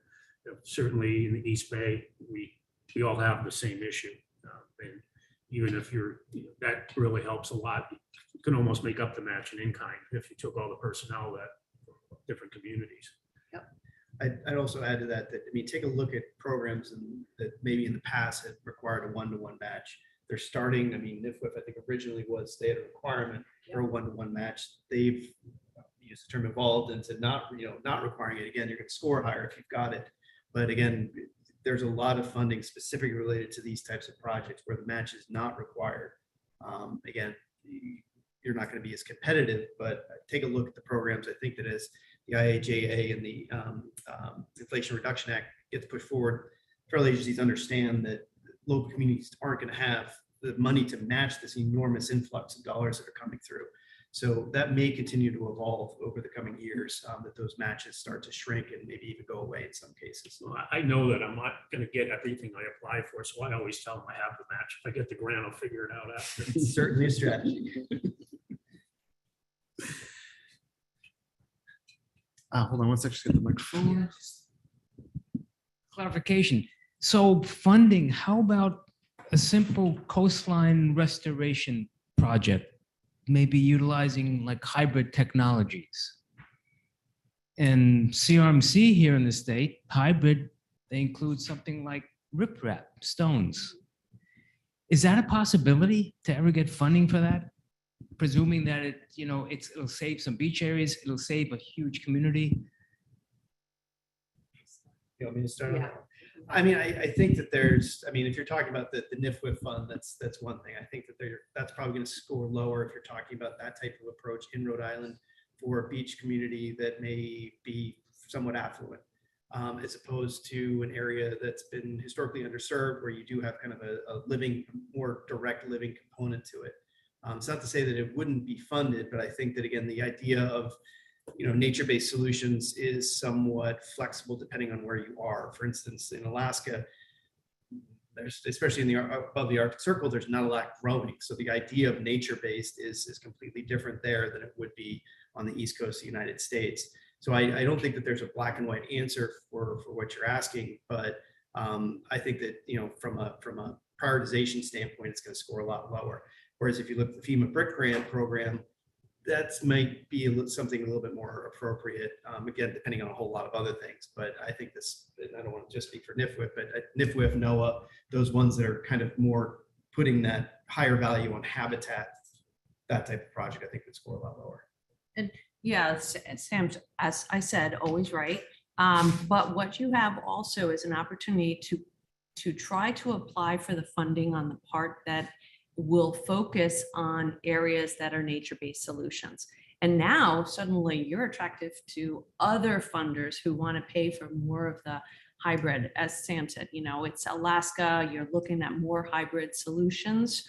certainly in the East Bay we all have the same issue, and even if that really helps a lot. You can almost make up the match in kind if you took all the personnel that different communities. I'd also add to that, I mean, take a look at programs that maybe in the past had required a one-to-one match. They're starting, I mean, NIFWIF, I think originally they had a requirement for a one-to-one match. They've used the term evolved into not requiring it. Again, you're going to score higher if you've got it. But again, there's a lot of funding specifically related to these types of projects where the match is not required. Again, you're not going to be as competitive, but take a look at the programs. I think that as the IIJA and the Inflation Reduction Act gets pushed forward, federal agencies understand that local communities aren't going to have the money to match this enormous influx of dollars that are coming through. So that may continue to evolve over the coming years, that those matches start to shrink and maybe even go away in some cases. Well, I know that I'm not going to get everything I apply for, so I always tell them I have the match. If I get the grant, I'll figure it out after. It's certainly a strategy. Hold on one second, just get the microphone. Clarification. So funding, how about a simple coastline restoration project? Maybe utilizing like hybrid technologies. And CRMC here in the state, hybrid, they include something like riprap, stones. Is that a possibility to ever get funding for that? Presuming that it'll save some beach areas, it'll save a huge community. You want me to start? Yeah. I mean, I think that if you're talking about the NIFWIF fund, that's one thing. I think that that's probably going to score lower if you're talking about that type of approach in Rhode Island for a beach community that may be somewhat affluent, as opposed to an area that's been historically underserved where you do have kind of a more direct living component to it. It's not to say that it wouldn't be funded, but I think that, again, the idea of nature-based solutions is somewhat flexible depending on where you are. For instance, in Alaska, there's, especially in the above the Arctic Circle, there's not a lot growing. So the idea of nature-based is completely different there than it would be on the East Coast of the United States. So I don't think that there's a black and white answer for what you're asking, but I think that, from a prioritization standpoint, it's going to score a lot lower. Whereas if you look at the FEMA BRIC grant program, that might be something a little bit more appropriate, again, depending on a whole lot of other things. But I think this, I don't want to just speak for NIFWIF, but NIFWIF, NOAA, those ones that are kind of more putting that higher value on habitat, that type of project, I think would score a lot lower. And yeah, Sam, as I said, always right. But what you have also is an opportunity to try to apply for the funding on the part that will focus on areas that are nature-based solutions. And now suddenly you're attractive to other funders who want to pay for more of the hybrid. As Sam said, it's Alaska, you're looking at more hybrid solutions.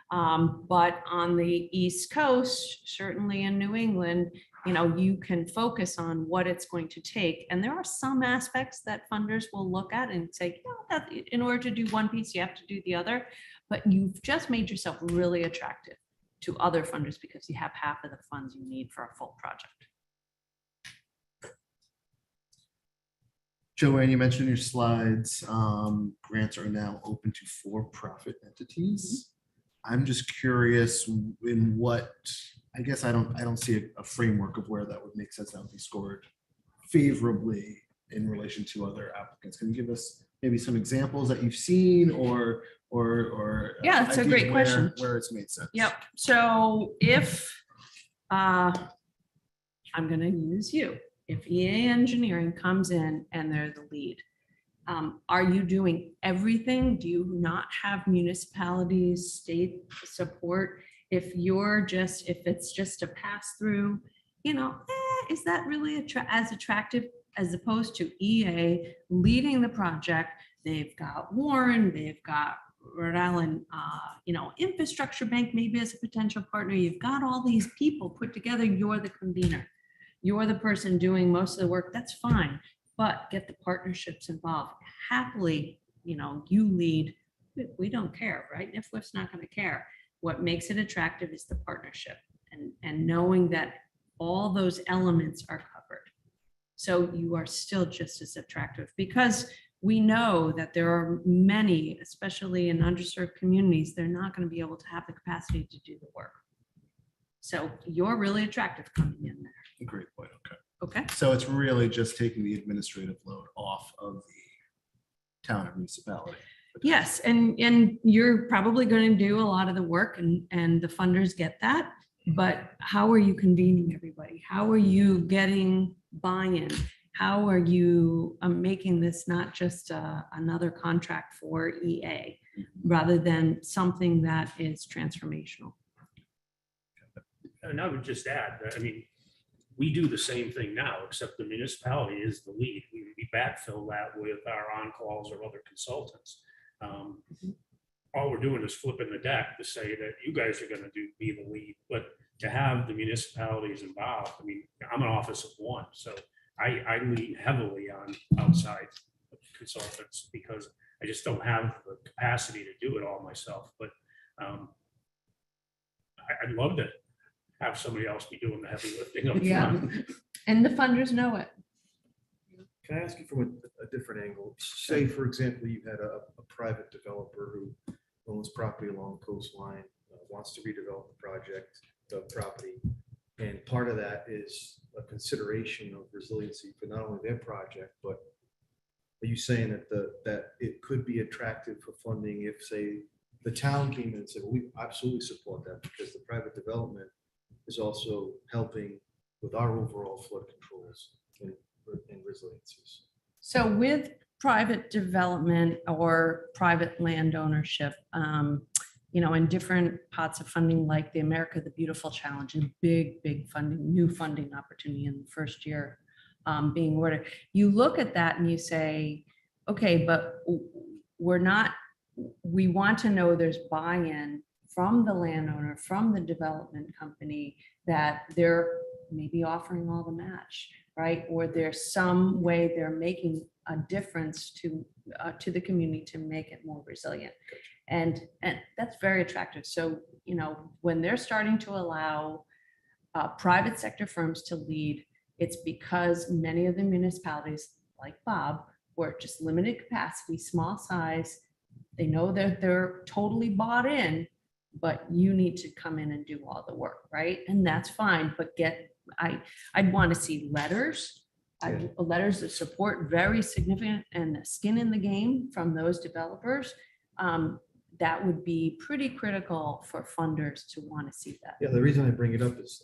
But on the East Coast, certainly in New England, you can focus on what it's going to take. And there are some aspects that funders will look at and say, that in order to do one piece, you have to do the other. But you've just made yourself really attractive to other funders because you have half of the funds you need for a full project. Joanne, you mentioned in your slides, grants are now open to for-profit entities. I'm just curious in what, I guess I don't see a framework of where that would make sense that would be scored favorably in relation to other applicants. Can you give us maybe some examples that you've seen or Yeah, it's a ideas great question. where it's made sense? Yep. So if I'm going to use you, if EA Engineering comes in and they're the lead, are you doing everything? Do you not have municipalities, state support? If it's just a pass through, is that really as attractive as opposed to EA leading the project? They've got Warren, they've got Rhode Island, Infrastructure Bank maybe as a potential partner. You've got all these people put together. You're the convener. You're the person doing most of the work. That's fine, but get the partnerships involved. Happily, you lead. We don't care, right? NIFWIF's not going to care. What makes it attractive is the partnership and knowing that all those elements are covered. So you are still just as attractive because we know that there are many, especially in underserved communities, they're not going to be able to have the capacity to do the work. So you're really attractive coming in there. A great point. Okay. Okay. So it's really just taking the administrative load off of the town or municipality. Yes, and you're probably going to do a lot of the work and the funders get that, but how are you convening everybody? How are you getting buy-in? How are you making this not just another contract for EA, rather than something that is transformational? And I would just add that, we do the same thing now, except the municipality is the lead. We backfill that with our on-calls or other consultants. All we're doing is flipping the deck to say that you guys are going to be the lead, but to have the municipalities involved, I'm an office of one, so I lean heavily on outside consultants because I just don't have the capacity to do it all myself. But I'd love to have somebody else be doing the heavy lifting up front. And the funders know it. Can I ask you from a different angle? Say, for example, you had a private developer who owns property along the coastline, wants to redevelop the property. And part of that is a consideration of resiliency for not only their project, but are you saying that it could be attractive for funding if, say, the town came in and said, well, we absolutely support that because the private development is also helping with our overall flood controls and resiliencies? So with private development or private land ownership, in different pots of funding, like the America the Beautiful Challenge, and big funding, new funding opportunity in the first year being awarded. You look at that and you say, okay, but we want to know there's buy-in from the landowner, from the development company, that they're maybe offering all the match, right? Or there's some way they're making a difference to the community to make it more resilient. And that's very attractive. So, you know, when they're starting to allow private sector firms to lead, it's because many of the municipalities, like Bob, were just limited capacity, small size. They know that they're totally bought in, but you need to come in and do all the work, right? And that's fine, but I'd want to see letters, letters of support, very significant, and skin in the game from those developers. That would be pretty critical for funders to want to see that. Yeah, the reason I bring it up is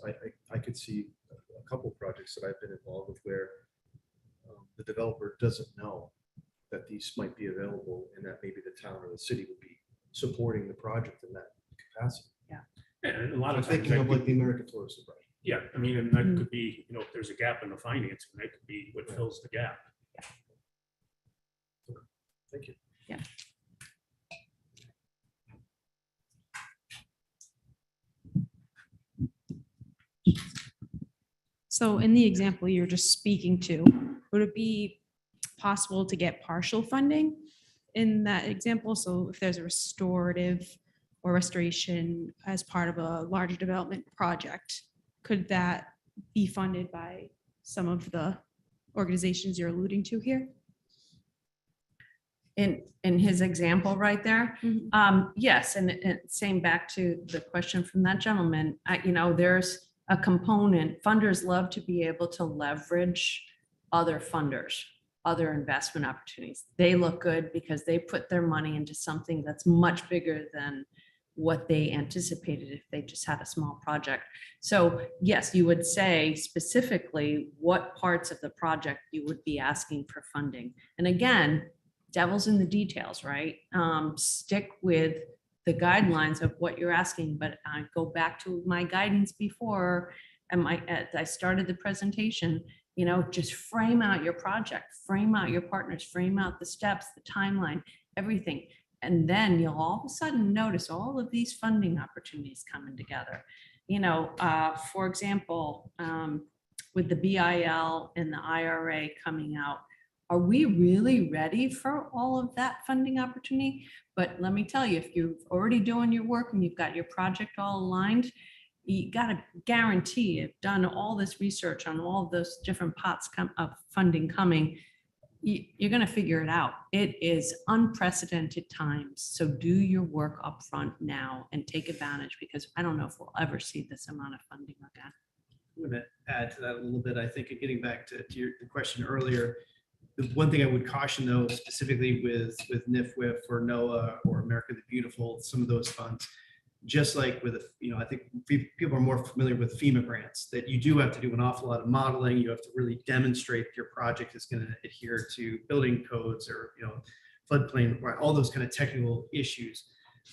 I could see a couple of projects that I've been involved with where the developer doesn't know that these might be available and that maybe the town or the city would be supporting the project in that capacity. Yeah. And a lot I'm of times, thinking of like the American Tourism Project. yeah, I mean, and that could be, you know, if there's a gap in the financing, that could be what fills the gap. Thank you. Yeah. So in the example you're just speaking to, would it be possible to get partial funding in that example? So if there's a restorative or restoration as part of a larger development project, could that be funded by some of the organizations you're alluding to here? In his example right there, yes, and same back to the question from that gentleman, you know, there's a component, funders love to be able to leverage other funders, other investment opportunities. They look good because they put their money into something that's much bigger than what they anticipated if they just had a small project. So yes, you would say specifically what parts of the project you would be asking for funding. And again, devil's in the details, right? Stick with the guidelines of what you're asking, but I go back to my guidance before, and I started the presentation, you know, just frame out your project, frame out your partners, frame out the steps, the timeline, everything. And then you'll all of a sudden notice all of these funding opportunities coming together. You know, for example, with the BIL and the IRA coming out, are we really ready for all of that funding opportunity? But let me tell you, if you're already doing your work and you've got your project all aligned, you got to guarantee you've done all this research on all of those different pots of funding coming. You're going to figure it out. It is unprecedented times. So do your work up front now and take advantage, because I don't know if we'll ever see this amount of funding again. I'm going to add to that a little bit. I think getting back to your question earlier, the one thing I would caution though, specifically with NIFWIF or NOAA or America the Beautiful, some of those funds, just like with, you know, I think people are more familiar with FEMA grants, that you do have to do an awful lot of modeling. You have to really demonstrate that your project is going to adhere to building codes or, you know, floodplain, all those kind of technical issues.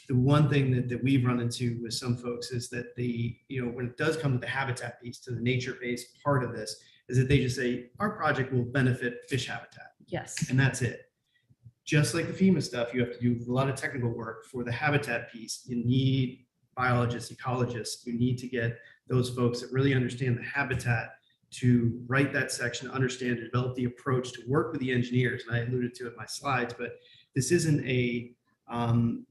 The one thing that we've run into with some folks is that you know, when it does come to the habitat piece, to the nature-based part of this, is that they just say, our project will benefit fish habitat. Yes. And that's it. Just like the FEMA stuff, you have to do a lot of technical work for the habitat piece. You need biologists, ecologists. You need to get those folks that really understand the habitat to write that section, understand, develop the approach, to work with the engineers. And I alluded to it in my slides, but this isn't a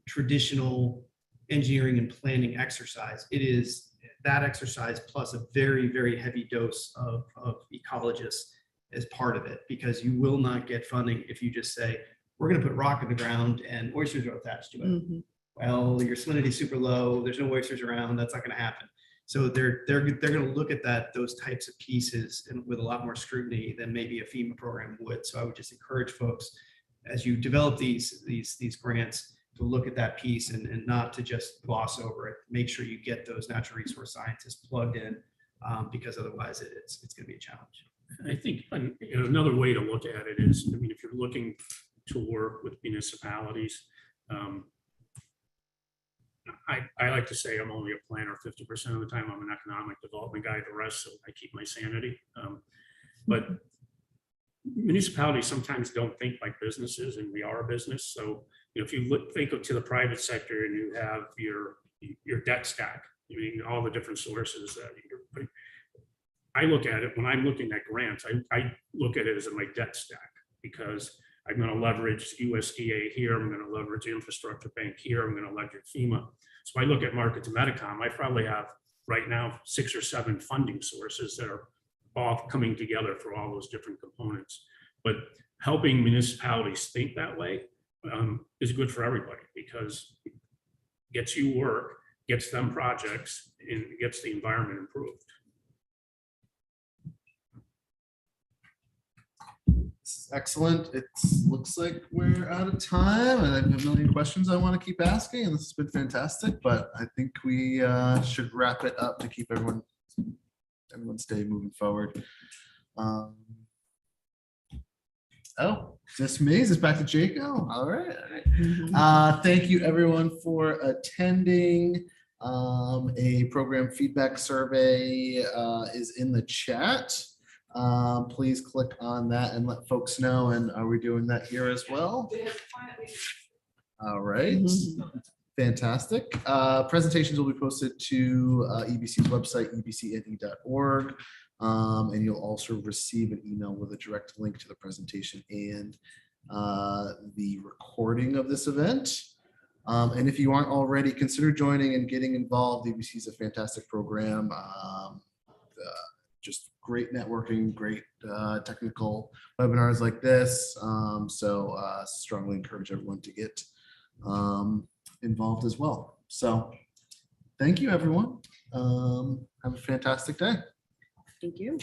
traditional engineering and planning exercise. It is that exercise plus a very, very heavy dose of ecologists as part of it, because you will not get funding if you just say, we're going to put rock in the ground and oysters are attached to it. Mm-hmm. Well, your salinity is super low. There's no oysters around. That's not going to happen. So they're going to look at those types of pieces and with a lot more scrutiny than maybe a FEMA program would. So I would just encourage folks, as you develop these grants, to look at that piece and not to just gloss over it. Make sure you get those natural resource scientists plugged in, because otherwise it's going to be a challenge. I think another way to look at it is, I mean, if you're looking to work with municipalities, I like to say I'm only a planner 50% of the time. I'm an economic development guy, the rest, so I keep my sanity. But municipalities sometimes don't think like businesses, and we are a business. So if you think to the private sector and you have your debt stack, I mean, all the different sources that you're putting, I look at it, when I'm looking at grants, I look at it as my debt stack, because I'm gonna leverage USDA here, I'm gonna leverage infrastructure bank here, I'm gonna leverage FEMA. So I look at market to Medicom, I probably have right now 6 or 7 funding sources that are all coming together for all those different components. But helping municipalities think that way is good for everybody, because it gets you work, gets them projects, and gets the environment improved. This is excellent. It looks like we're out of time, and I have a million questions I want to keep asking, and this has been fantastic, but I think we should wrap it up to keep everyone's day moving forward. Oh, just me. Is this back to Jaco? All right. All right. Thank you everyone for attending. A program feedback survey is in the chat. Please click on that and let folks know. And are we doing that here as well? All right. Fantastic. Presentations will be posted to EBC's website, ebcne.org. And you'll also receive an email with a direct link to the presentation and the recording of this event. And if you aren't already, consider joining and getting involved. EBC is a fantastic program. Just great networking, great technical webinars like this. So strongly encourage everyone to get involved as well. So thank you, everyone. Have a fantastic day. Thank you.